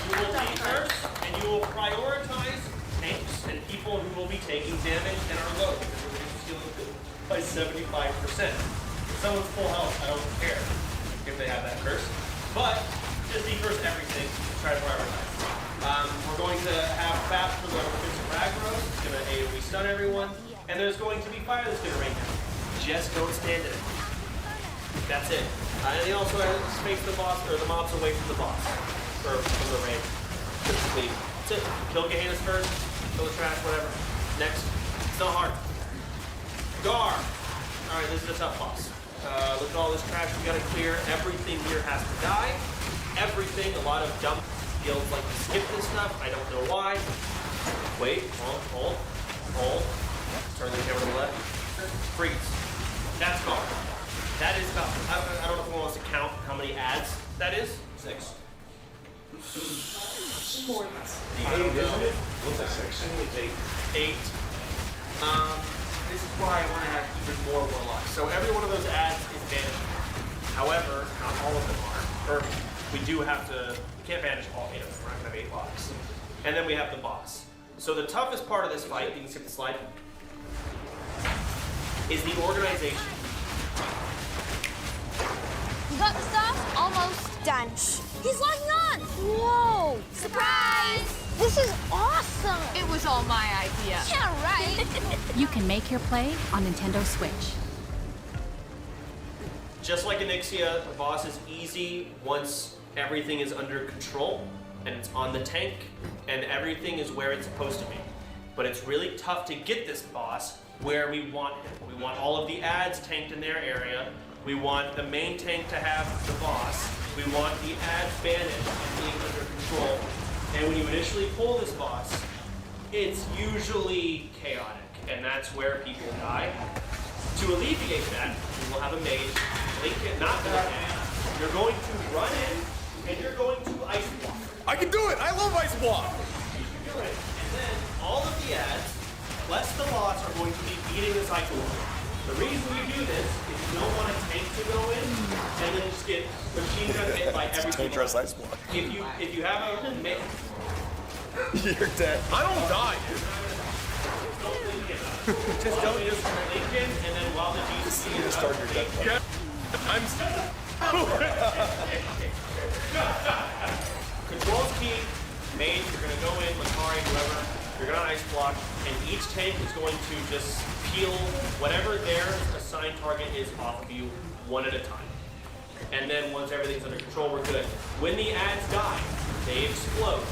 You will decurse, and you will prioritize tanks and people who will be taking damage and are low, because we're going to steal by 75%. If someone's full health, I don't care if they have that curse. But just decurse everything, try to prioritize. We're going to have fast for the defensive Ragros, it's going to AoE stun everyone, and there's going to be fire that's going to rain down. Just don't stand in it. That's it. And he also has to space the boss, or the mobs away from the boss, or from the rain. Basically, that's it. Kill Gehenna's first, kill the trash, whatever. Next. It's not hard. Gar. Alright, this is a tough boss. Look at all this trash we gotta clear. Everything here has to die. Everything. A lot of dumb guilds like to skip this stuff. I don't know why. Wait. Hold. Turn the camera to the left. Freeze. That's Gar. That is about, I don't know if anyone wants to count how many ads that is. 6. More than that. 8, isn't it? What's that, 6? It's 8. This is why I want to have even more warlocks. So every one of those ads is banishing. However, not all of them are. Or we do have to, we can't banish all 8 of them. We're not going to have 8 locks. And then we have the boss. So the toughest part of this fight, you can skip the slide, is the organization. You got the stuff? Almost done. He's logging on! Whoa! Surprise! This is awesome! It was all my idea. Yeah, right. You can make your play on Nintendo Switch. Just like Onyxia, the boss is easy once everything is under control and it's on the tank and everything is where it's supposed to be. But it's really tough to get this boss where we want him. We want all of the ads tanked in their area. We want the main tank to have the boss. We want the ads banished and being under control. And when you initially pull this boss, it's usually chaotic, and that's where people die. To alleviate that, we will have a mage, link it, not that. You're going to run in, and you're going to ice block. I can do it! I love ice block! You can do it. And then all of the ads, less the boss, are going to be beating this ice block. The reason we do this is you don't want a tank to go in and then just get machine gun hit by every single Dangerous ice block. If you have a You're dead. I don't die. Just don't link in, and then while the GC is start your death. Yeah. I'm Control's key, mage, you're gonna go in, Makari, whoever, you're gonna ice block, and each tank is going to just peel whatever their assigned target is off of you one at a time. And then once everything's under control, we're good. When the ads die, they explode.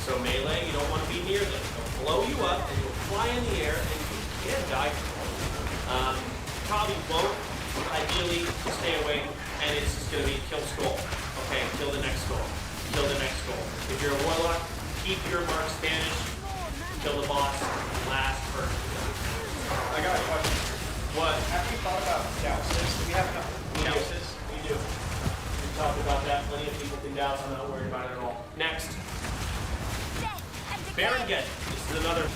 So melee, you don't want to be near them. They'll blow you up, and you'll fly in the air, and you can die. Probably won't. Ideally, stay away, and it's just going to be kill skull. Okay, kill the next skull. Kill the next skull. If you're a warlock, keep your marks banished. Kill the boss. Last person. I got a question. What? Have you thought about douses? Do we have enough douses? We do. We talked about that. Plenty of people can douse. I'm not worried about it at all. Next. Baron Get. This is another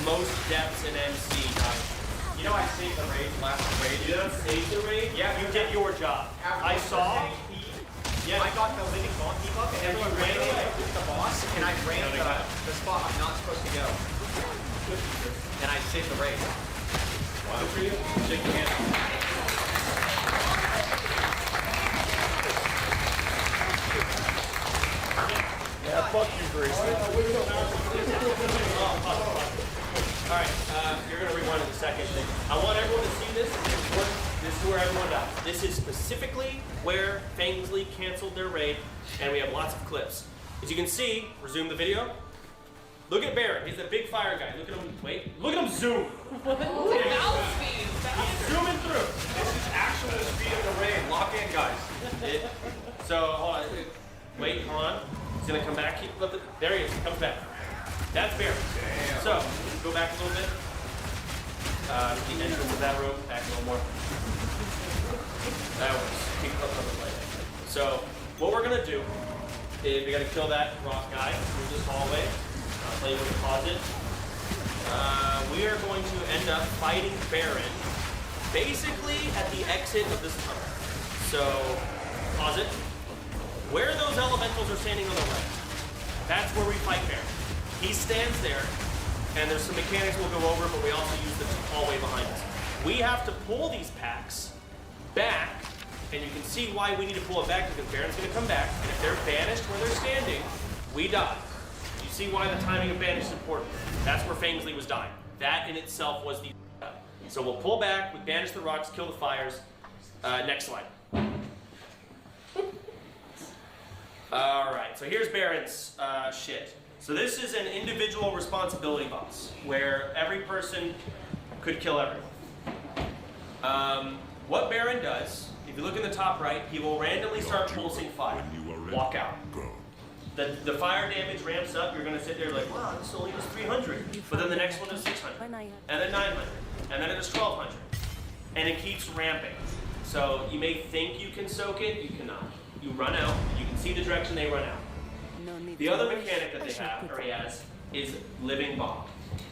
most depths in MC, guys. You know I saved the raid, last raid. You don't save the raid? Yeah, you did your job. I saw. Yeah, I got the living bomb debuff and everyone ran away with the boss, and I ran the spot I'm not supposed to go. And I saved the raid. Wow. Good for you. Shake your hand. Yeah, fuck you, Grayson. Alright, you're going to rewind in a second. I want everyone to see this. This is where everyone died. This is specifically where Fangsley canceled their raid, and we have lots of clips. As you can see, resume the video. Look at Baron. He's the big fire guy. Look at him. Wait. Look at him zoom. He's zooming through. This is actual speed of the raid. Lock in, guys. So, hold on. Wait, hold on. He's going to come back. There he is. He comes back. That's Baron. So, go back a little bit. The entrance of that room. Back a little more. That works. Keep close on the play. So, what we're going to do is we got to kill that rock guy through this hallway. I'll tell you where to pause it. We are going to end up fighting Baron basically at the exit of this tunnel. So, pause it. Where those elementals are standing on the right, that's where we fight Baron. He stands there, and there's some mechanics we'll go over, but we also use the hallway behind us. We have to pull these packs back, and you can see why we need to pull it back, because Baron's going to come back, and if they're banished where they're standing, we die. You see why the timing of banish is important. That's where Fangsley was dying. That in itself was the So we'll pull back, we banish the rocks, kill the fires. Next slide. Alright, so here's Baron's shit. So this is an individual responsibility boss, where every person could kill everyone. What Baron does, if you look in the top right, he will randomly start pulsing fire. Walk out. The fire damage ramps up, you're going to sit there like, wow, this only was 300. But then the next one is 600, and then 900, and then it is 1200. And it keeps ramping. So you may think you can soak it, you cannot. You run out, you can see the direction they run out. The other mechanic that they have, or he has, is Living Bomb.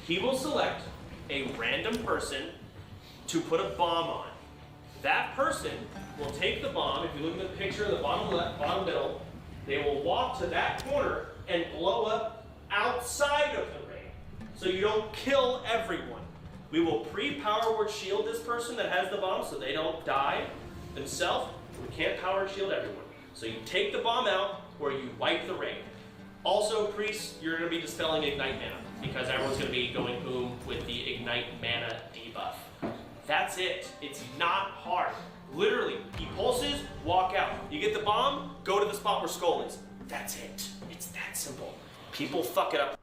He will select a random person to put a bomb on. That person will take the bomb, if you look at the picture in the bottom left, bottom middle, they will walk to that corner and blow up outside of the ring. So you don't kill everyone. We will pre-power word shield this person that has the bomb so they don't die themselves. We can't power shield everyone. So you take the bomb out or you wipe the ring. Also, priests, you're going to be dispelling Ignite Mana because everyone's going to be going boom with the Ignite Mana debuff. That's it. It's not hard. Literally, he pulses, walk out. You get the bomb, go to the spot where Skull is. That's it. It's that simple. People fuck it up.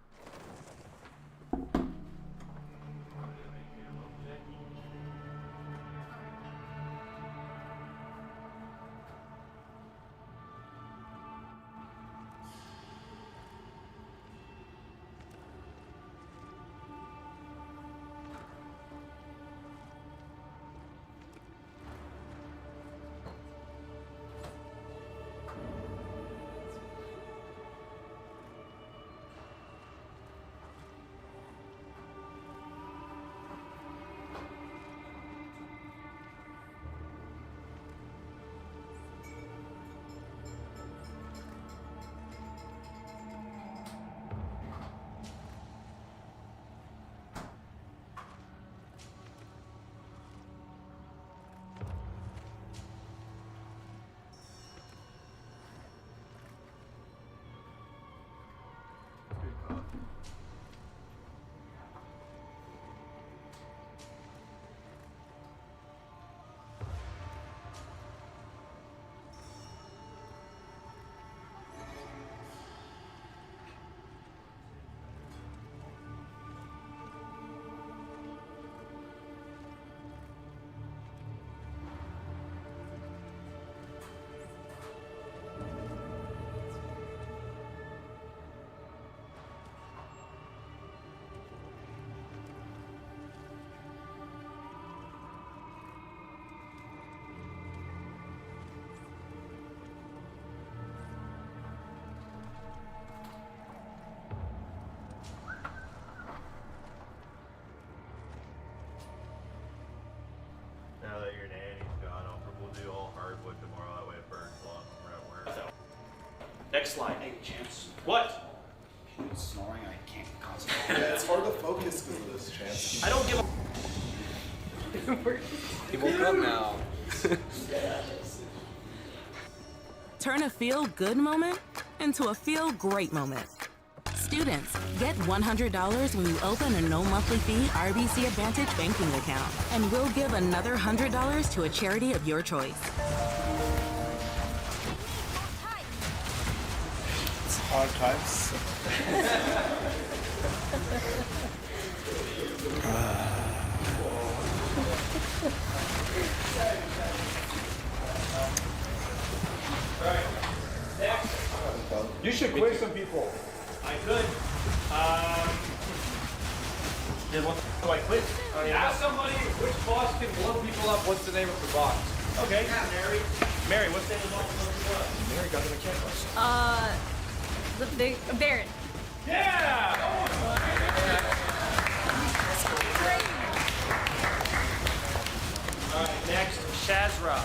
Next slide. Hey, Chance. What? It's snoring. I can't concentrate. Yeah, it's hard to focus because of this, Chance. I don't give a. He woke up now. Turn a feel-good moment into a feel-great moment. Students, get $100 when you open a no-monthly fee RBC Advantage banking account, and we'll give another $100 to a charity of your choice. It's hard times. You should quiz some people. I could. Do I quit? Ask somebody which boss can blow people up. What's the name of the boss? Okay. Mary. Mary, what's the name of the boss? Mary got the mechanics. The big Baron. Yeah! Alright, next, Shazra.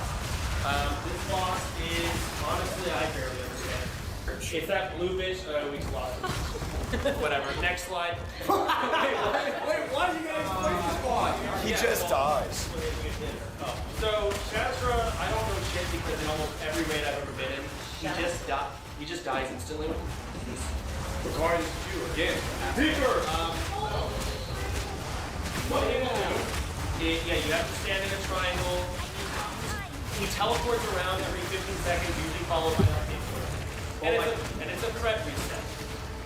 This boss is, honestly, I barely understand. It's that blue bitch, we lost it. Whatever, next slide. Wait, why do you guys explain this boss? He just dies. Oh. So, Shazra, I don't know shit because in almost every raid I've ever been in, he just dies instantly. Regarding you again. Peter! What he will do, yeah, you have to stand in a triangle. He teleports around every 15 seconds, usually followed by an and it's a threat reset.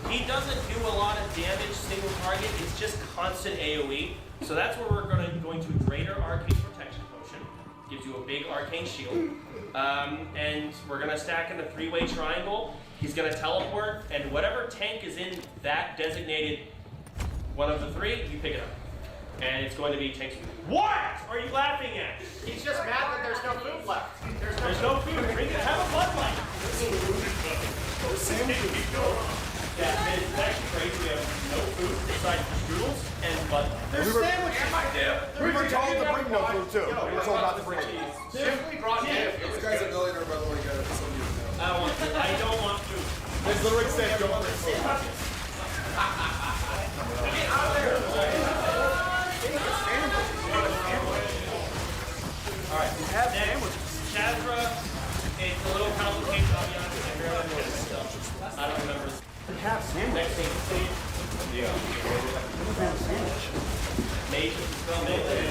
He doesn't do a lot of damage single target, it's just constant AoE. So that's where we're going to Greater Arcane Protection Potion. Gives you a big arcane shield. And we're going to stack in the three-way triangle. He's going to teleport, and whatever tank is in that designated one of the three, you pick it up. And it's going to be tank. What are you laughing at? He's just mad that there's no food left. There's no food. Bring it. Have a Bud Light. Yeah, it's actually crazy. We have no food besides strudels and Bud Light. There's sandwiches. We were told to bring no food too. We were told not to bring it. Simply brought dip. This guy's a millionaire, by the way, guys. Some of you know. I don't want food. There's literally said don't bring food. Get out of there. Alright, we have sandwiches. Shazra, it's a little complicated, I'll be honest. I barely know this stuff. I don't remember. We have sandwich. Next thing, Yeah. Mage, spell Melee.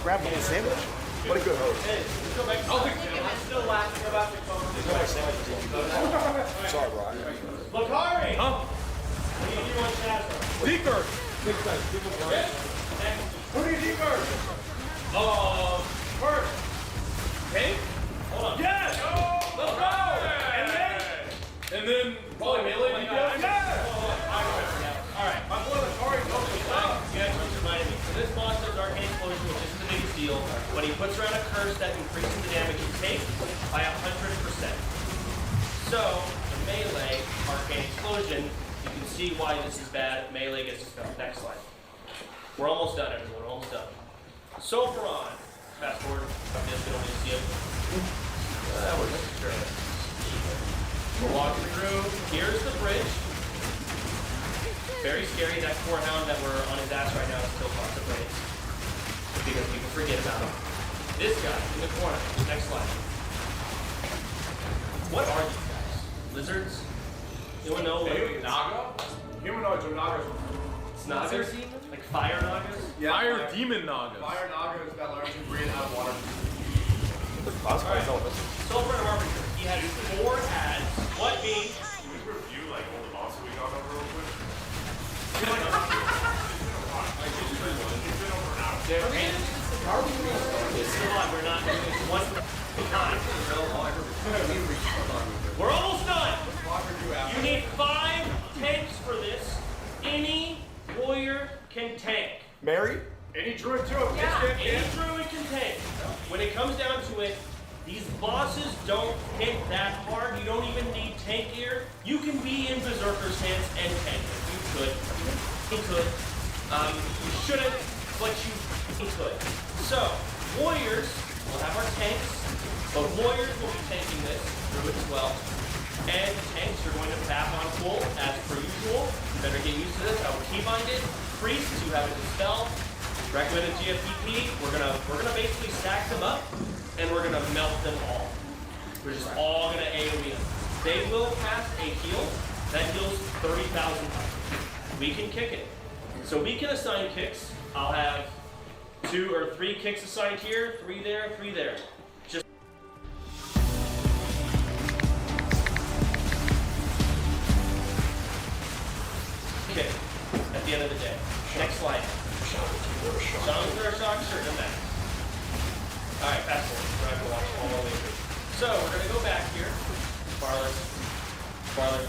Grab one sandwich. What a good host. Hey, let's go back. I'm still laughing about the phone. Sorry, Brian. Lakari! Huh? What do you do on Shazra? Deeker! Who do you do first? First. Okay? Hold on. Yes! Let's go! And then probably melee DPS? Yeah! I remember now. Alright. I'm one of the cards. You guys just reminded me. So this boss does Arcane Explosion, which isn't the biggest deal, but he puts around a curse that increases the damage you take by 100%. So, the melee Arcane Explosion, you can see why this is bad. Melee gets dispelled. Next slide. We're almost done, everyone. We're almost done. Sopron. Fast forward. I'm just going to see it. That works. Sure. We're walking through. Here's the bridge. Very scary. That core hound that we're on his ass right now is still lots of raids. Because people forget about him. This guy in the corner. Next slide. What are these guys? Lizards? Anyone know? Naga? Humanoids or Nagas? It's Nagas? Like fire Nagas? Yeah, Fire demon Nagas. Fire Nagas that learn to breathe out of water. Alright. Silver Harbinger. He has 4 ads. What means? Can we review like all the bosses we got over real quick? It's been over an hour. Come on, we're not doing this one time. We're almost done. You need 5 tanks for this. Any warrior can tank. Mary? Any druid too. Any druid can tank. When it comes down to it, these bosses don't hit that hard. You don't even need tank gear. You can be in Berserker stance and tank it. You could. You could. You shouldn't, but you could. So, warriors will have our tanks, but warriors will be tanking this. Druid as well. And tanks are going to tap on full as per usual. You better get used to this. I will keybind it. Priests who have a dispel, recommended GFPP. We're gonna basically stack them up and we're gonna melt them all. We're just all gonna AoE them. They will cast a heal that heals 30,000. We can kick it. So we can assign kicks. I'll have 2 or 3 kicks assigned here, 3 there, 3 there. Just kick at the end of the day. Next slide. Songs or shocks, sure, doesn't matter. Alright, fast forward. We're not gonna watch all the way through. So we're gonna go back here. Farther. Farther.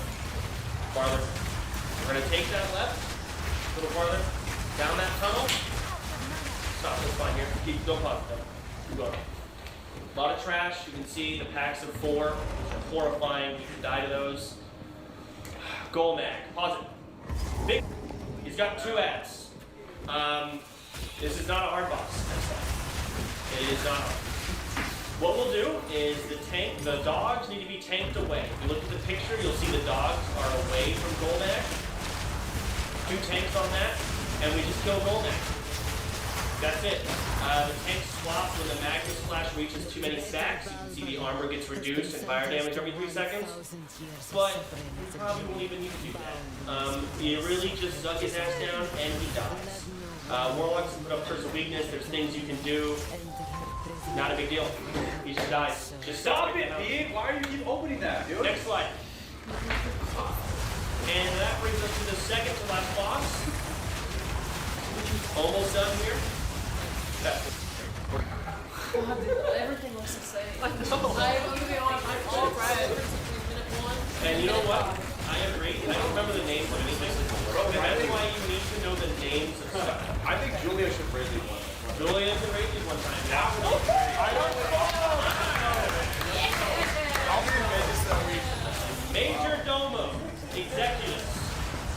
Farther. We're gonna take that left. A little farther. Down that tunnel. Stop this fine here. Don't pause though. Keep going. A lot of trash. You can see the packs of 4, which are horrifying. You can die to those. Goal mag. Pause it. Big. He's got 2 ads. This is not a hard boss. It is not hard. What we'll do is the dogs need to be tanked away. If you look at the picture, you'll see the dogs are away from Golmac. 2 tanks on that, and we just kill Golmac. That's it. The tank swaps when the Magma Splash reaches too many stacks. You can see the armor gets reduced and fire damage every 3 seconds. But we probably won't even need to do that. You really just suck his ass down and he dies. Warlocks can put up Curse of Weakness. There's things you can do. Not a big deal. He just dies. Just stop it, Pete. Why are you keep opening that, dude? Next slide. And that brings us to the second to last boss. Almost done here. Everything looks the same. I know. I'm gonna be honest. I'm all right. And you know what? I agree. I don't remember the names of anything. That's why you need to know the names of stuff. I think Julia should raise it one. Julia should raise it one time. I don't know. I'll be in Vegas that week. Major Domo, Executus.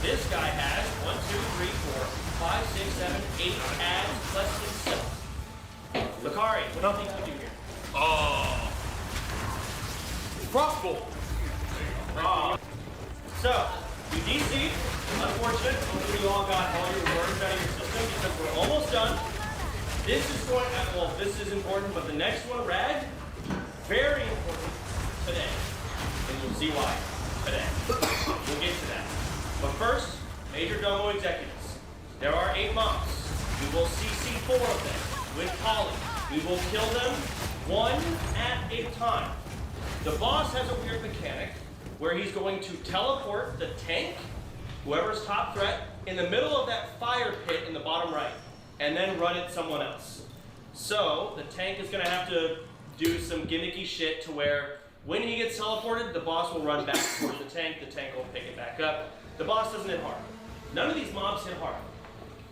This guy has 1, 2, 3, 4, 5, 6, 7, 8 ads plus himself. Lakari, what do you think you do here? Oh. Crossbow. So, you DC'd. Unfortunate. Hopefully you all got all your words out of your system because we're almost done. This is going, well, this is important, but the next one, Rag, very important today. And you'll see why today. We'll get to that. But first, Major Domo Executives. There are 8 mobs. We will CC 4 of them with Polly. We will kill them 1 at a time. The boss has a weird mechanic where he's going to teleport the tank, whoever's top threat, in the middle of that fire pit in the bottom right, and then run it someone else. So the tank is gonna have to do some gimmicky shit to where when he gets teleported, the boss will run back towards the tank will pick it back up. The boss doesn't hit hard. None of these mobs hit hard.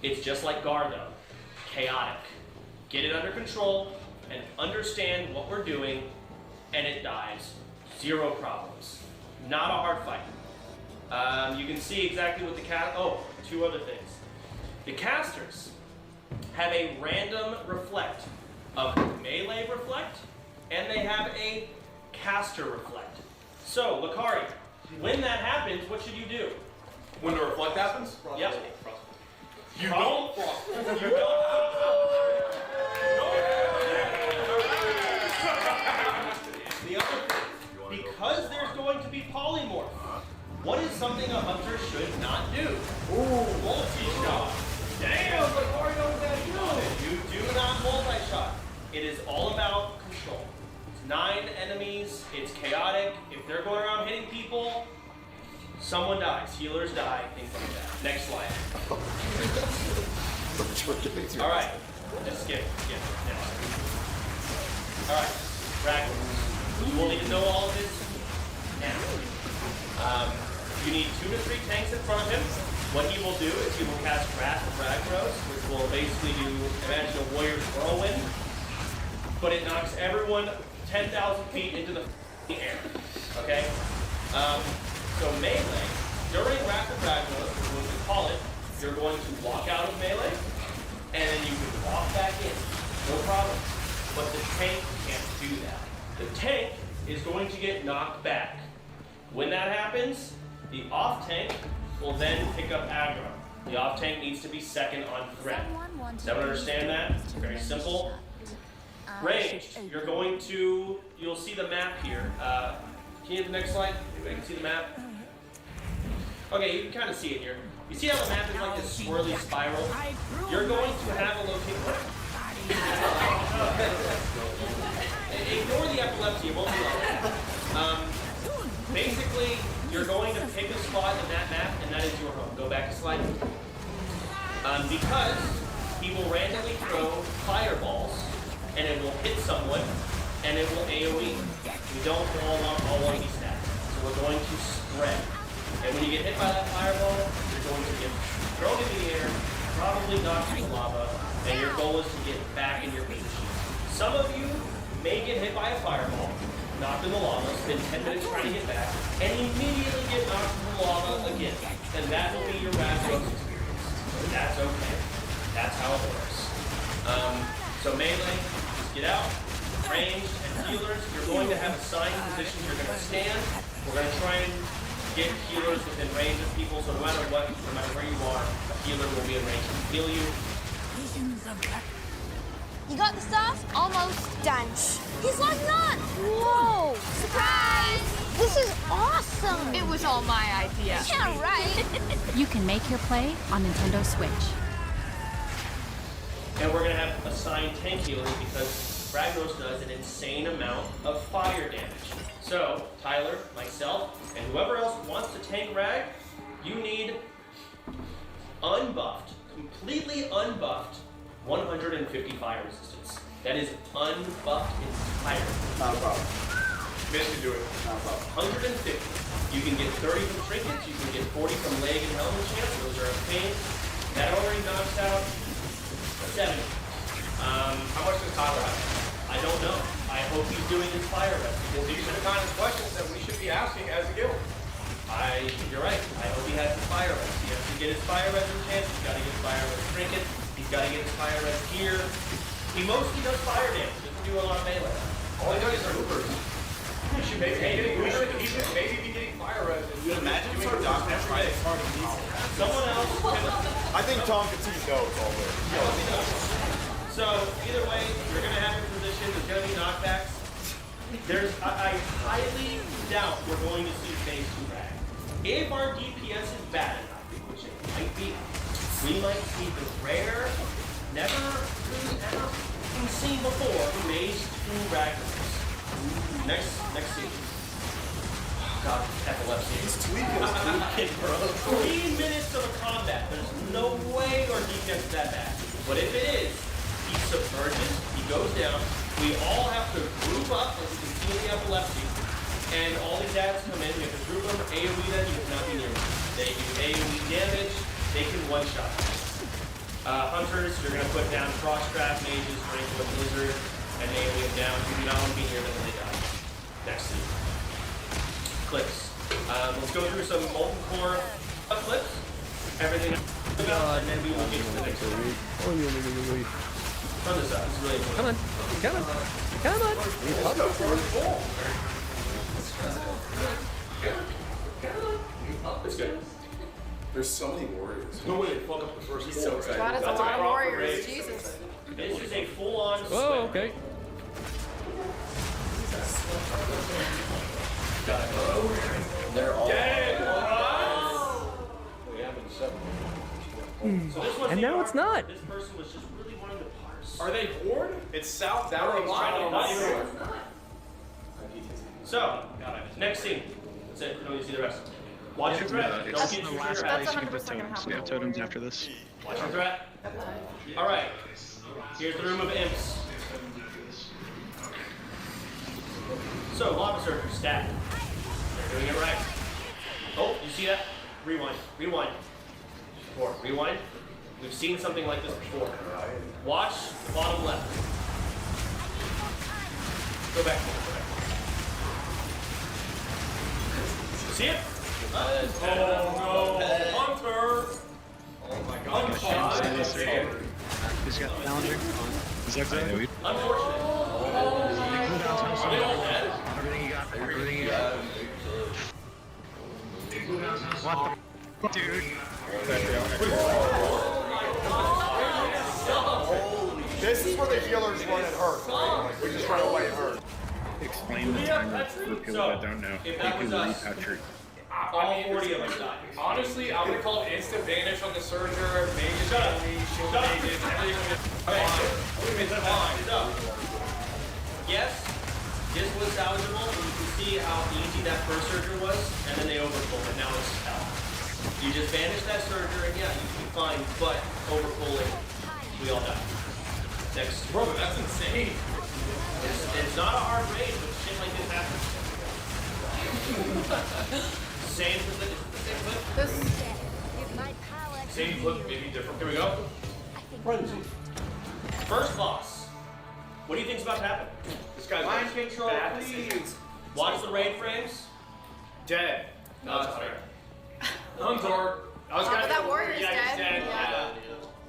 It's just like Gar though, chaotic. Get it under control and understand what we're doing, and it dies. 0 problems. Not a hard fight. You can see exactly what the oh, 2 other things. The casters have a random reflect of melee reflect, and they have a caster reflect. So, Lakari, when that happens, what should you do? When the reflect happens? Yep. You don't. You don't. The other thing, because there's going to be polymorph, what is something a hunter should not do? Ooh, multi-shot. Damn, Lakari knows that too. You do not multi-shot. It is all about control. It's 9 enemies, it's chaotic. If they're going around hitting people, someone dies, healers die, things like that. Next slide. Alright, just skip. Next. Alright, Ragnar. You will need to know all of this now. You need 2 to 3 tanks in front of him. What he will do is he will cast Wrath of Ragnaros, which will basically do, imagine a warrior's whirlwind, but it knocks everyone 10,000 feet into the air. Okay? So melee, during Wrath of Ragnaros, which is what we call it, you're going to walk out of melee, and then you can walk back in. No problem. But the tank can't do that. The tank is going to get knocked back. When that happens, the off tank will then pick up aggro. The off tank needs to be second on threat. Does everyone understand that? It's very simple. Ranged, you're going to, you'll see the map here. Can you hit the next slide? Anybody can see the map? Okay, you can kind of see it here. You see how the map is like this swirly spiral? You're going to have a location. Ignore the epilepsy, it won't be like that. Basically, you're going to pick a spot in that map, and that is your home. Go back a slide. Because he will randomly throw fireballs, and it will hit someone, and it will AoE. We don't all want these stats, so we're going to spread. And when you get hit by that fireball, you're going to get thrown in the air, probably knocked into lava, and your goal is to get back in your position. Some of you may get hit by a fireball, knocked in the lava, spend 10 minutes trying to get back, and immediately get knocked in the lava again. And that will be your Razros experience. That's okay. That's how it works. So melee, just get out. Ranged and healers, you're going to have assigned positions you're going to stand. We're going to try and get healers within range of people, so no matter what, no matter where you are, a healer will be in range to heal you. You got the stuff? Almost done. He's like not. Whoa! Surprise! This is awesome. It was all my idea. Yeah, right. You can make your play on Nintendo Switch. And we're going to have assigned tank healers because Ragnos does an insane amount of fire damage. So, Tyler, myself, and whoever else wants to tank Rag, you need unbuffed, completely unbuffed, 150 fire resistance. That is unbuffed entirely. Not a problem. Missed to do it. Not a problem. 150. You can get 30 from trinkets, you can get 40 from leg and helmet chance, those are a pain. That already knocks out 70. How much does Tyler have? I don't know. I hope he's doing his fire rest. Well, these are the kind of questions that we should be asking as a guild. You're right. I hope he has his fire rest. He has to get his fire rest chance. He's got to get his fire rest trinket. He's got to get his fire rest here. He mostly does fire damage. Doesn't do a lot of melee. All he does is hoopers. He should maybe be getting fire res. You can imagine doing a doc every day. Someone else can... I think Tom Petit knows already. So, either way, you're going to have your position. There's going to be knockbacks. I highly doubt we're going to see phase 2 Rag. If our DPS is bad enough, which it might be, we might see the rare, never really ever been seen before, phase 2 Rag. Next scene. Oh, God, epilepsy. He's tweaking, bro. 3 minutes of a combat. There's no way our DPS is that bad. But if it is, he submerges, he goes down, we all have to group up, as you can see in the epilepsy, and all these ads come in, we have to group them, AoE them, you cannot be near them. They do AoE damage, they can one-shot. Hunters, you're going to put down Frostcraft, Mages, Range with Blizzard, and AoE them down. You do not want to be near them when they die. Next scene. Clips. Let's go through some molten core clips. Everything about, and then we will get to the next one. Turn this up. This is really important. Come on. It's good. There's so many warriors. No way to fuck up the first He's so excited. God, it's a lot of warriors. Jesus. This is a full-on swim. Oh, okay. They're all. We have it seven. So this was And now it's not. This person was just really wanting to parse. Are they bored? It's south. That He's trying to not even- or So, next scene. That's it. We don't need to see the rest. Watch your threat. Don't It's get the too last triggered. place you can put totems. We have totems after this. Watch your threat. Alright. Here's the room of imps. So, lava surfers, stat. They're doing it right. Oh, you see that? Rewind. Rewind. We've seen something like this before. Watch the bottom left. Go back. See it? Oh no, Hunter! Oh my God! Who's got Challenger? Zigzag? Unfortunate. Are they all dead? Everything you got. What the dude? This is where the healers run and hurt. Like, we just run away and hurt. Explain the timer for people that don't know. If that was us, all 40 of us died. Honestly, I would have called instant vanish on the Surger, mages, shield mages, everything would have been fine. So, yes, this was salvageable, and you can see how easy that first Surger was, and then they overpulled it. Now it's hell. You just vanish that Surger, and yeah, you'd be fine, but overpulling, we all die. Next. Bro, that's insane. It's not a hard raid, but shit like this happens. Same clip. Same clip, maybe different. Here we go. First boss. What do you think's about to happen? This guy's mind control, please. Watch the raid frames. Dead. No, that's fair. Untor. That warrior's yeah, he's dead. dead. Yeah.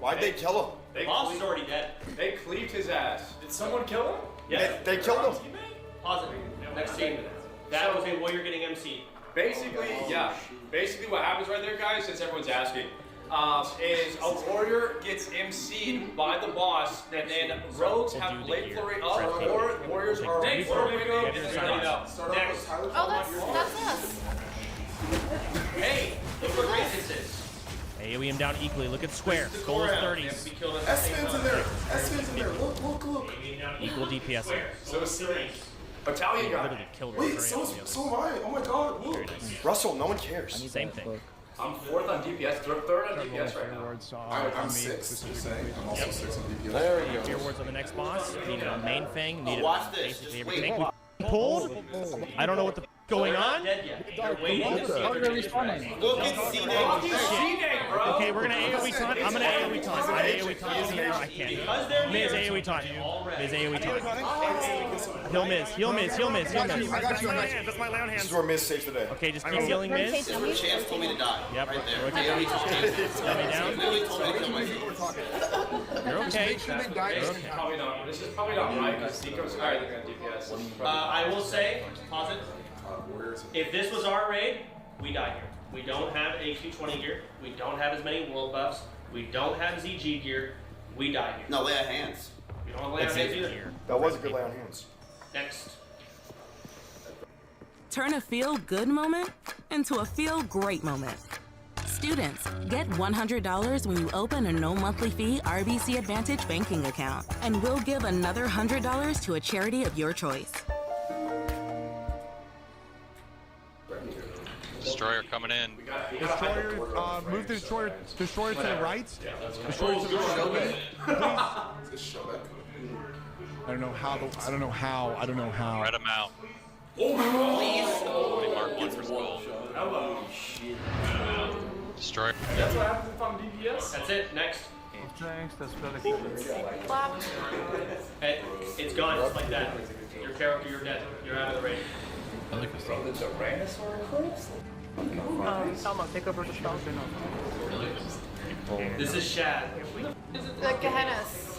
Why'd they kill him? The boss is already dead. They cleaved his ass. Did someone kill him? Yes. They killed him. Positive. Next scene. That was a warrior getting MC. Basically, yeah. Basically what happens right there, guys, since everyone's asking, is a warrior gets MC'd by the boss, and then rogues have Blade Flurry up, or warriors are ready to go. Next. Oh, that's us. Hey, look what race this is. AoE him down equally. Look at square. Goal is 30s. S-Fin's in there. S-Fin's in there. Look. Equal DPS. So serious. Battalion guy. Literally killed Wait, so am I. Oh my god, look. Russell, no one cares. Same thing. I'm 4th on DPS, 3rd on DPS right now. I'm 6th, just saying. I'm also 6th on DPS. There you go. Tier awards on the next boss. Needed a main thing. Needed basically everything. We pulled. I don't know what the going on. Waiting to see. Look at C-Day. Okay, we're gonna AoE taunt. I'm gonna AoE taunt. I AoE taunt here. I can't. Miz AoE taunt. Miz AoE taunt. Heal Miz. Heal Miz. Heal Miz. Heal Miz. I got you. That's my lay on hands. This is where Miz saves the day. Okay, just keep healing Miz. This is where Chance told me to die. Yep. Right there. Rotate down. Literally told me to kill myself. You're okay. Probably not. This is probably not right because Nico's higher than DPS. I will say, pause it. If this was our raid, we die here. We don't have HQ 20 gear. We don't have as many world buffs. We don't have ZG gear. We die here. No, lay on hands. We don't lay on hands either. That was a good lay on hands. Next. Turn a feel-good moment into a feel-great moment. Students, get $100 when you open a no monthly fee RBC Advantage banking account, and we'll give another $100 to a charity of your choice. Destroyer coming in. Destroyer, move the destroyer to the right. Destroyer to the right. Please. I don't know how. Red him out. Oh, Mark 1 for skull. Hello. Destroyer. That's what happens if I'm DPS? That's it. Next. Thanks, that's better. Hey, it's gone just like that. Your character, you're dead. You're out of the raid. I like this thing. The Tyrannosaur Eclipse? Salma, take over the spell. This is Shad. The Gehennas.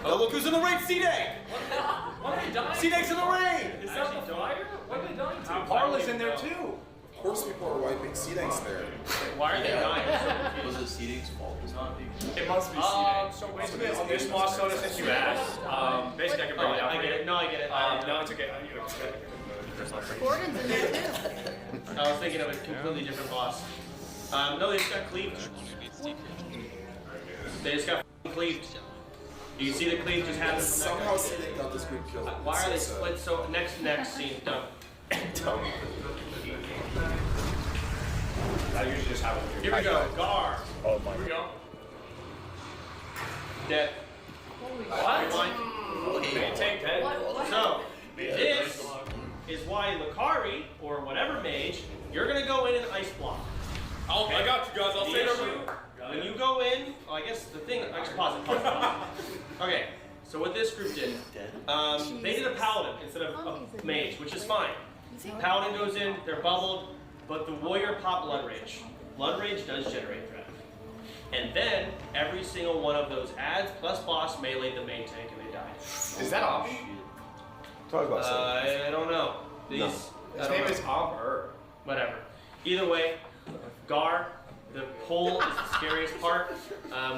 Oh, look who's in the raid, C-Day! Why are they dying? C-Day's in the raid! Is that the fire? What are they dying to? Parla's in there too. Of course people are wiping. C-Dank's there. Why are they dying? Was it Seeding's fault? It must be C-Day. So basically on this boss soda, since you asked, basically I can bring it down. I get it. No, I get it. No, it's okay. Gordon's in there too. I was thinking of a completely different boss. No, they just got cleaved. They just got cleaved. You see the cleave just happen. Somehow C-Dank got this group killed. Why are they split so? Next scene, done. Dumb. That usually just happens. Here we go. Gar. Oh my. Here we go. Dead. What? Maintain dead. So, this is why Lakari, or whatever mage, you're gonna go in and ice block. Okay. I got you guys. I'll say it over you. When you go in, well, I guess the thing, I just pause it. Okay, so what this group did, they did a paladin instead of a mage, which is fine. Paladin goes in, they're bubbled, but the warrior pop blood rage. Blood rage does generate threat. And then every single one of those adds plus boss melee the main tank and they die. Is that option? Talk about something. I don't know. These. No. His name is Amber. Whatever. Either way, Gar, the pull is the scariest part.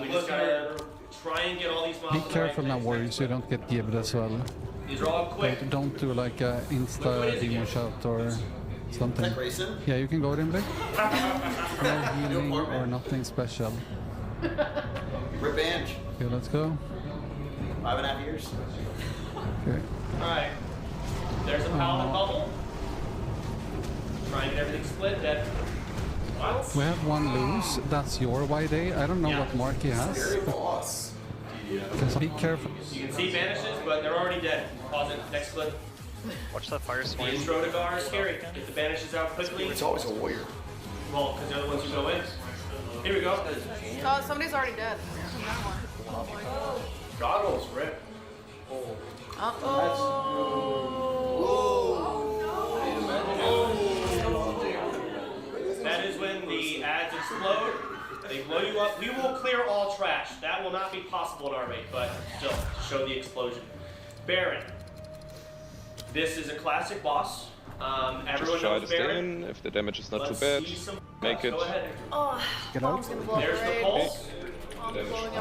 We just gotta try and get all these mobs. Be careful now, warriors, you don't get gibbed as well. These are all quick. Don't do like a insta demon shout or something. Like Grayson? Yeah, you can go in there. No healing or nothing special. Revenge. Okay, let's go. 5.5 years. Okay. Alright. There's a paladin bubble. Try and get everything split. That. What? We have one loose. That's your YD. I don't know what mark he has. Scary boss. Just be careful. You can see banishes, but they're already dead. Pause it. Next clip. Watch that fire The swing. intro to Gar is scary. Get the banishes out quickly. It's always a warrior. Well, because they're the ones who go in. Here we go. Oh, somebody's already dead. Goggles, rip. That is when the ads explode. They blow you up. We will clear all trash. That will not be possible at our rate, but still, to show the explosion. Baron. This is a classic boss. Everyone Just try knows to stay Baron. in. If the damage is not Let's too bad, see some- make it. Go ahead. Oh, Get out. There's the pulse.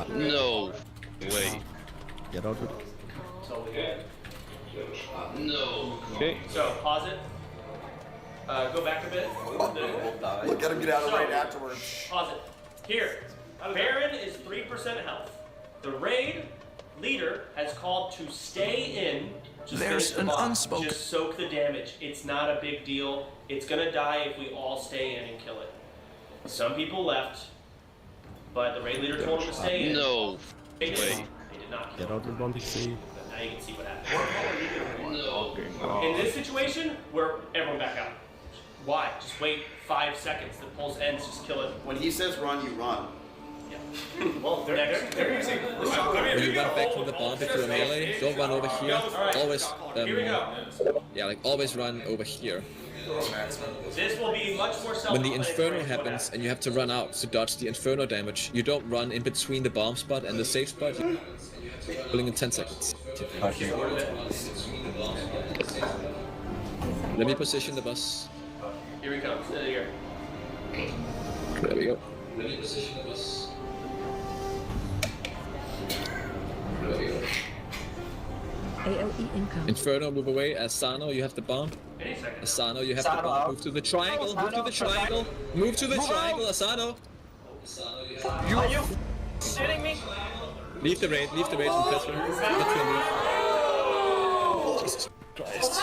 No way. Get out. No. Okay. So, pause it. Go back a bit. Look at him get out of the raid afterwards. Pause it. Here. Baron is 3% health. The raid leader has called to stay in. Just There's finish the an boss. unspoken. Just soak the damage. It's not a big deal. It's gonna die if we all stay in and kill it. Some people left, but the raid leader told them to stay in. No They did. way. They did not Get kill out of the BC. But now you can see what happened. No. In this situation, we're everyone back out. Why? Just wait 5 seconds. The pulse ends. Just kill it. When he says run, you run. Well, they're using. When you run back from the bomb into a melee, don't run over here. Always, Here we go. yeah, like always run over here. This will be much more self. When the inferno happens and you have to run out to dodge the inferno damage, you don't run in between the bomb spot and the safe spot. You're pulling in 10 seconds. Let me position the bus. Here we come. Here. There we go. Let me position the bus. There we go. AOE income. Inferno, move away. Asano, you have the bomb. Asano, you have the bomb. Move to the triangle. Move to the triangle. Move to the triangle, Asano. Are you shitting me? Leave the raid from Petro. Jesus Christ.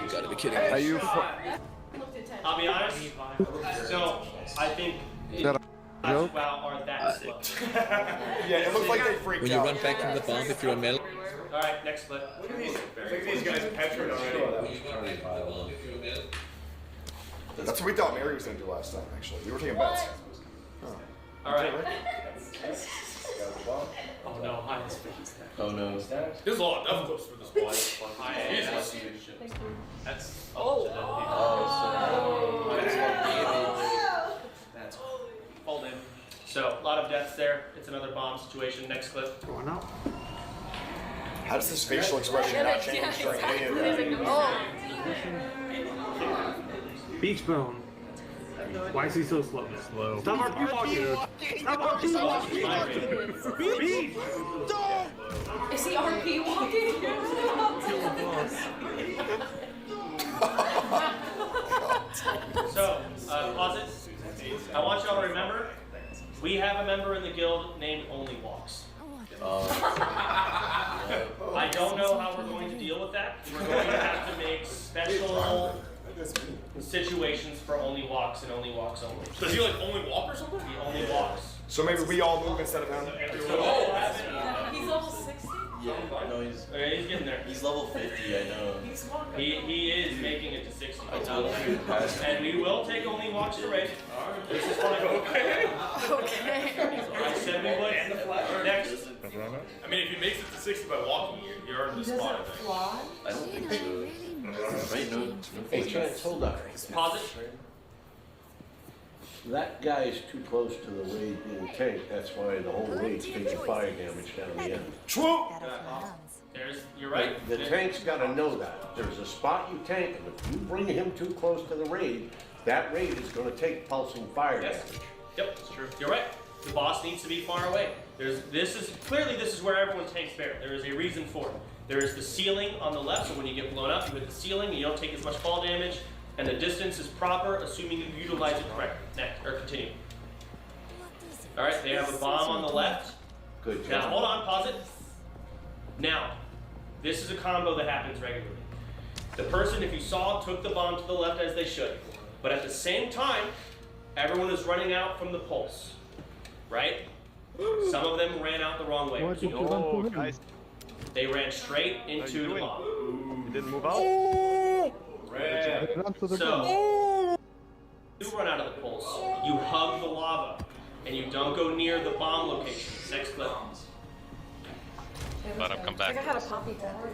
You gotta be kidding me. Are you? I'll be honest. No, I think WoW are that slow. Yeah, it looks like they freaked When you run back from the bomb, if you're a melee. Alright, next clip. Look at these guys petrified already. That's what we thought Mary was going to do last time, actually. We were taking bets. Alright. Oh no, hi, his face. Oh no. There's a lot of death clips for this one. That's That's hold in. So, a lot of deaths there. It's another bomb situation. Next clip. Going up. How does this facial expression not change during any of that? Beach bone. Why is he so slow? Stop RP walking. Stop RP walking. Beach. Is he RP walking? So, pause it. I want y'all to remember, we have a member in the guild named Only Walks. I don't know how we're going to deal with that. We're going to have to make special situations for Only Walks and Only Walks only. Does he like only walk or something? He only walks. So maybe we all move instead of him? He's level 60? Yeah, no, he's getting there. He's level 50, I know. He is making it to 60. I told him. And we will take Only Walks to raid. This is fine. Okay. I said we would. Next. I mean, if he makes it to 60 by walking, you're in the spot. I don't think so. Right, no. Hey, Chance, hold on. Pause it. That guy is too close to the raid being tanked. That's why the whole raid's taking fire damage down the end. True! You're right. The tank's got to know that. There's a spot you tank, and if you bring him too close to the raid, that raid is going to take pulsing fire damage. Yep, it's true. You're right. The boss needs to be far away. This is where everyone tanks bear. There is a reason for it. There is the ceiling on the left, so when you get blown up, you hit the ceiling, you don't take as much fall damage, and the distance is proper, assuming you utilize it correctly. Next, or continue. All right, they have a bomb on the left. Good job. Now, hold on, pause it. Now, this is a combo that happens regularly. The person, if you saw, took the bomb to the left as they should. But at the same time, everyone is running out from the pulse. Right? Some of them ran out the wrong way. Oh, guys. They ran straight into the bomb. You didn't move out? Red. So, you run out of the pulse, you hug the lava, and you don't go near the bomb location. Next clip. Let him come back. I had a puppy dog.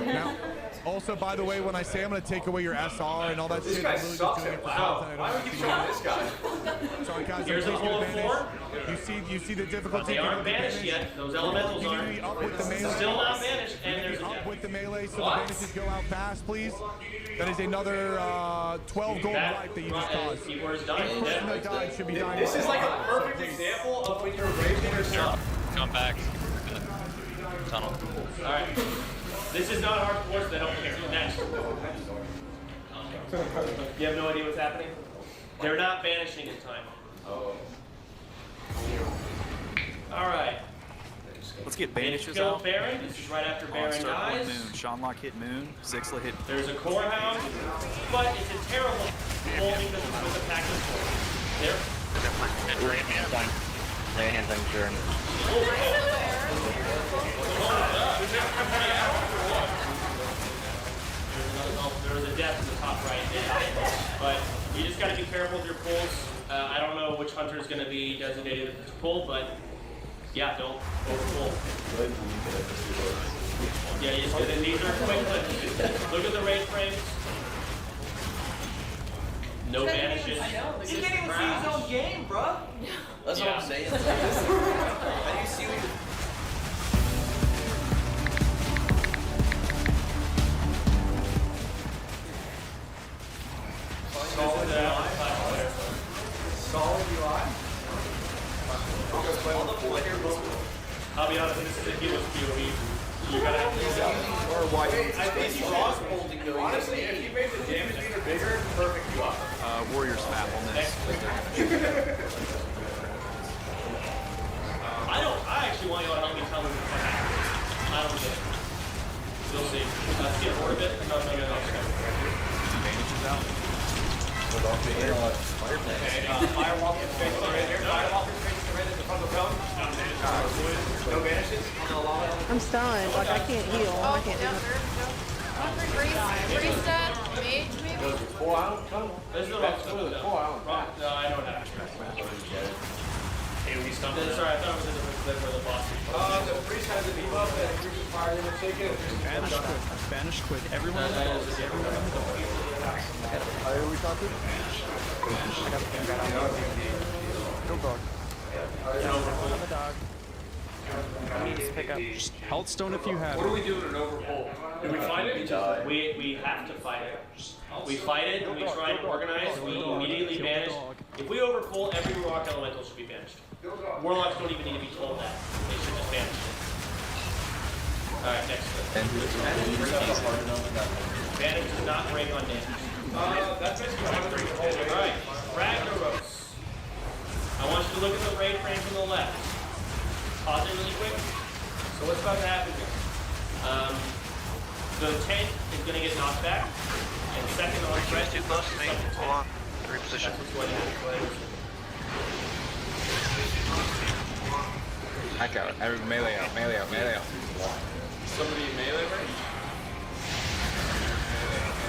Now, also, by the way, when I say I'm going to take away your SR and all that This shit, guy I'm really sucks just doing it at for WoW. content. Why would you keep showing this guy? Sorry, guys. Here's I'm the please whole get floor. You see the difficulty. But they aren't banished yet. Those elementals You need to aren't. be up with the melee. Still not banished, and there's a up death. with the melee, so the banishes go out fast, please. That is another 12 gold life that you just caused. Keyword's Each dying. person that died should be dying. This is like a perfect example of when you're raising yourself. Come back in the tunnel. Alright. This is not hard force, they don't care. Next. You have no idea what's happening? They're not vanishing in time. Alright. Let's get banishes Kill out. Baron. This is right after Baron Monster on dies. Moon. Seanlock hit Moon. Zixla hit. There's a core hound, but it's a terrible roll because it's with the pack of four. There. Lay hands on Jern. There's a death in the top right there. But you just gotta be careful with your pulls. I don't know which hunter is gonna be designated to pull, but yeah, don't overpull. Yeah, you just gotta, these are quick clips. Look at the raid frames. No vanishes. He can't even see his own game, bro. That's what I'm saying. How do you see what you're... Solid UI. Solid UI. I'll be honest, this is a hero's PoE. You gotta have to Or why? I think he's lost holding though. Honestly, if you made the damage meter bigger, perfect UI. Warriors map on this. I actually want you all to help me tell them what happens. I don't get it. You'll see. Let's get rid of it. No. Banishes out. Okay, Firewalker's face the red here. Firewalker's face the red at the front of the phone. No vanishes on the lava. I'm stunned. Like, I can't heal. I can't do nothing. Reset, mage, maybe? There's a 4 hour tunnel. There's no That's for the 4 hour. No, I don't have it. AoE stun. Sorry, I thought it was in the clip for the boss. The priest has a debuff that increases fire damage taken. Banish quick. Banish quick. Everyone. Are we talking? Go dog. I'm a dog. Pick up. Just Healthstone if you have. What do we do in an overpull? Do we fight it? We have to fight it. We fight it, and we try and organize, we immediately banish. If we overpull, every rock elemental should be banished. Warlocks don't even need to be told that. They should just banish it. Alright, next clip. Banish does not break on damage. That's basically what I'm doing. Alright, Ragnaros. I want you to look at the raid frame from the left. Pause it really quick. So what's about to happen here? The tank is going to get knocked back, and second on threat is close to me. Hold on. Reposition. Hack out. Melee out. Melee out. Melee out. Somebody in melee range?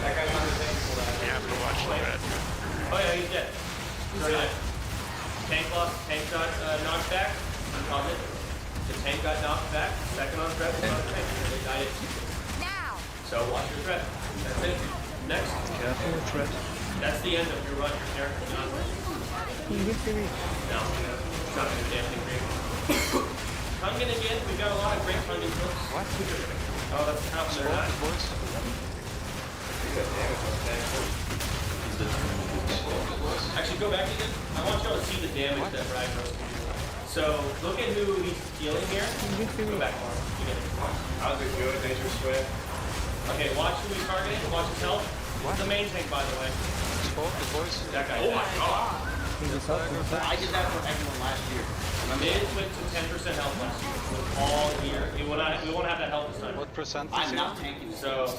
That guy's on the tank for that. You have to watch the red. Oh yeah, he's dead. Good. Tank lost. Tank got knocked back. Pause it. The tank got knocked back. Second on threat was on the tank. They died at 2. Now. So watch your threat. That's it. Next. Careful with threat. That's the end of your run. Your character's not. You get to me. No. It's not going to do anything for you. Hungan again. We've got a lot of great Hungan books. What? Oh, that's the top there. Actually, go back again. I want y'all to see the damage that Ragnaros can do. So, look at who he's healing here. Go back more. How's it good, Nature Sweat? Okay, watch who he's targeting. Watch his health. What's the main tank, by the way? That guy. Oh my god. I did that for everyone last year. Miz went to 10% health last year. All year. We won't have that health this time. What percent? I'm not tanking. So,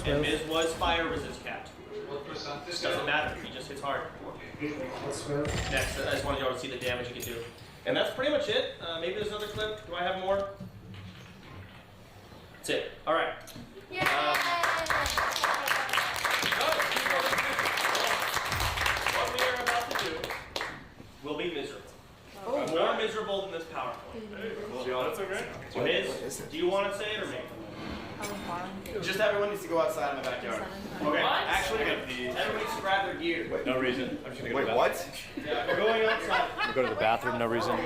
and Miz was fire resist capped. Doesn't matter. He just hits hard. Next, I just wanted y'all to see the damage he can do. And that's pretty much it. Maybe there's another clip. Do I have more? That's it. All right. What we are about to do will be miserable. More miserable than this PowerPoint. That's okay. Miz, do you want to say it or me? Just everyone needs to go outside in the backyard. Okay. Actually, everyone needs to grab their gear. No reason. I'm just gonna go to the what? Yeah, we're going outside. We go to the bathroom, no reason.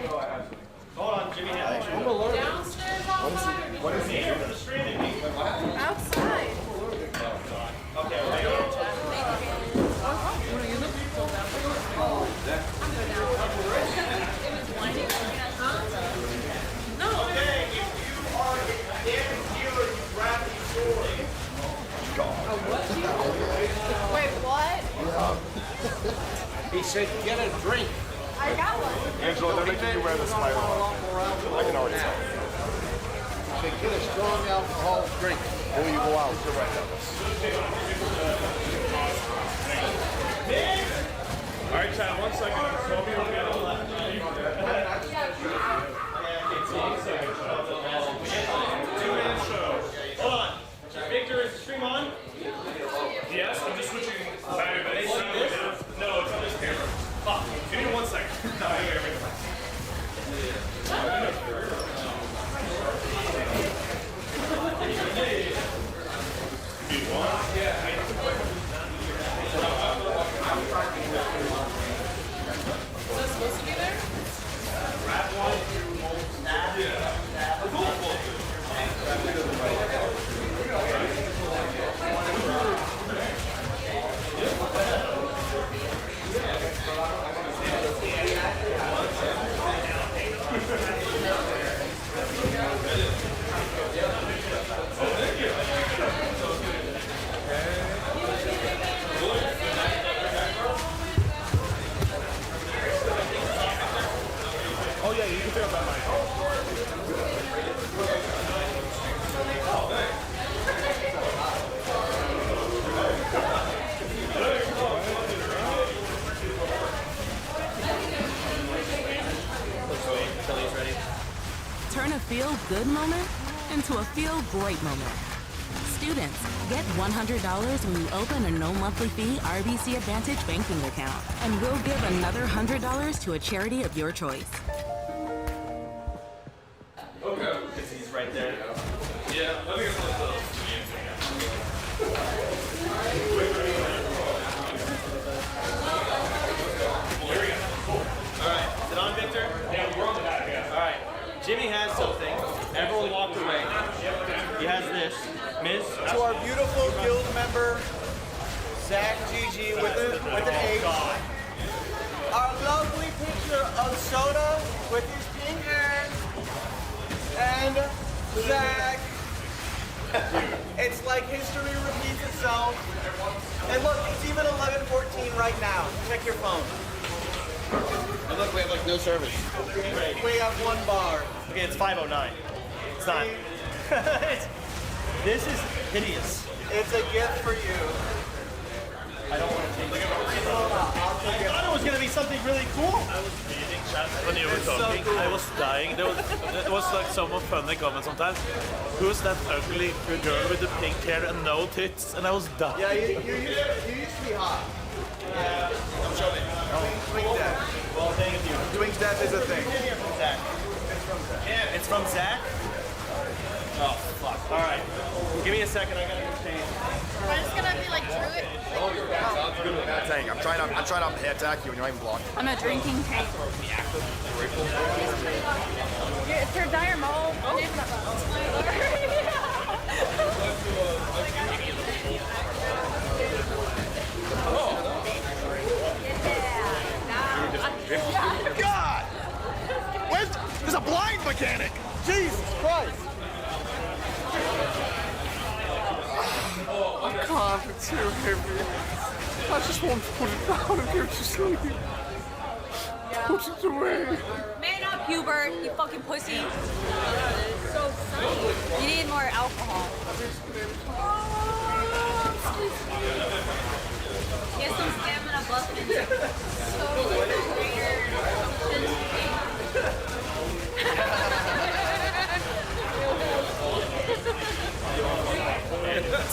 Hold on, Jimmy has Downstairs outside. What is here for the streaming meeting. Outside. Okay, wait on. No. Okay, if you are a damage dealer, you grab the sword. Wait, what? He said, get a drink. I got one. Angela, they're making you wear the spider one. I can already tell. He said, get a strong alcohol drink before you go out. You're right, Douglas. All right, Chad, 1 second. Show me what we got on the left. Two-man show. Hold on. Victor, is the stream on? Yes, I'm just switching back. They see this? No, it's on this camera. Fuck. Give me 1 second. Is that supposed to be there? Grab one, snap. Oh yeah, you can feel that mic. Turn a feel-good moment into a feel-great moment. Students, get $100 when you open a no-monthly fee RBC Advantage banking account. And we'll give another $100 to a charity of your choice. Okay. He's right there. Yeah, let me get some of those. Alright, is it on, Victor? Yeah, we're on the back, yeah. Alright, Jimmy has something. Everyone walked away. He has this. Miz? To our beautiful guild member, Zach GG with an H. Our lovely picture of Soda with his pink hair. And Zach. It's like history repeats itself. And look, it's even 11:14 right now. Check your phone. And look, we have like no service. We have 1 bar. Okay, it's 5:09. It's not. This is hideous. It's a gift for you. I don't want to take it. I thought it was going to be something really cool. I was reading chat when you were It's so talking. cool. I was dying. There was like some funny comments sometimes. Who's that ugly girl with the pink hair and no tits? And I was dying. Yeah, you used to be hot. Don't show me. Twink death. Well, thank you. Twink death is a thing. It's from Zach. Yeah, it's from Zach? Oh, fuck. All right. Give me a second. I got to change. just gonna be like druid. Dang, I'm trying to attack you and you're not even blocking. I'm a drinking tank. It's her dire mole. God! There's a blind mechanic! Jesus Christ! I'm coughing too heavy. I just want to put it down and get to sleep. Put it away. Man up, Hubert, you fucking pussy. So funny. You need more alcohol. Get some stamina buffing.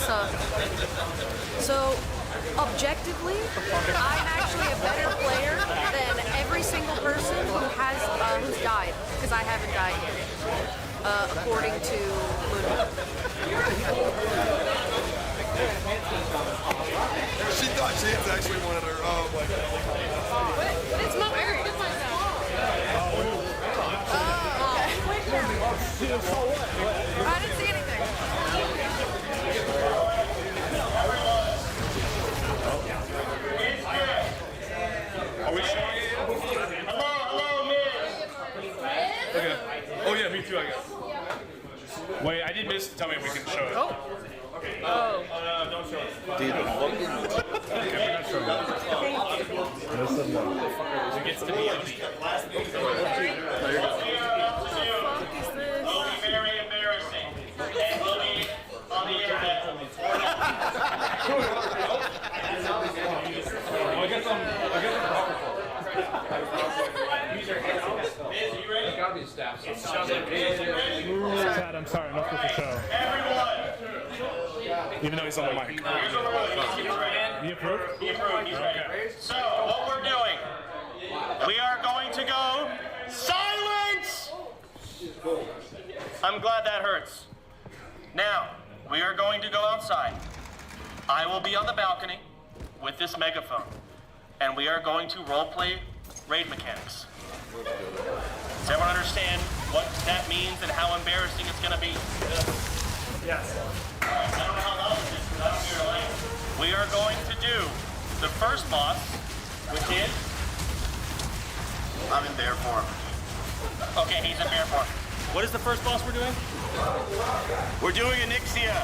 So So, objectively, I'm actually a better player than every single person who's died, because I haven't died yet, according to Luna. She thought James actually wanted her. Oh my God. But it's not weird. It's I didn't see anything. Are we showing it? hello, Miz. Okay. Oh yeah, me too, I guess. Wait, I did miss. Tell me if we can show it. Oh. Okay. Oh. Don't show it. Dude, the Okay, we're not showing it. It gets to be on Very embarrassing. And will be on the internet. I guess gotta be a staff. Chad, I'm sorry, not supposed to show. Even though he's on the mic. He approved? He approved. He's ready. So, what we're doing, we are going to go silence! I'm glad that hurts. Now, we are going to go outside. I will be on the balcony with this megaphone, and we are going to roleplay raid mechanics. Does everyone understand what that means and how embarrassing it's going to be? Yes. I don't know how loud it is, because I don't hear your language. We are going to do the first boss, which is... I'm in bear form. Okay, he's in bear form. What is the first boss we're doing? We're doing Onyxia.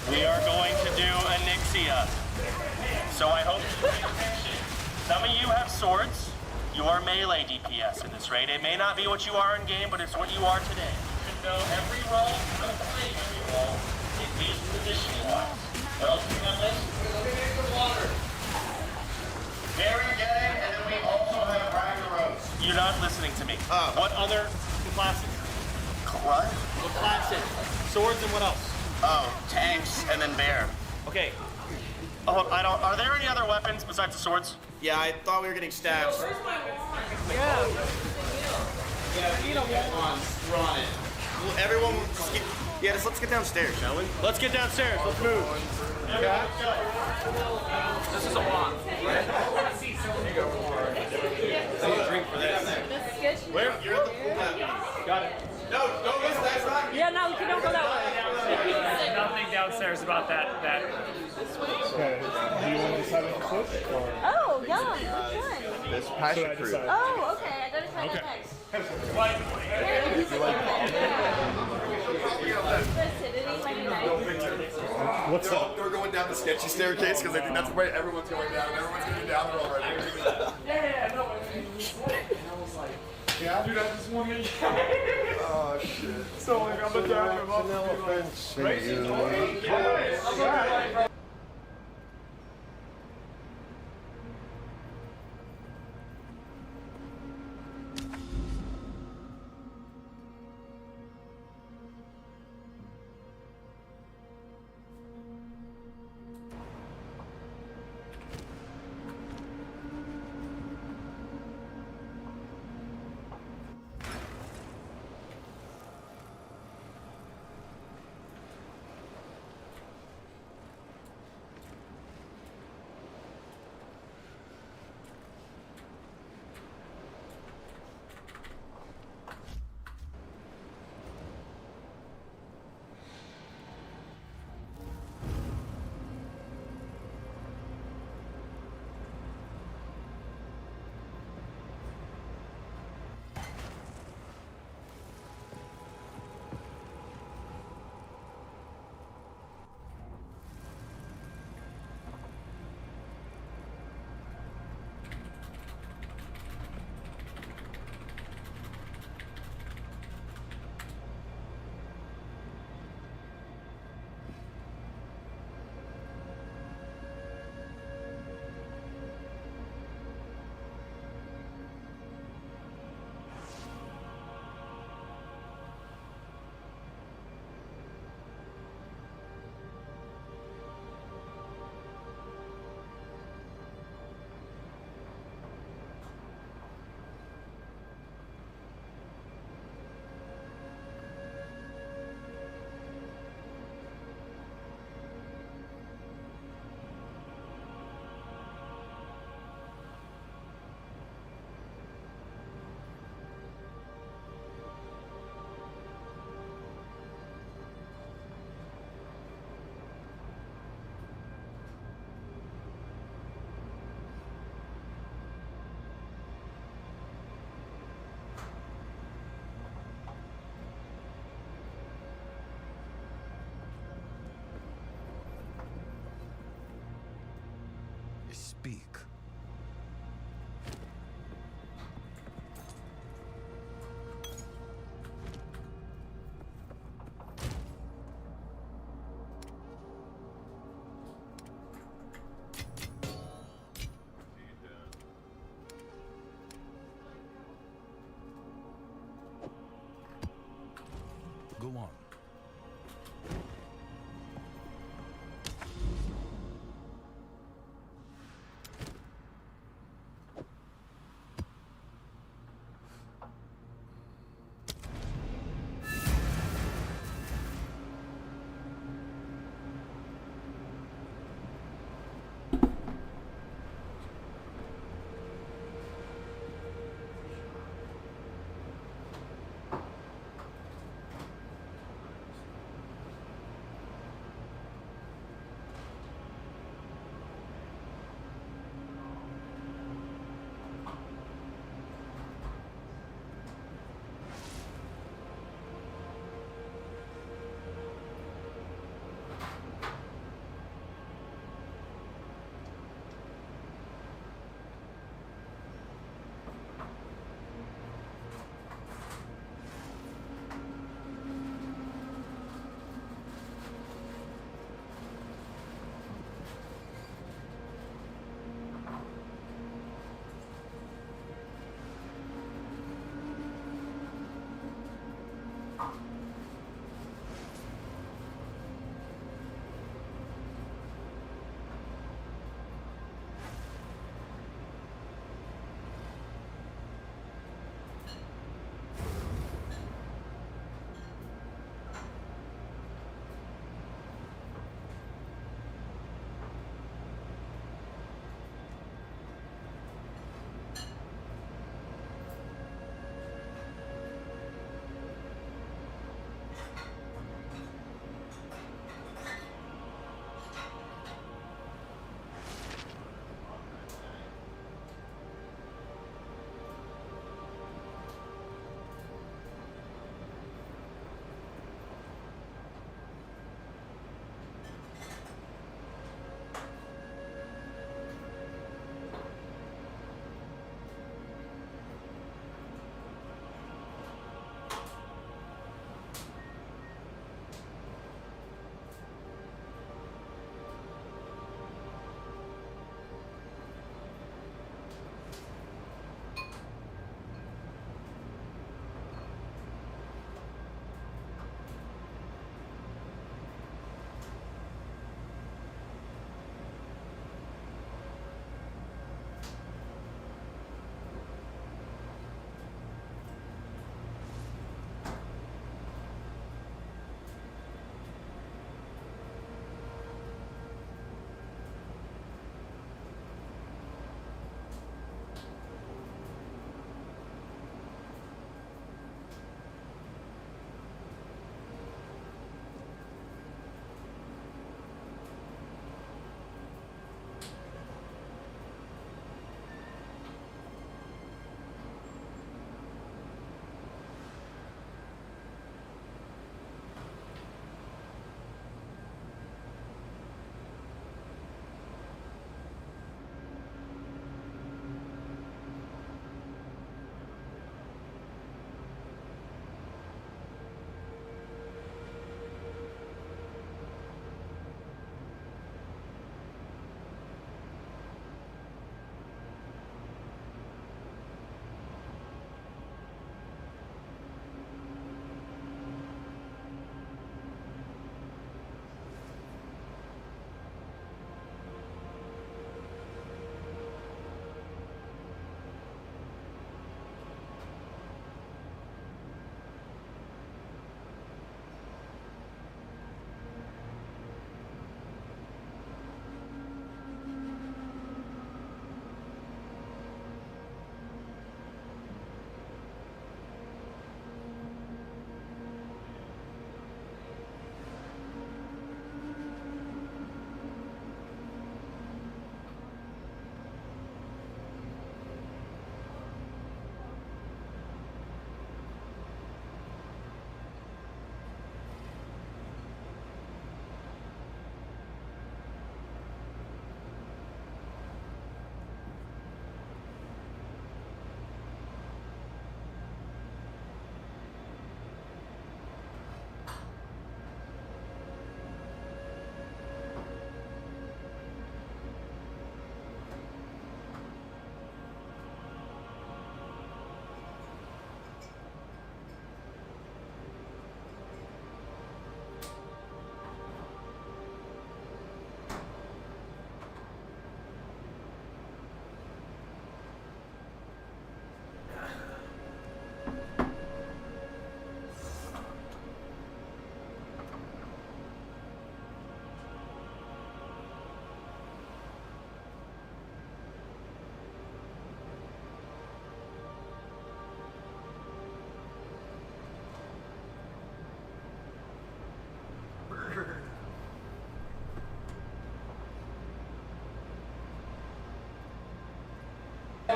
We are going to do Onyxia. So I hope you pay attention. Some of you have swords. You are melee DPS in this raid. It may not be what you are in game, but it's what you are today. You should know every role, not playing every role, it means positioning-wise. What else do we have list? Very good, and then we also have Ragnaros. You're not listening to me. What other classes? What? What classes? Swords and what else? Oh, tanks and then bear. Okay. Oh, are there any other weapons besides the swords? Yeah, I thought we were getting stabs. Yeah. Run it. Well, everyone, let's get downstairs, shall we? Let's get downstairs. Let's move. Okay. This is a lot. Drink for this. Where? You're at the pool. Got it. No, don't listen. That's not. Yeah, no, you don't go that way. Nothing downstairs about that. Okay. Do you want to decide on the switch? Or? Oh, yeah, good. This passion fruit. Oh, okay, I gotta try that next. What's up? They're going down the sketchy staircase because they think that's the way everyone's going down. Everyone's going down there already. Yeah, dude, I just want to. Oh shit. So like I'm a driver. speak. Go on.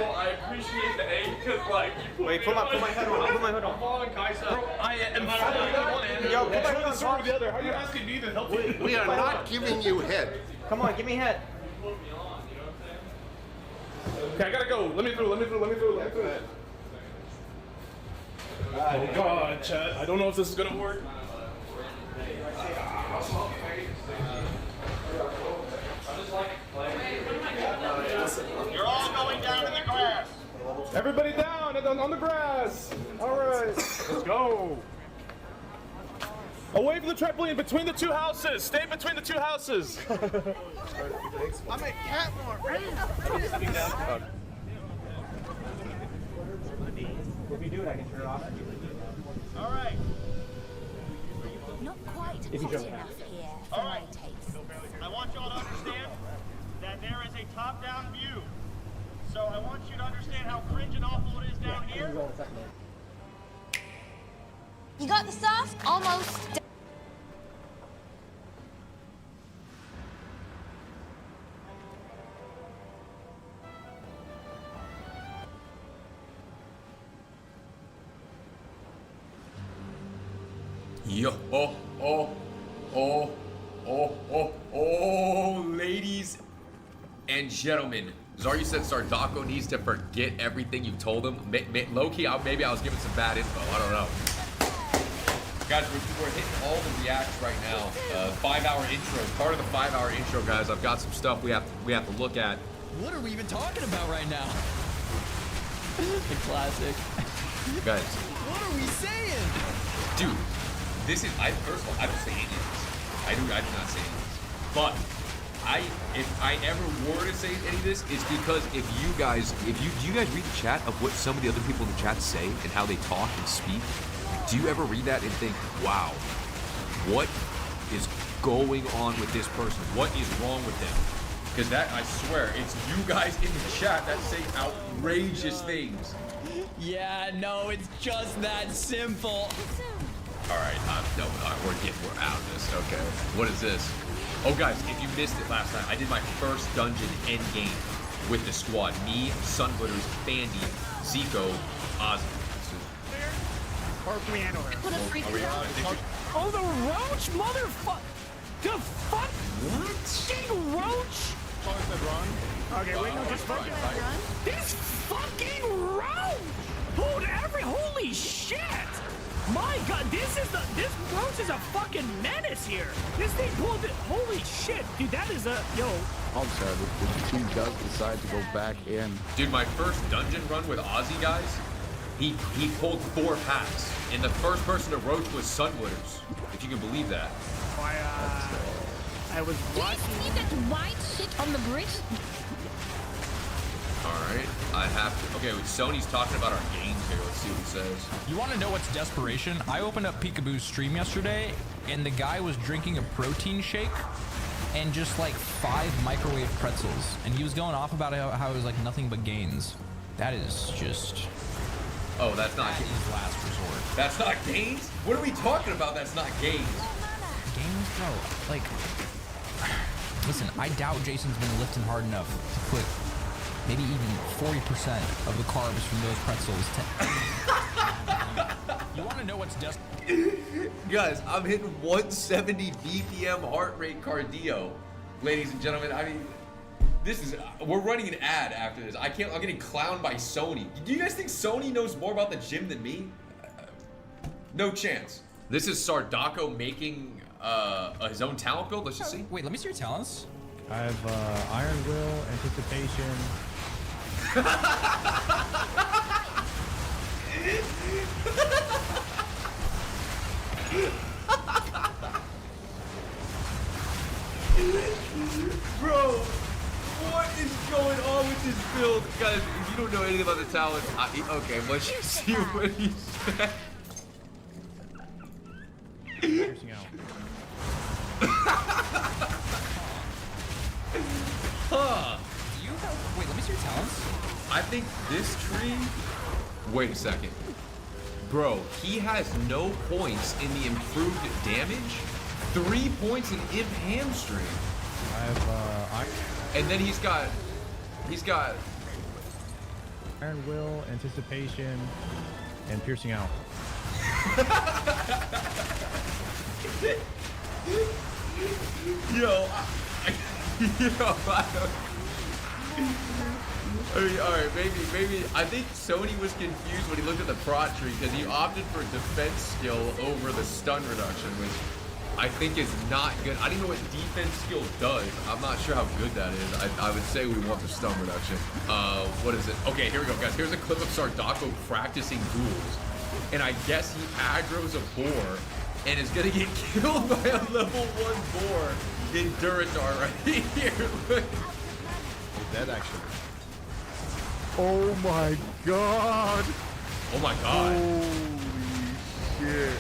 I appreciate the aim because, like, wait, put my head on. Put my hood on. Come on, Kaisa. Bro, I am fighting one end. Yo, put my hood on. Sword with the other. How are you asking me to help you? We are not giving you head. Come on, give me head. Okay, I gotta go. Let me through. Oh God, Chad. I don't know if this is gonna work. You're all going down in the grass. Everybody down on the grass. All right, let's go. Away from the trampoline, between the two houses. Stay between the two houses. I'm a cat more. If you do it, I can turn it off. All right. Not quite If you hot jump enough here All for my right. taste. I want you all to understand that there is a top-down view. So I want you to understand how cringe and awful it is down here. You got the stuff? Almost. Yo, ladies and gentlemen, Zarya said Sardako needs to forget everything you told him. Low-key, maybe I was giving some bad info. I don't know. Guys, we're hitting all the reacts right now. 5-hour intro. Part of the 5-hour intro, guys. I've got some stuff we have to look at. What are we even talking about right now? The classic. Guys. What are we saying? Dude, this is, first of all, I don't say any of this. I do not say any of this. But if I ever were to say any of this, it's because do you guys read the chat of what some of the other people in the chat say and how they talk and speak? Do you ever read that and think, wow, what is going on with this person? What is wrong with them? Because that, I swear, it's you guys in the chat that say outrageous things. Yeah, no, it's just that simple. All right, we're out of this. Okay, what is this? Oh, guys, if you missed it last night, I did my first dungeon end game with the squad. Me, Sunbutters, Fandy, Zico, Ozzy. Put a freak Oh, the roach, motherfucker! The fuck? What? Roach? Okay, wait, no, just fucking run. This fucking roach! Holy shit! My God, this roach is a fucking menace here. This thing pulled it. Holy shit, dude, that is a I'm sorry, if the team does decide to go back in. Dude, my first dungeon run with Ozzy guys, he pulled 4 packs, and the first person to roach was Sunwooders, if you can believe that. I was watching. Do you see that white shit on the bridge? Alright, I have to. Okay, Sony's talking about our games here. Let's see what he says. You want to know what's desperation? I opened up Peekaboo's stream yesterday, and the guy was drinking a protein shake and just like 5 microwave pretzels, and he was going off about how it was like nothing but gains. That is just. Oh, that's not his last resort. That's not gains? What are we talking about? That's not gains. Gains, bro. Like, listen, I doubt Jason's been lifting hard enough to put maybe even 40% of the carbs from those pretzels to. You want to know what's Guys, I'm hitting 170 BPM heart rate cardio. Ladies and gentlemen, I mean, we're running an ad after this. I'm getting clowned by Sony. Do you guys think Sony knows more about the gym than me? No chance. This is Sardako making his own talent build. Let's just see. Wait, let me see your talents. I have Iron Will, Anticipation. Bro, what is going on with this build? Guys, if you don't know anything about the talents, okay, let's just see what he said. Piercing out. Huh. Wait, let me see your talents. I think this tree. Wait a second. Bro, he has no points in the improved damage. 3 points in imp hamstring. I have and then he's got Iron Will, Anticipation, and Piercing Out. Yo, I mean, all right, maybe. I think Sony was confused when he looked at the prot tree because he opted for defense skill over the stun reduction, which I think is not good. I don't know what defense skill does. I'm not sure how good that is. I would say we want the stun reduction. What is it? Okay, here we go, guys. Here's a clip of Sardako practicing duels, and I guess he aggro's a boar and is gonna get killed by a level 1 boar in Duratar right here. Look. Dead actually. Oh my god! Oh my god! Holy shit!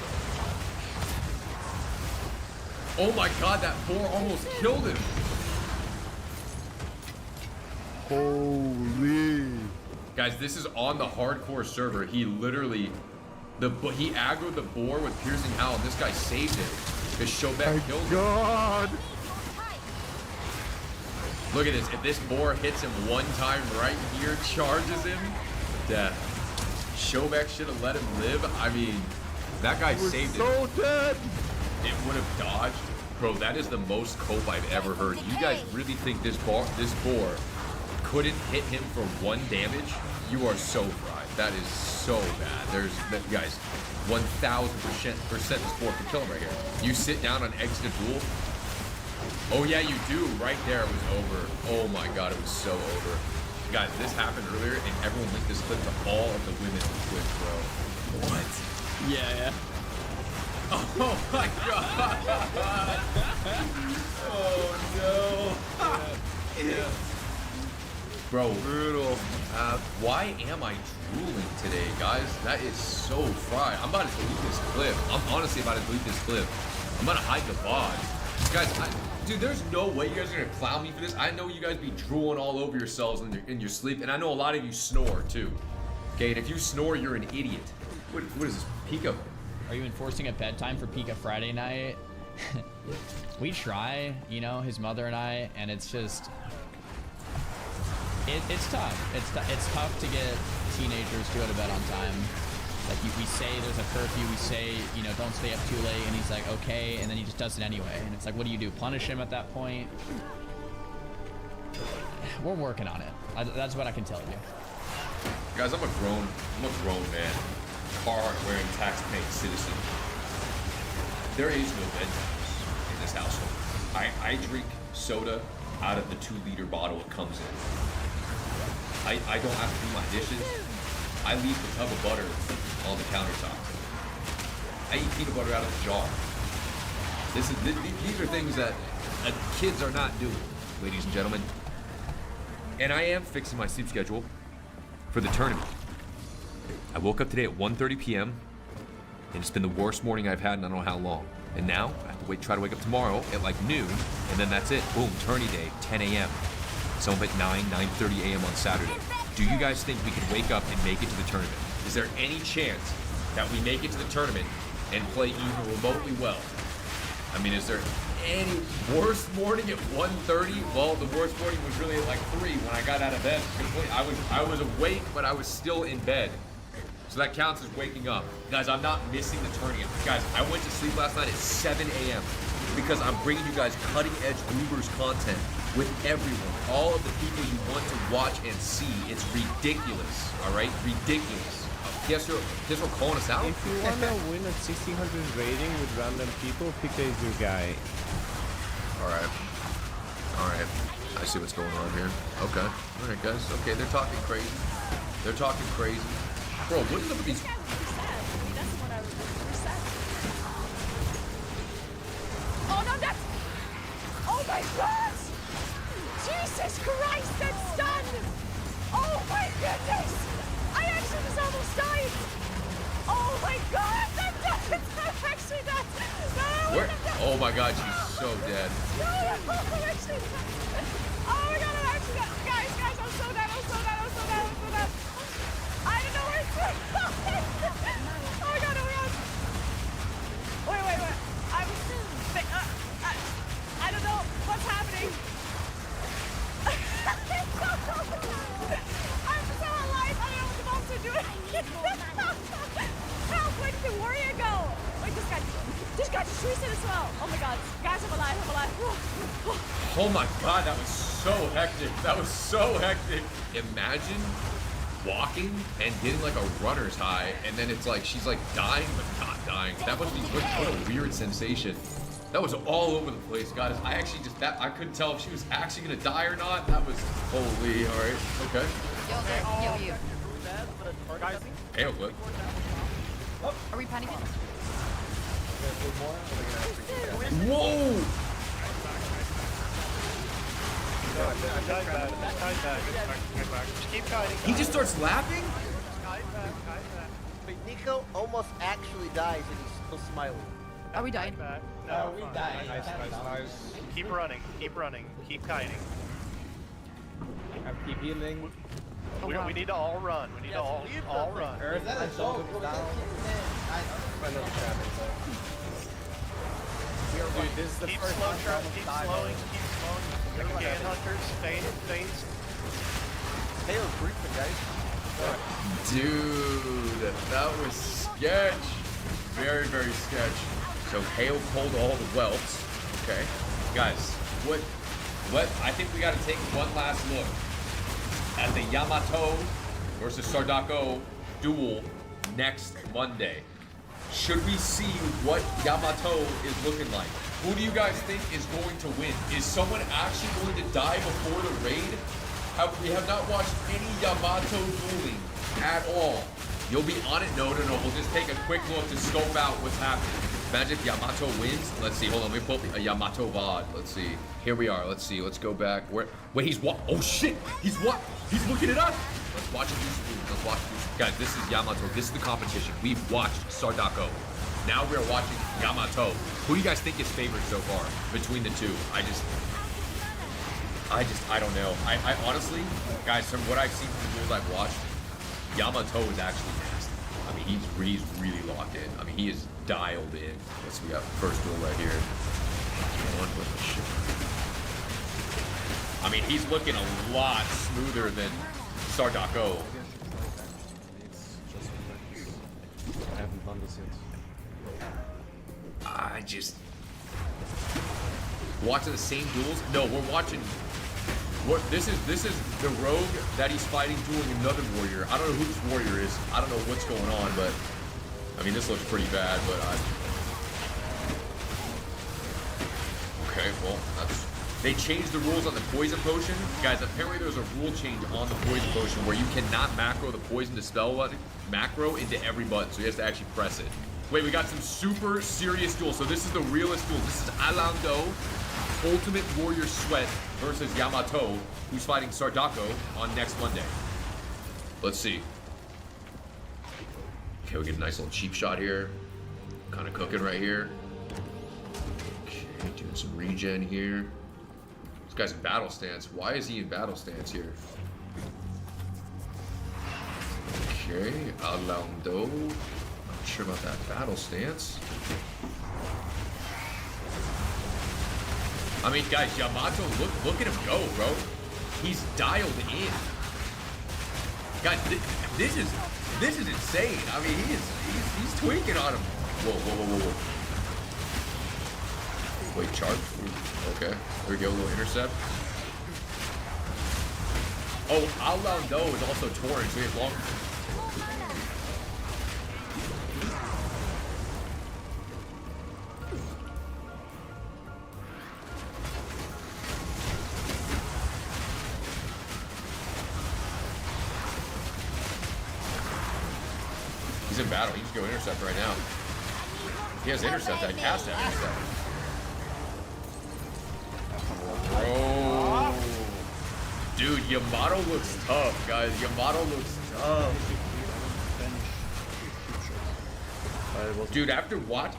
Oh my god, that boar almost killed him! Holy! Guys, this is on the hardcore server. He literally, he aggroed the boar with piercing howl, and this guy saved it because Shobek killed him. God! Look at this. If this boar hits him one time right here, charges him, death. Shobek should have let him live. I mean, that guy saved it. So dead. It would have dodged. Bro, that is the most cope I've ever heard. You guys really think this boar couldn't hit him for 1 damage? You are so fried. That is so bad. Guys, 1000% this boar can kill him right here. You sit down on exit duel. Oh yeah, you do. Right there, it was over. Oh my god, it was so over. Guys, this happened earlier, and everyone linked this clip to all of the women on Twitch, bro. What? Yeah. Oh my god. Oh no. Yeah. Bro, brutal. Why am I drooling today, guys? That is so fried. I'm about to delete this clip. I'm honestly about to delete this clip. I'm about to hide the VOD. Guys, dude, there's no way you guys are gonna clown me for this. I know you guys be drooling all over yourselves in your sleep, and I know a lot of you snore too. Okay, and if you snore, you're an idiot. What is this, Pika? Are you enforcing a bedtime for Pika Friday night? We try, you know, his mother and I, and it's just, it's tough. It's tough to get teenagers to go to bed on time. Like we say there's a curfew, we say, you know, don't stay up too late, and he's like, okay, and then he just does it anyway. And it's like, what do you do? Punish him at that point? We're working on it. That's what I can tell you. Guys, I'm a grown man. Carhartt wearing tax-paying citizen. There is no bedtimes in this household. I drink soda out of the 2-liter bottle it comes in. I don't have to do my dishes. I leave the tub of butter on the countertop. I eat peanut butter out of the jar. These are things that kids are not doing, ladies and gentlemen. And I am fixing my sleep schedule for the tournament. I woke up today at 1:30 p.m. and it's been the worst morning I've had in I don't know how long. And now I have to try to wake up tomorrow at like noon, and then that's it. Boom, tourney day, 10 a.m. Some of it 9:30 a.m. on Saturday. Do you guys think we can wake up and make it to the tournament? Is there any chance that we make it to the tournament and play even remotely well? I mean, is there any worst morning at 1:30? Well, the worst morning was really at like 3 when I got out of bed. I was awake, but I was still in bed. So that counts as waking up. Guys, I'm not missing the tournament. Guys, I went to sleep last night at 7 a.m. because I'm bringing you guys cutting-edge Goobers content with everyone. All of the people you want to watch and see. It's ridiculous, all right? Ridiculous. Guess we're calling us out? If you want to win at 1600 rating with random people, Pika is your guy. All right. I see what's going on here. Okay. All right, guys. Okay, they're talking crazy. Bro, what is up with these? Oh no, that's... Oh my god! Jesus Christ, that's stunned! Oh my goodness! I actually just almost died! Oh my god, I'm actually not... No, Where? Oh my god, she's so dead. No, I'm actually not... Oh my god, I'm actually not... Guys, I'm so dead, I'm so dead. I don't know where it's going. Oh my god, Wait. I don't know what's happening. I'm so alive. Oh my god, that was so hectic. That was so hectic. Imagine walking and getting like a runner's high, and then it's like she's like dying but not dying. That must be what a weird sensation. That was all over the place, guys. I actually just I couldn't tell if she was actually gonna die or not. That was holy. All right, okay. Yo, you. Hey, what? Are we panicking? Whoa! He just starts laughing? But Nico almost actually dies and he's still smiling. Are we dying? No, we died. Nice. Keep running, keep kiting. Keep healing. We need to all run. We need to all run. Earth and Soul goes down. Dude, this is the Keep first slow time track, someone keep died. slowing. Can hunters, feigns. Taylor's briefing, guys. Dude, that was sketch. Very, very sketch. So Hale pulled all the welts. Okay. Guys, what I think we gotta take one last look at the Yamato versus Sardako duel next Monday. Should we see what Yamato is looking like? Who do you guys think is going to win? Is someone actually going to die before the raid? We have not watched any Yamato dueling at all. You'll be on it? No. We'll just take a quick look to scope out what's happening. Imagine if Yamato wins. Let's see. Hold on. Let me pull up a Yamato VOD. Let's see. Here we are. Let's see. Let's go back. Wait, he's what? Oh, shit. He's what? He's looking at us. Let's watch it do some moves. Let's watch it do some. Guys, this is Yamato. This is the competition. We've watched Sardako. Now we're watching Yamato. Who do you guys think is favored so far between the two? I don't know. I honestly, guys, from what I've seen from the duels I've watched, Yamato is actually nasty. I mean, he's really locked in. I mean, he is dialed in. Let's see, we got first duel right here. I mean, he's looking a lot smoother than Sardako. I haven't done this yet. I just watching the same duels. No, we're watching. This is the rogue that he's fighting dueling another warrior. I don't know who this warrior is. I don't know what's going on, but I mean this looks pretty bad. But okay, well they changed the rules on the poison potion, guys. Apparently there's a rule change on the poison potion where you cannot macro the poison dispel button, macro into every button, so you have to actually press it. Wait, we got some super serious duels. So this is the realest duel. This is Alando, Ultimate Warrior Sweat versus Yamato, who's fighting Sardako on next Monday. Let's see. Okay, we get a nice little cheap shot here. Kind of cooking right here. Okay, doing some regen here. This guy's in battle stance. Why is he in battle stance here? Okay, Alando. Not sure about that battle stance. I mean, guys, Yamato, look at him go, bro. He's dialed in. Guys, this is insane. I mean, he's tweaking on him. Whoa. Wait, chart. Okay, there we go, a little intercept. Oh, Alando is also torn, so he has long. He's in battle. He can go intercept right now. He has intercept. I has to have intercept. Bro. Dude, Yamato looks tough, guys. Yamato looks tough. Dude, after watch,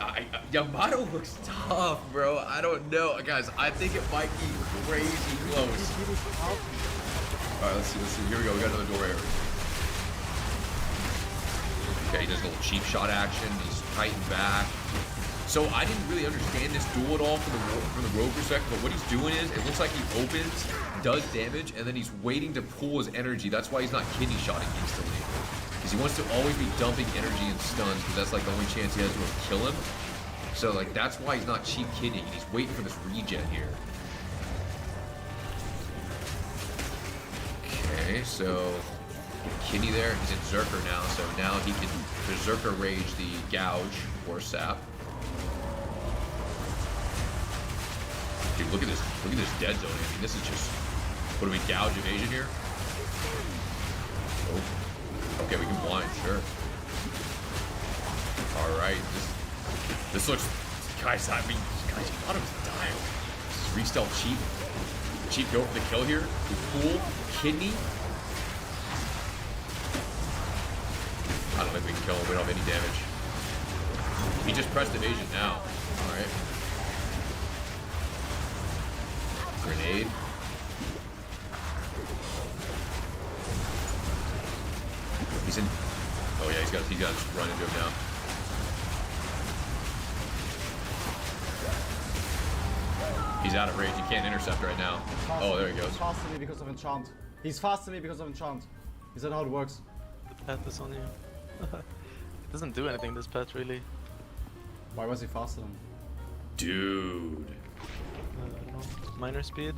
Yamato looks tough, bro. I don't know. Guys, I think it might be crazy close. Alright, let's see. Here we go. We got another door area. Okay, he does a little cheap shot action. He's fighting back. So I didn't really understand this duel at all from the rogue perspective, but what he's doing is, it looks like he opens, does damage, and then he's waiting to pull his energy. That's why he's not kidney shotting instantly. Because he wants to always be dumping energy and stuns, because that's like the only chance he has to kill him. So like that's why he's not cheap kidneying. He's waiting for this regen here. Okay, so Kidney there, he's in Zerker now, so now he can Berserker Rage the Gouge or Sap. Dude, look at this dead zone. I mean, this is just, what do we, Gouge evasion here? Oh, okay, we can blind, sure. All right, this looks, guys, I mean, guys, a lot of us dying. This is re-stealth cheap. Cheap go for the kill here. Cool, Kidney. I don't think we can kill him. We don't have any damage. He just pressed evasion now. Alright. Grenade. He's in. Oh yeah, he's got to run into him now. He's out of range. He can't intercept right now. Oh, there he goes. He's faster me because of enchant. He's faster me because of enchant. Is that how it works? The path is on you. It doesn't do anything, this pet, really. Why was he faster than? Dude. I don't know. Minor speed.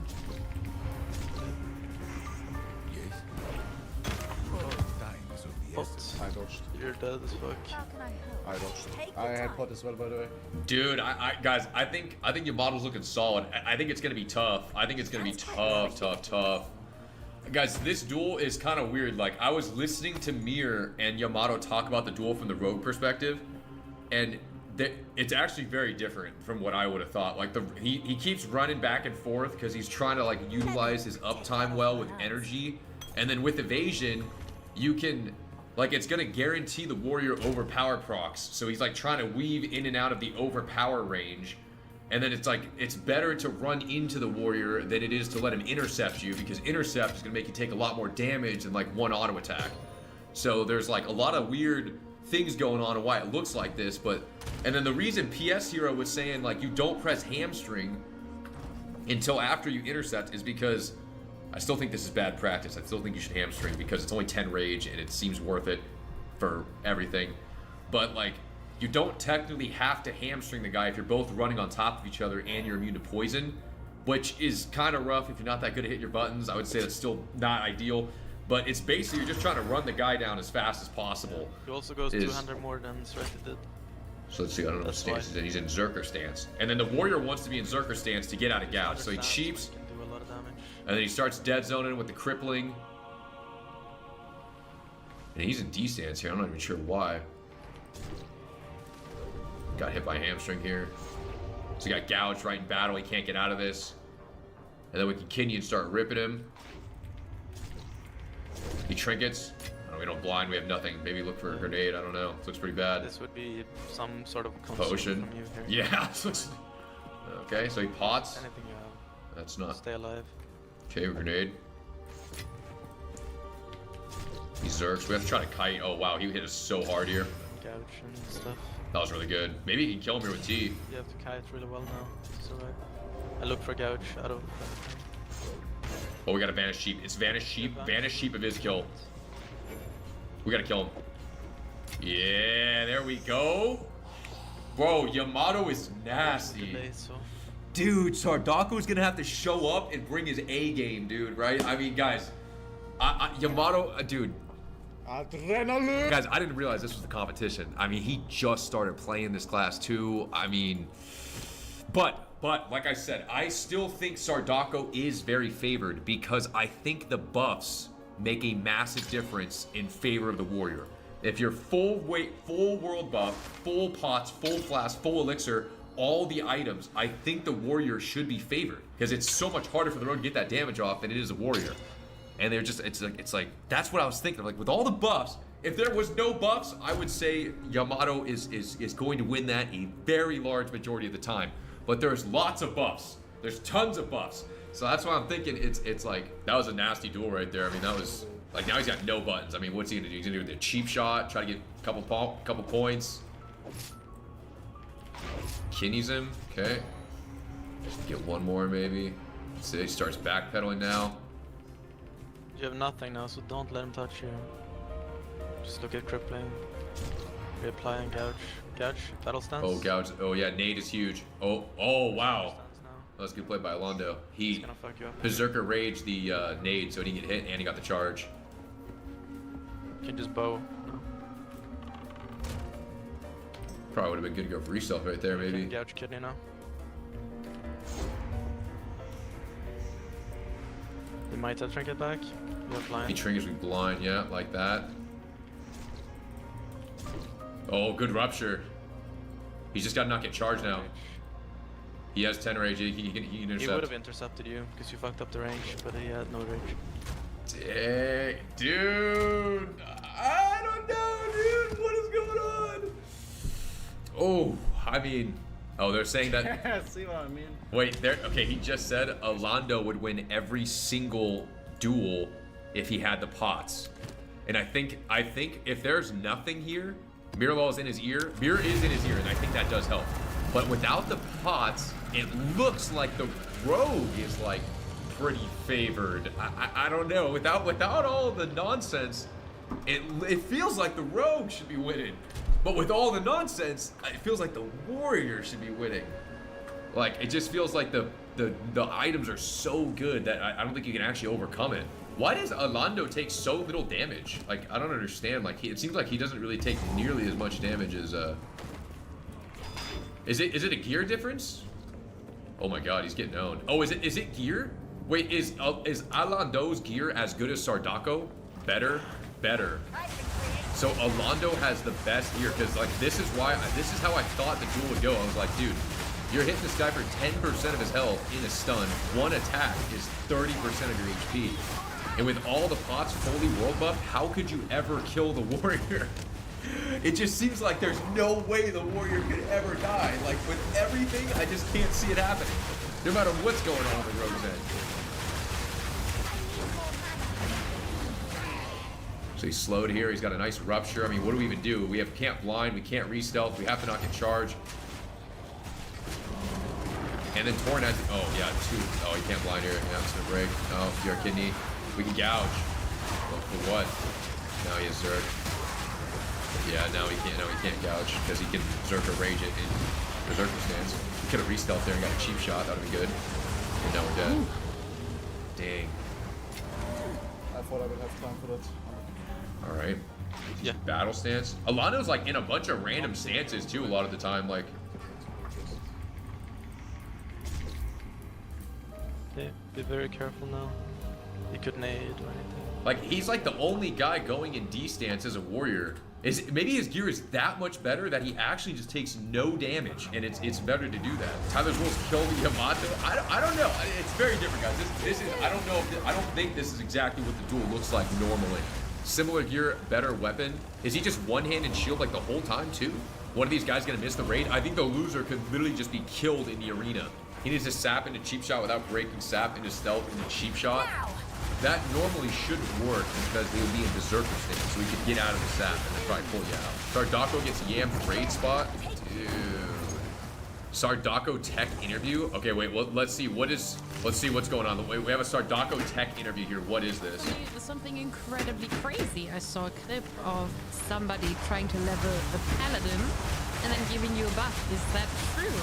I dodged. You're dead as fuck. I dodged. I had pot as well, by the way. Dude, guys, I think your model's looking solid. I think it's gonna be tough. I think it's gonna be tough. Guys, this duel is kind of weird. Like, I was listening to Mir and Yamato talk about the duel from the rogue perspective, and it's actually very different from what I would have thought. Like, he keeps running back and forth because he's trying to like utilize his uptime well with energy, and then with evasion, you can like it's gonna guarantee the warrior overpower procs. So he's like trying to weave in and out of the overpower range. And then it's like, it's better to run into the warrior than it is to let him intercept you, because intercept is going to make you take a lot more damage than like one auto attack. So there's like a lot of weird things going on and why it looks like this. But, and then the reason PS Hero was saying like you don't press hamstring until after you intercept is because I still think this is bad practice. I still think you should hamstring because it's only 10 rage and it seems worth it for everything. But like, you don't technically have to hamstring the guy if you're both running on top of each other and you're immune to poison, which is kind of rough if you're not that good at hitting your buttons. I would say that's still not ideal, but it's basically you're just trying to run the guy down as fast as possible. He also goes 200 more than Sweaty did. So let's see, I don't know what stance he's in. He's in Zerker stance. And then the warrior wants to be in Zerker stance to get out of Gouge, so he cheaps. Can do a lot of damage. And then he starts dead zoning with the crippling. And he's in D stance here, I'm not even sure why. Got hit by hamstring here. So he got gouged right in battle. He can't get out of this. And then we can continue and start ripping him. He trinkets. Oh, we don't blind. We have nothing. Maybe look for a grenade. I don't know. This looks pretty bad. This would be some sort of potion from you here. Yeah. Okay, so he pots. Anything you have. That's not. Stay alive. Okay, grenade. He zerks. We have to try to kite. Oh wow, he hit us so hard here. Gouge and stuff. That was really good. Maybe he can kill him here with T. You have to kite really well now. It's alright. I look for Gouge out of. Oh, we got a Vanish Sheep. It's Vanish Sheep. Vanish Sheep of his kill. We gotta kill him. Yeah, there we go. Bro, Yamato is nasty. Dude, Sardako's gonna have to show up and bring his A game, dude, right? I mean, guys, Yamato, dude. Adrenaline! Guys, I didn't realize this was the competition. I mean, he just started playing this class too. I mean, but like I said, I still think Sardako is very favored because I think the buffs make a massive difference in favor of the warrior. If you're full weight, full world buff, full pots, full flask, full elixir, all the items, I think the warrior should be favored because it's so much harder for the road to get that damage off than it is a warrior. And they're just, it's like, that's what I was thinking. Like, with all the buffs, if there was no buffs, I would say Yamato is going to win that a very large majority of the time. But there's lots of buffs. There's tons of buffs. So that's why I'm thinking it's like, that was a nasty duel right there. I mean, that was, like, now he's got no buttons. I mean, what's he gonna do? He's gonna do the cheap shot, try to get a couple points. Kidneys him, okay. Get one more maybe. See, he starts backpedaling now. You have nothing now, so don't let him touch you. Just look at crippling. Reapply and gouge. Gouge, battle stance. Oh, gouge. Oh, yeah, nade is huge. Oh, wow. That was good play by Alondo. He gonna fuck you up. Berserker Rage the nade so he didn't get hit, and he got the charge. You can just bow. Probably would have been good to go for re-stealth right there, maybe. Gouge kidney now. You might have trinket back. You have blind. He triggers with blind, yeah, like that. Oh, good rupture. He's just got to not get charged now. He has 10 rage. He can intercept. He would have intercepted you because you fucked up the range, but he had no rage. Dang, dude. I don't know, dude. What is going on? Oh, I mean, oh, they're saying that. See what I mean? Wait, there. Okay, he just said Alondo would win every single duel if he had the pots, and I think if there's nothing here, Mirlaw is in his ear. Mir is in his ear, and I think that does help. But without the pots, it looks like the rogue is like pretty favored. I don't know. Without all the nonsense, it feels like the rogue should be winning. But with all the nonsense, it feels like the warrior should be winning. Like, it just feels like the items are so good that I don't think you can actually overcome it. Why does Alondo take so little damage? Like, I don't understand. Like, it seems like he doesn't really take nearly as much damage as Is it a gear difference? Oh my god, he's getting owned. Oh, is it gear? Wait, is Alando's gear as good as Sardako? Better. So Alondo has the best gear, because like this is how I thought the duel would go. I was like, dude, you're hitting this guy for 10% of his health in a stun. One attack is 30% of your HP. And with all the pots fully world buffed, how could you ever kill the warrior? It just seems like there's no way the warrior could ever die. Like with everything, I just can't see it happening. No matter what's going on with Rogue's Edge. So he's slowed here. He's got a nice rupture. I mean, what do we even do? We can't blind. We can't re-stealth. We have to not get charged. And then Torn has, oh yeah, two. Oh, he can't blind here. Yeah, it's gonna break. Oh, your kidney. We can gouge. Well, for what? Now he has Zerg. Yeah, now he can't gouge because he can Berserker Rage it in Berserker stance. He could have re-stealthed there and got a cheap shot. That would have been good. And now we're dead. Ooh. Dang. I thought I would have time for that. All right. Yeah. Battle stance. Alano's like in a bunch of random stances too. A lot of the time, like. Okay, be very careful now. He could nade or anything. Like he's like the only guy going in D stance as a warrior. Maybe his gear is that much better that he actually just takes no damage, and it's better to do that. Tyler's Wolves killed Yamato. I don't know. It's very different, guys. This is I don't think this is exactly what the duel looks like normally. Similar gear, better weapon. Is he just one-handed shield like the whole time too? One of these guys gonna miss the raid? I think the loser could literally just be killed in the arena. He needs to sap into cheap shot without breaking sap into stealth into cheap shot. That normally should work because they would be in Berserker state, so he could get out of the sap and then probably pull you out. Sardako gets Yam's raid spot. Dude. Sardako tech interview? Okay, wait, well, let's see what's going on. We have a Sardako tech interview here. What is this? Something incredibly crazy. I saw a clip of somebody trying to level the paladin and then giving you a buff. Is that true?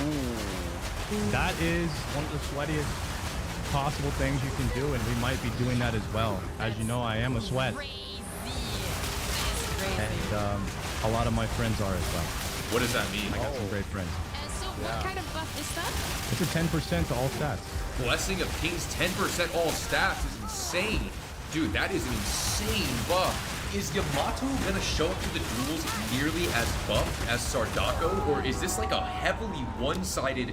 Ooh. That is one of the sweatiest possible things you can do, and we might be doing that as well. As you know, I am a sweat. And a lot of my friends are as well. What does that mean? I got some great friends. So what kind of buff is that? It's a 10% to all stats. Blessing of Kings 10% all stats is insane. Dude, that is an insane buff. Is Yamato gonna show up to the duels nearly as buffed as Sardako, or is this like a heavily one-sided,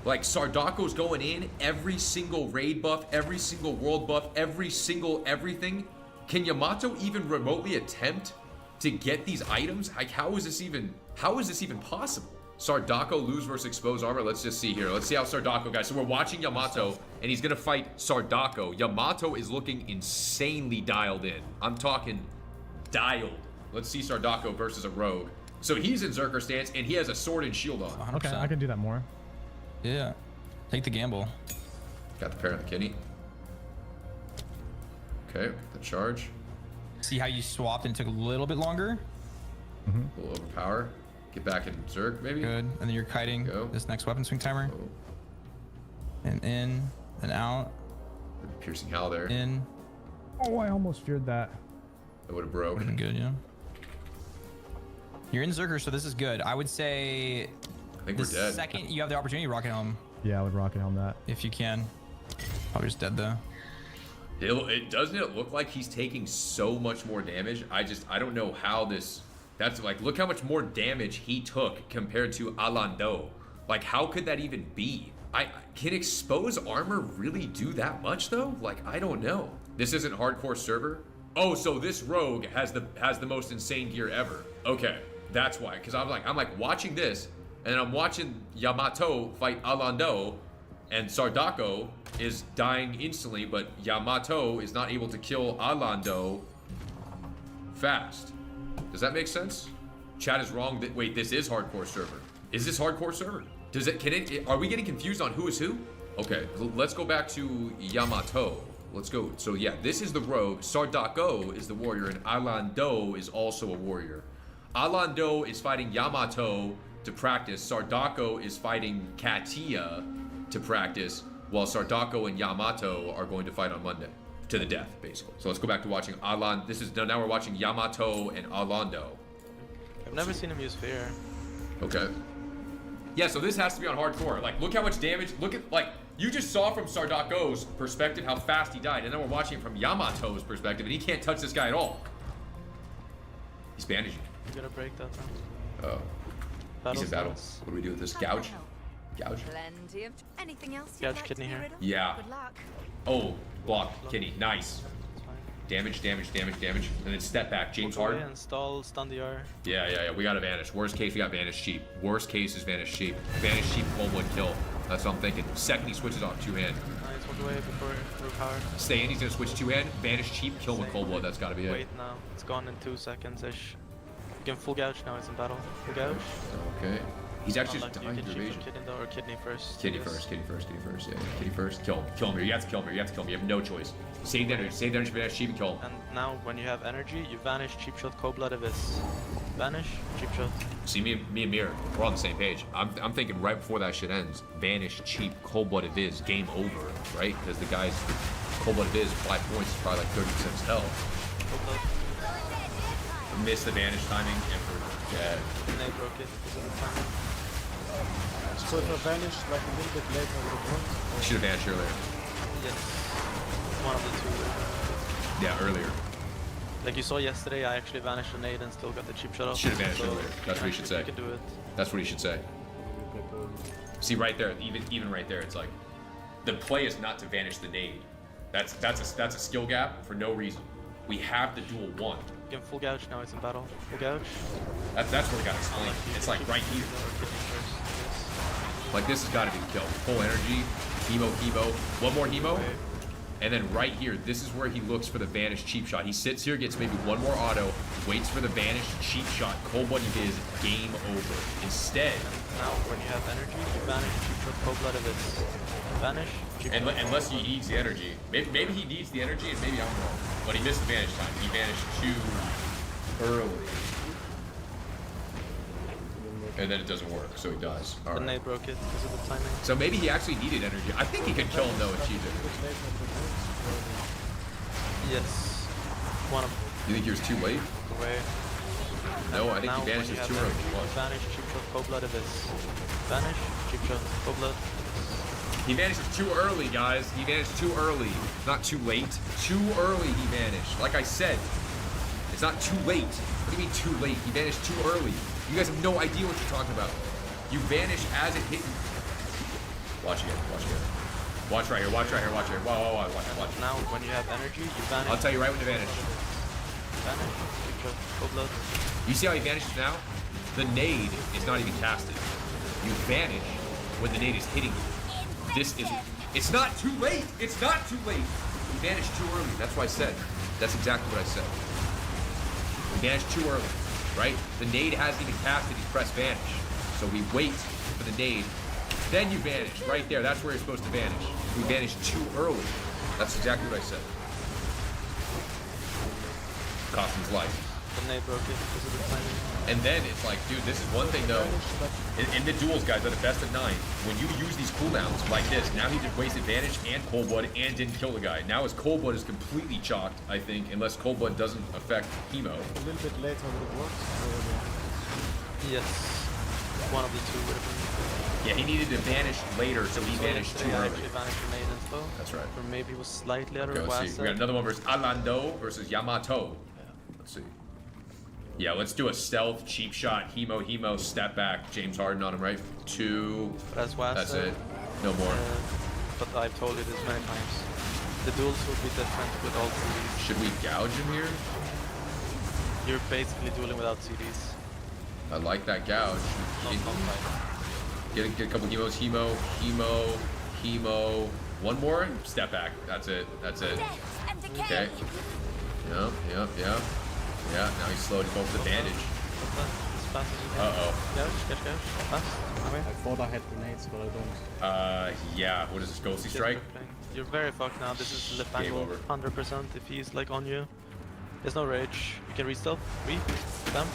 like Sardako's going in, every single raid buff, every single world buff, every single everything? Can Yamato even remotely attempt to get these items? Like, how is this even possible? Sardako lose versus exposed armor. Let's just see here. Let's see how Sardako, guys. So we're watching Yamato, and he's gonna fight Sardako. Yamato is looking insanely dialed in. I'm talking dialed. Let's see Sardako versus a rogue. So he's in Zerker stance, and he has a sword and shield on. 100%. Okay, I can do that more. Yeah, take the gamble. Got the parent of the kidney. Okay, the charge. See how you swapped and took a little bit longer? A little overpower. Get back in Zerg, maybe? Good, and then you're kiting this next weapon swing timer. And in and out. Piercing Hell there. In. Oh, I almost feared that. That would have broke. Would have been good, yeah. You're in Zerker, so this is good. I would say. I think the we're dead. Second you have the opportunity, Rocket Helm. Yeah, I would Rocket Helm that. If you can. Probably just dead though. It doesn't it look like he's taking so much more damage. I don't know how this. That's like, look how much more damage he took compared to Alando. Like, how could that even be? Can exposed armor really do that much though? Like, I don't know. This isn't hardcore server. Oh, so this rogue has the most insane gear ever. Okay, that's why. Because I'm like watching this, and I'm watching Yamato fight Alando, and Sardako is dying instantly, but Yamato is not able to kill Alando fast. Does that make sense? Chat is wrong. Wait, this is hardcore server. Is this hardcore server? Are we getting confused on who is who? Okay, let's go back to Yamato. Let's go. So yeah, this is the rogue. Sardako is the warrior, and Alando is also a warrior. Alando is fighting Yamato to practice. Sardako is fighting Katia to practice, while Sardako and Yamato are going to fight on Monday. To the death, basically. So let's go back to watching Alando. Now we're watching Yamato and Alando. I've never seen him use fear. Okay. Yeah, so this has to be on hardcore. Like, look how much damage. Look at, like, you just saw from Sardako's perspective how fast he died, and then we're watching from Yamato's perspective, and he can't touch this guy at all. He's bandaging. You gotta break that time. Oh. He's in battle. What do we do with this? Gouge? Gouge? Plenty of anything else. Gouge kidney here. Yeah. Good luck. Oh, block. Kidney. Nice. Damage, damage, damage, damage. And then step back. James Harden. Install, stun the R. Yeah. We got to vanish. Worst case, we got vanish cheap. Worst case is vanish cheap. Vanish cheap, full wood kill. That's what I'm thinking. Second, he switches off two-hand. Nice, walk away before power. Stay in, he's going to switch two-hand. Vanish cheap, kill with cold blood. That's got to be it. Wait now. It's gone in 2 seconds-ish. You can full gouge now, he's in battle. Full gouge. Okay. He's actually just dying dying through evasion. Kidney first. Kidney first. Yeah. Kidney first. Kill him here. You have to kill him. You have no choice. Save the energy. Vanish cheap and kill him. And now, when you have energy, you vanish, cheap shot, cold blood abyss. Vanish, cheap shot. See, me and Mir, we're on the same page. I'm thinking right before that shit ends, vanish, cheap, cold blood abyss, game over, right? Because the guy's cold blood abyss, 5 points is probably like 30% health. Missed the vanish timing and we're dead. And they broke it because of the timing. So if I vanish like a little bit later, would it work? Should have vanished earlier. Yes. One of the two. Yeah, earlier. Like you saw yesterday, I actually vanished a nade and still got the cheap shot off. Should have vanished earlier. That's what he should say. You can do it. That's what he should say. See right there, even right there, it's like the play is not to vanish the nade. That's a skill gap for no reason. We have the dual one. You can full gouge now. It's in battle. Full gouge. That's what we got explained. It's like right here. Like this has got to be the kill. Full energy, hemo, one more hemo, and then right here, this is where he looks for the vanish cheap shot. He sits here, gets maybe one more auto, waits for the vanish cheap shot. Cold blood is game over. Instead, now when you have energy, you vanish cheap shot, cold blood of it. Vanish. Unless he needs the energy. Maybe he needs the energy, and maybe I'm wrong. But he missed the vanish time. He vanished too early. And then it doesn't work, so he dies. All Then right. they broke it because of the timing. So maybe he actually needed energy. I think he could kill him though if cheated. Yes. One of them. You think he was too late? Away. No, I think now, he vanished when you too have early. energy, vanish, cheap shot, cold blood abyss. Vanish, cheap shot, cold blood. He vanishes too early, guys. He vanished too early. Not too late. Too early he vanished. Like I said, it's not too late. What do you mean too late? He vanished too early. You guys have no idea what you're talking about. You vanish as it hit you. Watch again. Watch right here. Watch right here. Whoa. Watch. Now, when you have energy, you vanish. I'll tell you right when to vanish. Vanish, cheap shot, cold blood. You see how he vanishes now? The nade is not even casted. You vanish when the nade is hitting you. It's not too late. It's not too late. He vanished too early. That's what I said. That's exactly what I said. He vanished too early, right? The nade hasn't even casted. He's pressed vanish. So we wait for the nade. Then you vanish right there. That's where you're supposed to vanish. We vanished too early. That's exactly what I said. Cost him his life. The nade broke it because of the timing. And then it's like, dude, this is one thing though. In the duels, guys, at the best of 9, when you use these cooldowns like this, now he did waste advantage and cold blood and didn't kill the guy. Now his cold blood is completely chalked, I think, unless cold blood doesn't affect hemo. A little bit later would have worked. Yes, one of the two would have been. Yeah, he needed to vanish later, so he vanished too early. That's right. Or maybe was slightly out of Okay, let's see. We got another one versus Alando versus Yamato. Yeah. Let's see. Yeah, let's do a stealth, cheap shot, hemo, step back, James Harden on him, right? 2. That's it. No more. But I've told you this many times. The duels will be different with all CDs. Should we gouge him here? You're basically dueling without CDs. I like that gouge. Get a couple hemos, hemo. One more, step back. That's it. Okay. Yep. Yeah, now he's slowed. He's going for the bandage. Uh-oh. I thought I had grenades, but I don't. Yeah. What is this, Ghosty Strike? You're very fucked now. This is lip angle 100% if he's like on you. There's no rage. You can re-stealth. Them.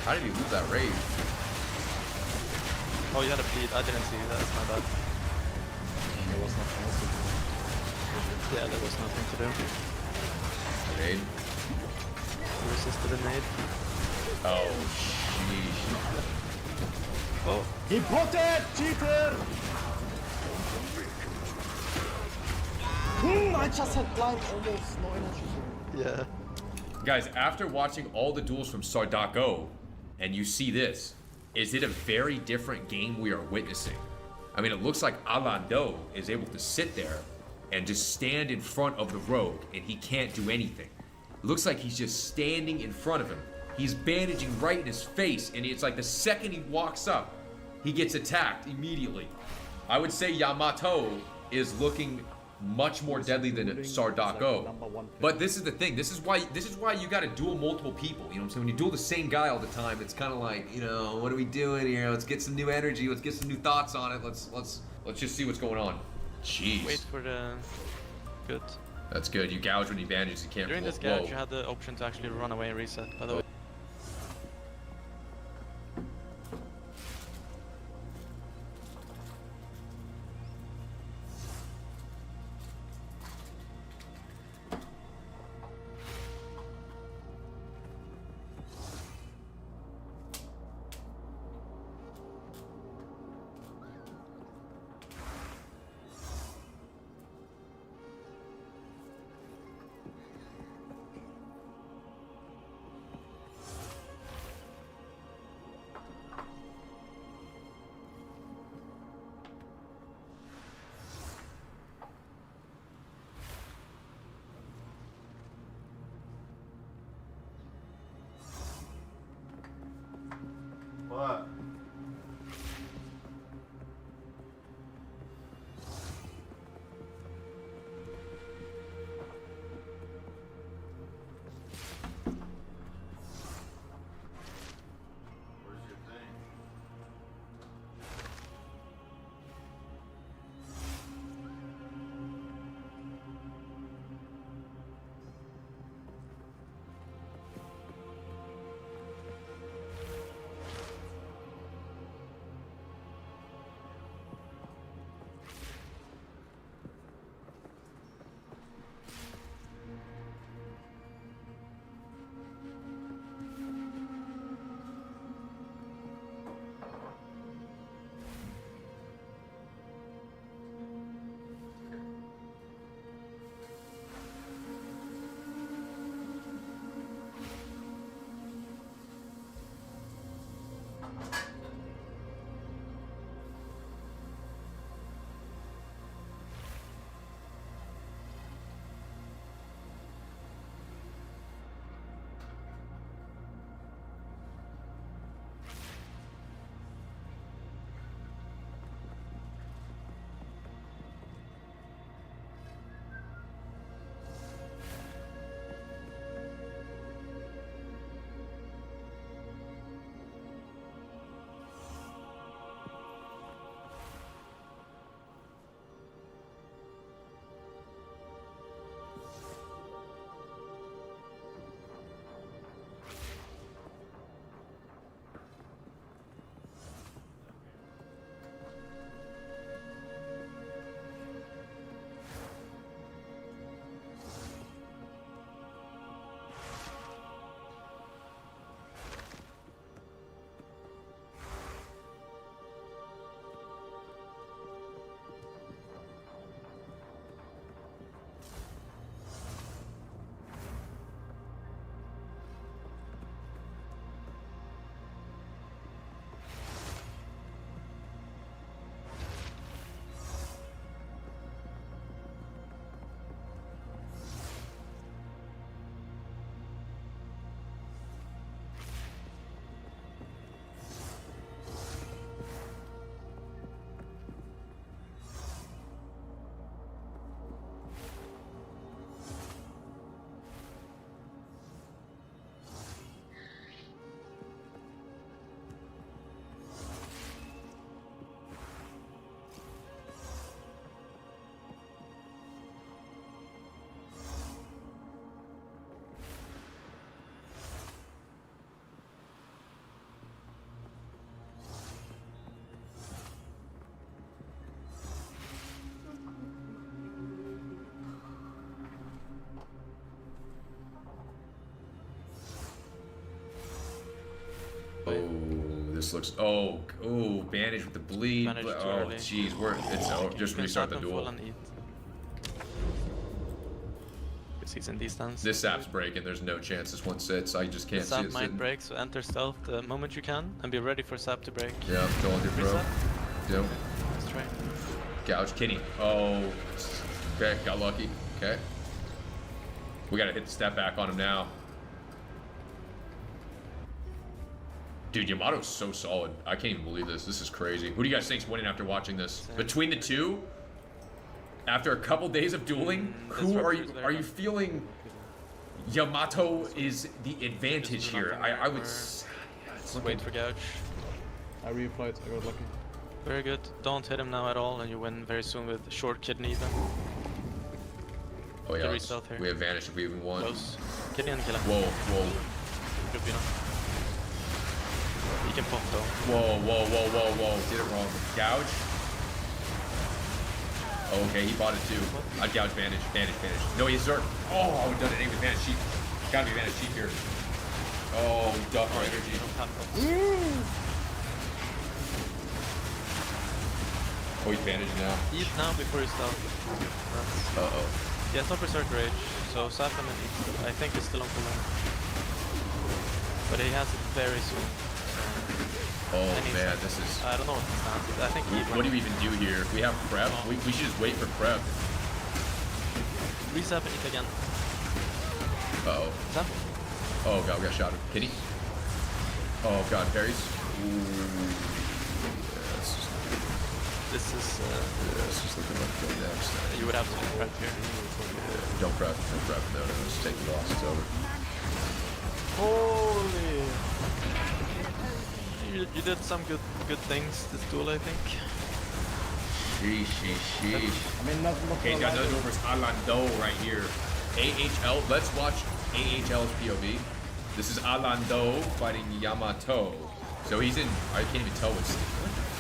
How did he lose that rage? Oh, you had a bleed. I didn't see that. That's my bad. There was nothing else to do. Yeah, there was nothing to do. Nade. You resisted a nade. Oh, sheesh. Oh. He brought it! Cheater! I just had blind, almost no energy. Yeah. Guys, after watching all the duels from Sardako, and you see this, is it a very different game we are witnessing? I mean, it looks like Alando is able to sit there and just stand in front of the rogue, and he can't do anything. It looks like he's just standing in front of him. He's bandaging right in his face, and it's like the second he walks up, he gets attacked immediately. I would say Yamato is looking much more deadly than Sardako. But this is the thing. This is why you got to duel multiple people. You know what I'm saying? When you duel the same guy all the time, it's kind of like, you know, what are we doing here? Let's get some new energy. Let's get some new thoughts on it. Let's just see what's going on. Jeez. Wait for the good. That's good. You gouge when you bandage. You can't. During this gouge, you had the option to actually run away and reset. By the way. This looks. Oh, bandage with the bleed. Bandage too Oh, early. jeez, it's over. Just restart the duel. He's in distance. This sap's breaking. There's no chance this one sits. I just can't see Sap it might sitting. break, so enter stealth the moment you can and be ready for Sap to break. Yeah, go on your bro. Reset. Yep. Let's try. Gouge Kinney. Oh, okay, got lucky. Okay. We gotta hit the step back on him now. Dude, Yamato's so solid. I can't even believe this. This is crazy. Who do you guys think's winning after watching this? Between the two, after a couple days of dueling, who are you feeling Yamato is the advantage here? I would... Wait for Gouge. I reapplied, I got lucky. Very good. Don't hit him now at all, and you win very soon with short kidney even. Oh yeah, Stealth here. we have vanish if we even want. Close. Kidney and kill him. Whoa. Good, you know. He can pop though. Whoa. Did it wrong. Gouge. Oh, okay, he bought it too. I'd gouge Vanish. No, he's Zerk. Oh, I would've done it with Vanish Sheep. Gotta be Vanish Sheep here. Oh, we ducked our energy. Oh, he's bandaged now. Eat now before you stop. Uh-oh. Yeah, it's not Berserk Rage, so sap him and eat. I think it's still on cooldown. But he has it very soon. Oh man, this is... I don't know what the stance is. I think What do we even do here? We have prep? We should just wait for prep. Resap and eat again. Uh-oh. Zap. Oh god, we got shot. Kitty. Oh god, parries. Ooh. This is... it's just looking like the next. You would have to prep here. Don't prep. No, just take the loss. It's over. Holy... You did some good things this duel, I think. Sheesh. I mean, not Okay, he's got another duel versus Alando right here. AHL. Let's watch AHL's POV. This is Alando fighting Yamato. So he's in... I can't even tell what the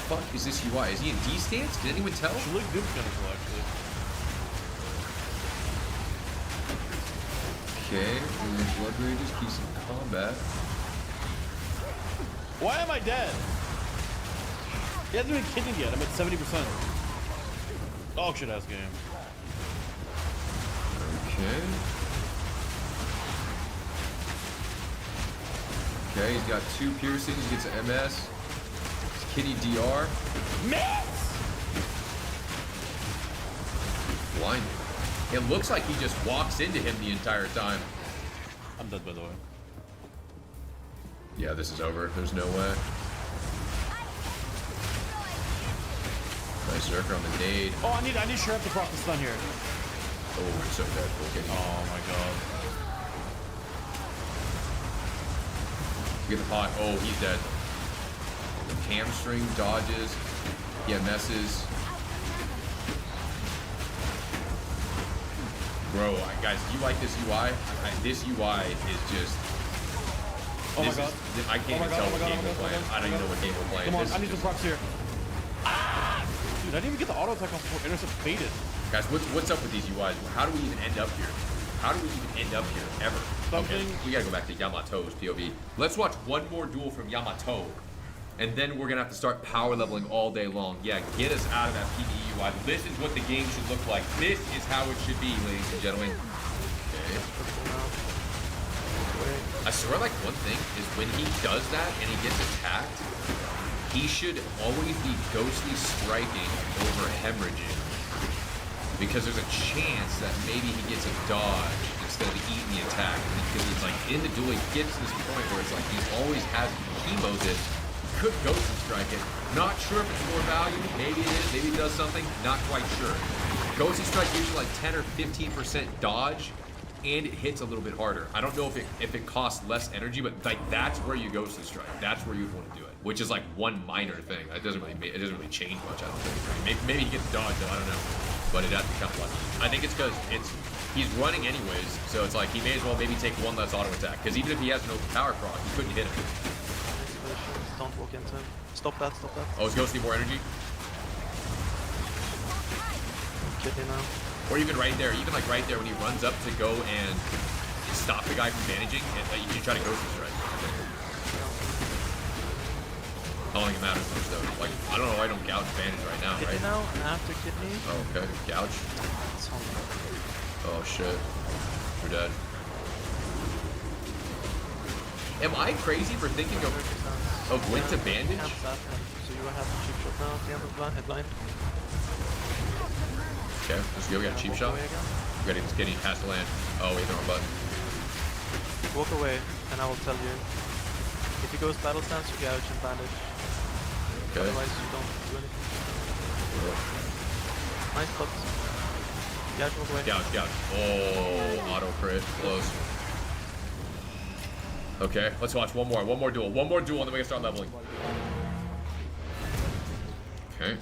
fuck is this UI? Is he in D stance? Did anyone tell? She looked good pinnacle, actually. Okay, Blood Rages, keys in combat. Why am I dead? He hasn't been kidneyed yet. I'm at 70%. Dog shit ass game. Okay. Okay, he's got 2 piercings, he gets an MS. Kitty DR. Miss! Blinded. It looks like he just walks into him the entire time. I'm dead, by the way. Yeah, this is over. There's no way. Nice Zerker on the nade. Oh, I need Sheriff to proc the stun here. Oh, we're so dead. Okay. Oh my god. Get the pot. Oh, he's dead. Hamstring dodges. Yeah, messes. Bro, guys, do you like this UI? This UI is just... Oh my god. I can't even tell what game we're playing. I don't even know what game we're playing. Come on, I need some procs here. Ah! Dude, I didn't even get the auto attack off before Intercept faded. Guys, what's up with these UIs? How do we even end up here? How do we even end up here, ever? Okay, we gotta go back to Yamato's POV. Let's watch one more duel from Yamato, and then we're gonna have to start power leveling all day long. Yeah, get us out of that PvE UI. This is what the game should look like. This is how it should be, ladies and gentlemen. Okay. I swear, like, one thing is when he does that and he gets attacked, he should always be ghostly striking over hemorrhaging. Because there's a chance that maybe he gets a dodge instead of eating the attack. Because it's like in the duel, he gets to this point where it's like he always has chemos it. Could ghostly strike it. Not sure if it's more value. Maybe it is. Maybe it does something. Not quite sure. Ghostly strike gives you like 10 or 15% dodge, and it hits a little bit harder. I don't know if it costs less energy, but like that's where you ghostly strike. That's where you'd want to do it. Which is like one minor thing. It doesn't really change much. I don't think. Maybe he gets dodge though. I don't know. But it has to count lucky. I think it's because he's running anyways, so it's like he may as well maybe take one less auto attack. Because even if he has no power proc, he couldn't hit him. Don't walk into him. Stop that. Oh, is Ghost need more energy? Kidney now. Or even right there, like right there when he runs up to go and stop the guy from bandaging, and you can try to Ghost strike. I don't think it matters much though. Like, I don't know why I don't gouge bandage right now, Kidney right? now, and after kidney. Oh, okay. Gouge. Oh shit. You're dead. Am I crazy for thinking of Link to bandage? So you will have a cheap shot now at the end of the headline. Okay, let's go. We got a cheap shot. We got his kidney past the land. Oh, wait, the wrong button. Walk away, and I will tell you. If he goes battle stance, you gouge and bandage. Okay. Otherwise, you don't do anything. Nice clubs. Gouge, walk away. Gouge, gouge. Oh, auto crit. Close. Okay, let's watch one more duel. One more duel, and then we can start leveling. Okay.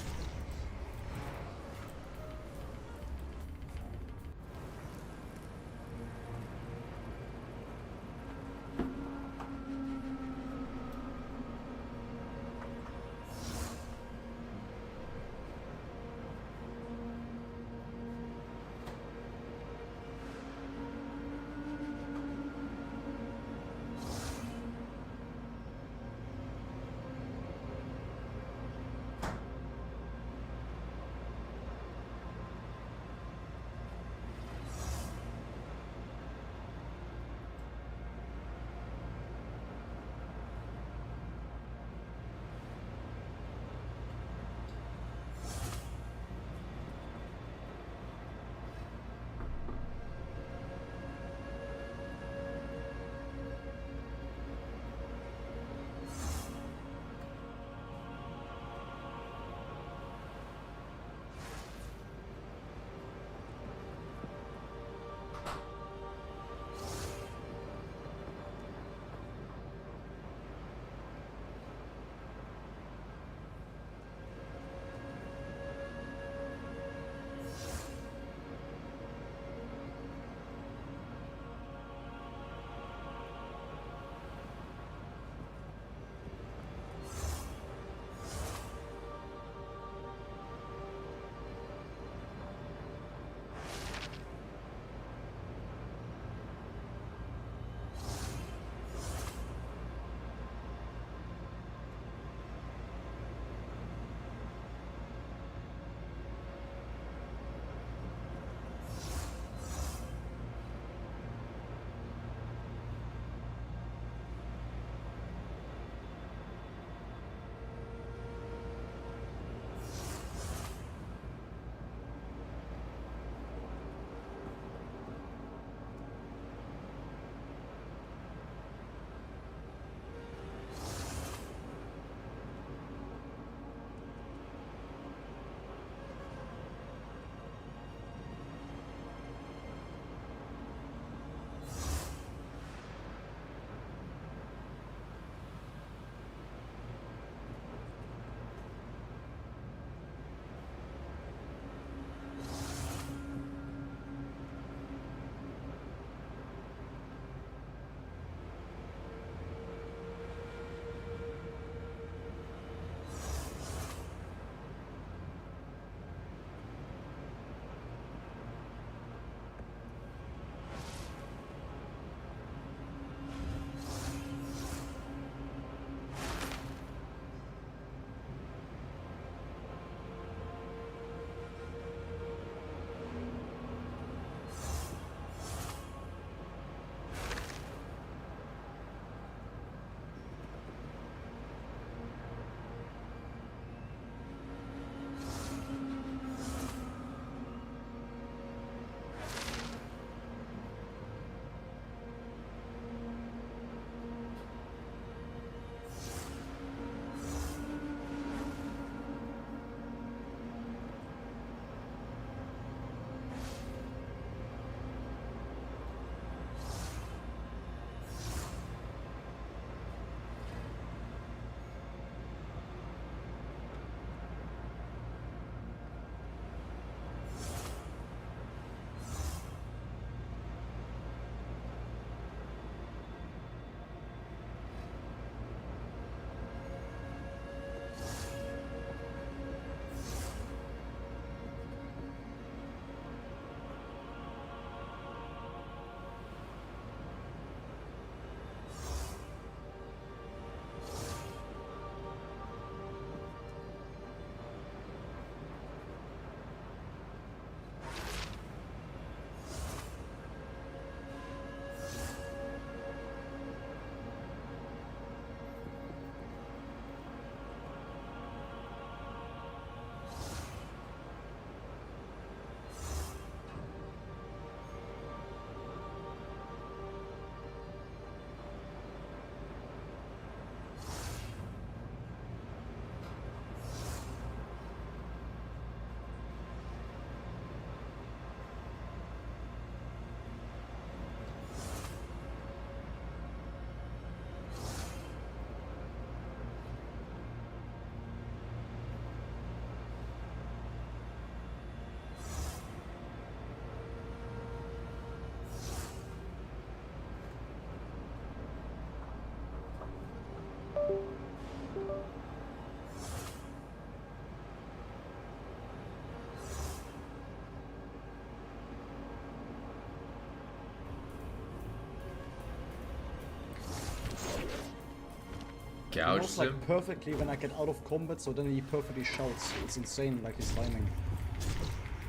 He Gouges knows like him. perfectly when I get out of combat, so then he perfectly shouts. It's insane, like his timing.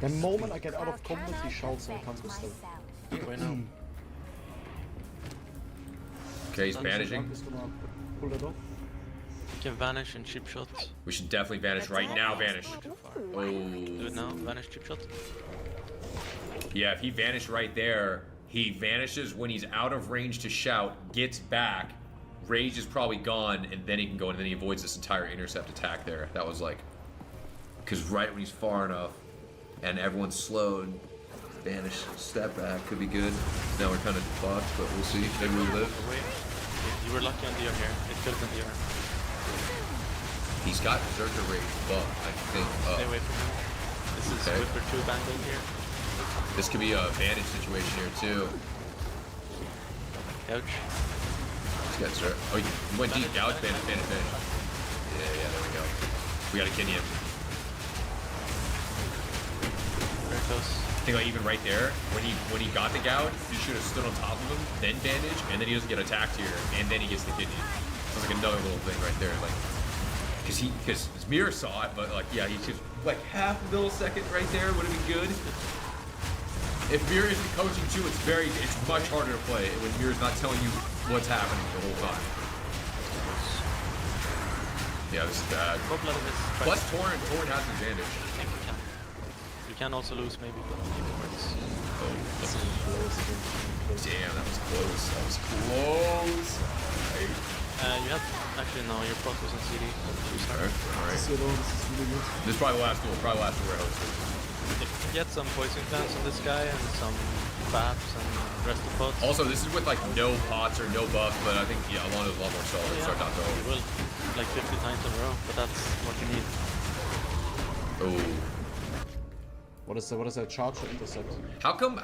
The moment I get out of combat, he shouts and I can't stop. Right now. Okay, he's vanishing. He's gonna pull it off. You can vanish and chip shot. We should definitely vanish right now. Vanish. Oh. Do it now. Vanish, chip shot. Yeah, if he vanished right there, he vanishes when he's out of range to shout, gets back, rage is probably gone, and then he can go and then he avoids this entire intercept attack there. That was like, because right when he's far enough and everyone's slowed, vanish, step back, could be good. Now we're kind of fucked, but we'll see. Maybe we live. Wait, you were lucky on DR here. It could have been DR. He's got Berserker Rage buff, I think. Stay away from him. This is Whipper 2 banging here. This could be a vantage situation here too. Gouge. He's got Berserker. Oh, he went deep. Gouge, vanish. Yeah, there we go. We got a Kenyan. Very close. I think like even right there, when he got the gouge, he should have stood on top of him, then bandage, and then he doesn't get attacked here, and then he gets the kidney. Sounds like another little thing right there, like because his mirror saw it, but like yeah, he's just like half a millisecond right there would have been good. If Mirror isn't coaching too, it's much harder to play when Mirror's not telling you what's happening the whole time. Yeah, this is bad. Plus Torrent has an advantage. You can also lose maybe, but it works. Oh, damn, that was close. That was close. Right. You have actually no, your plus was on CD. Alright. This is probably the last duel. Probably the last duel we're hosting. If you can get some poison plants on this guy and some baps and rest of pots. Also, this is with like no pots or no buff, but I think yeah, Alonso's a lot more solid. Yeah, Start not to you will like 50 times in a row, but that's what you need. Oh. What is that charge or intercept? How come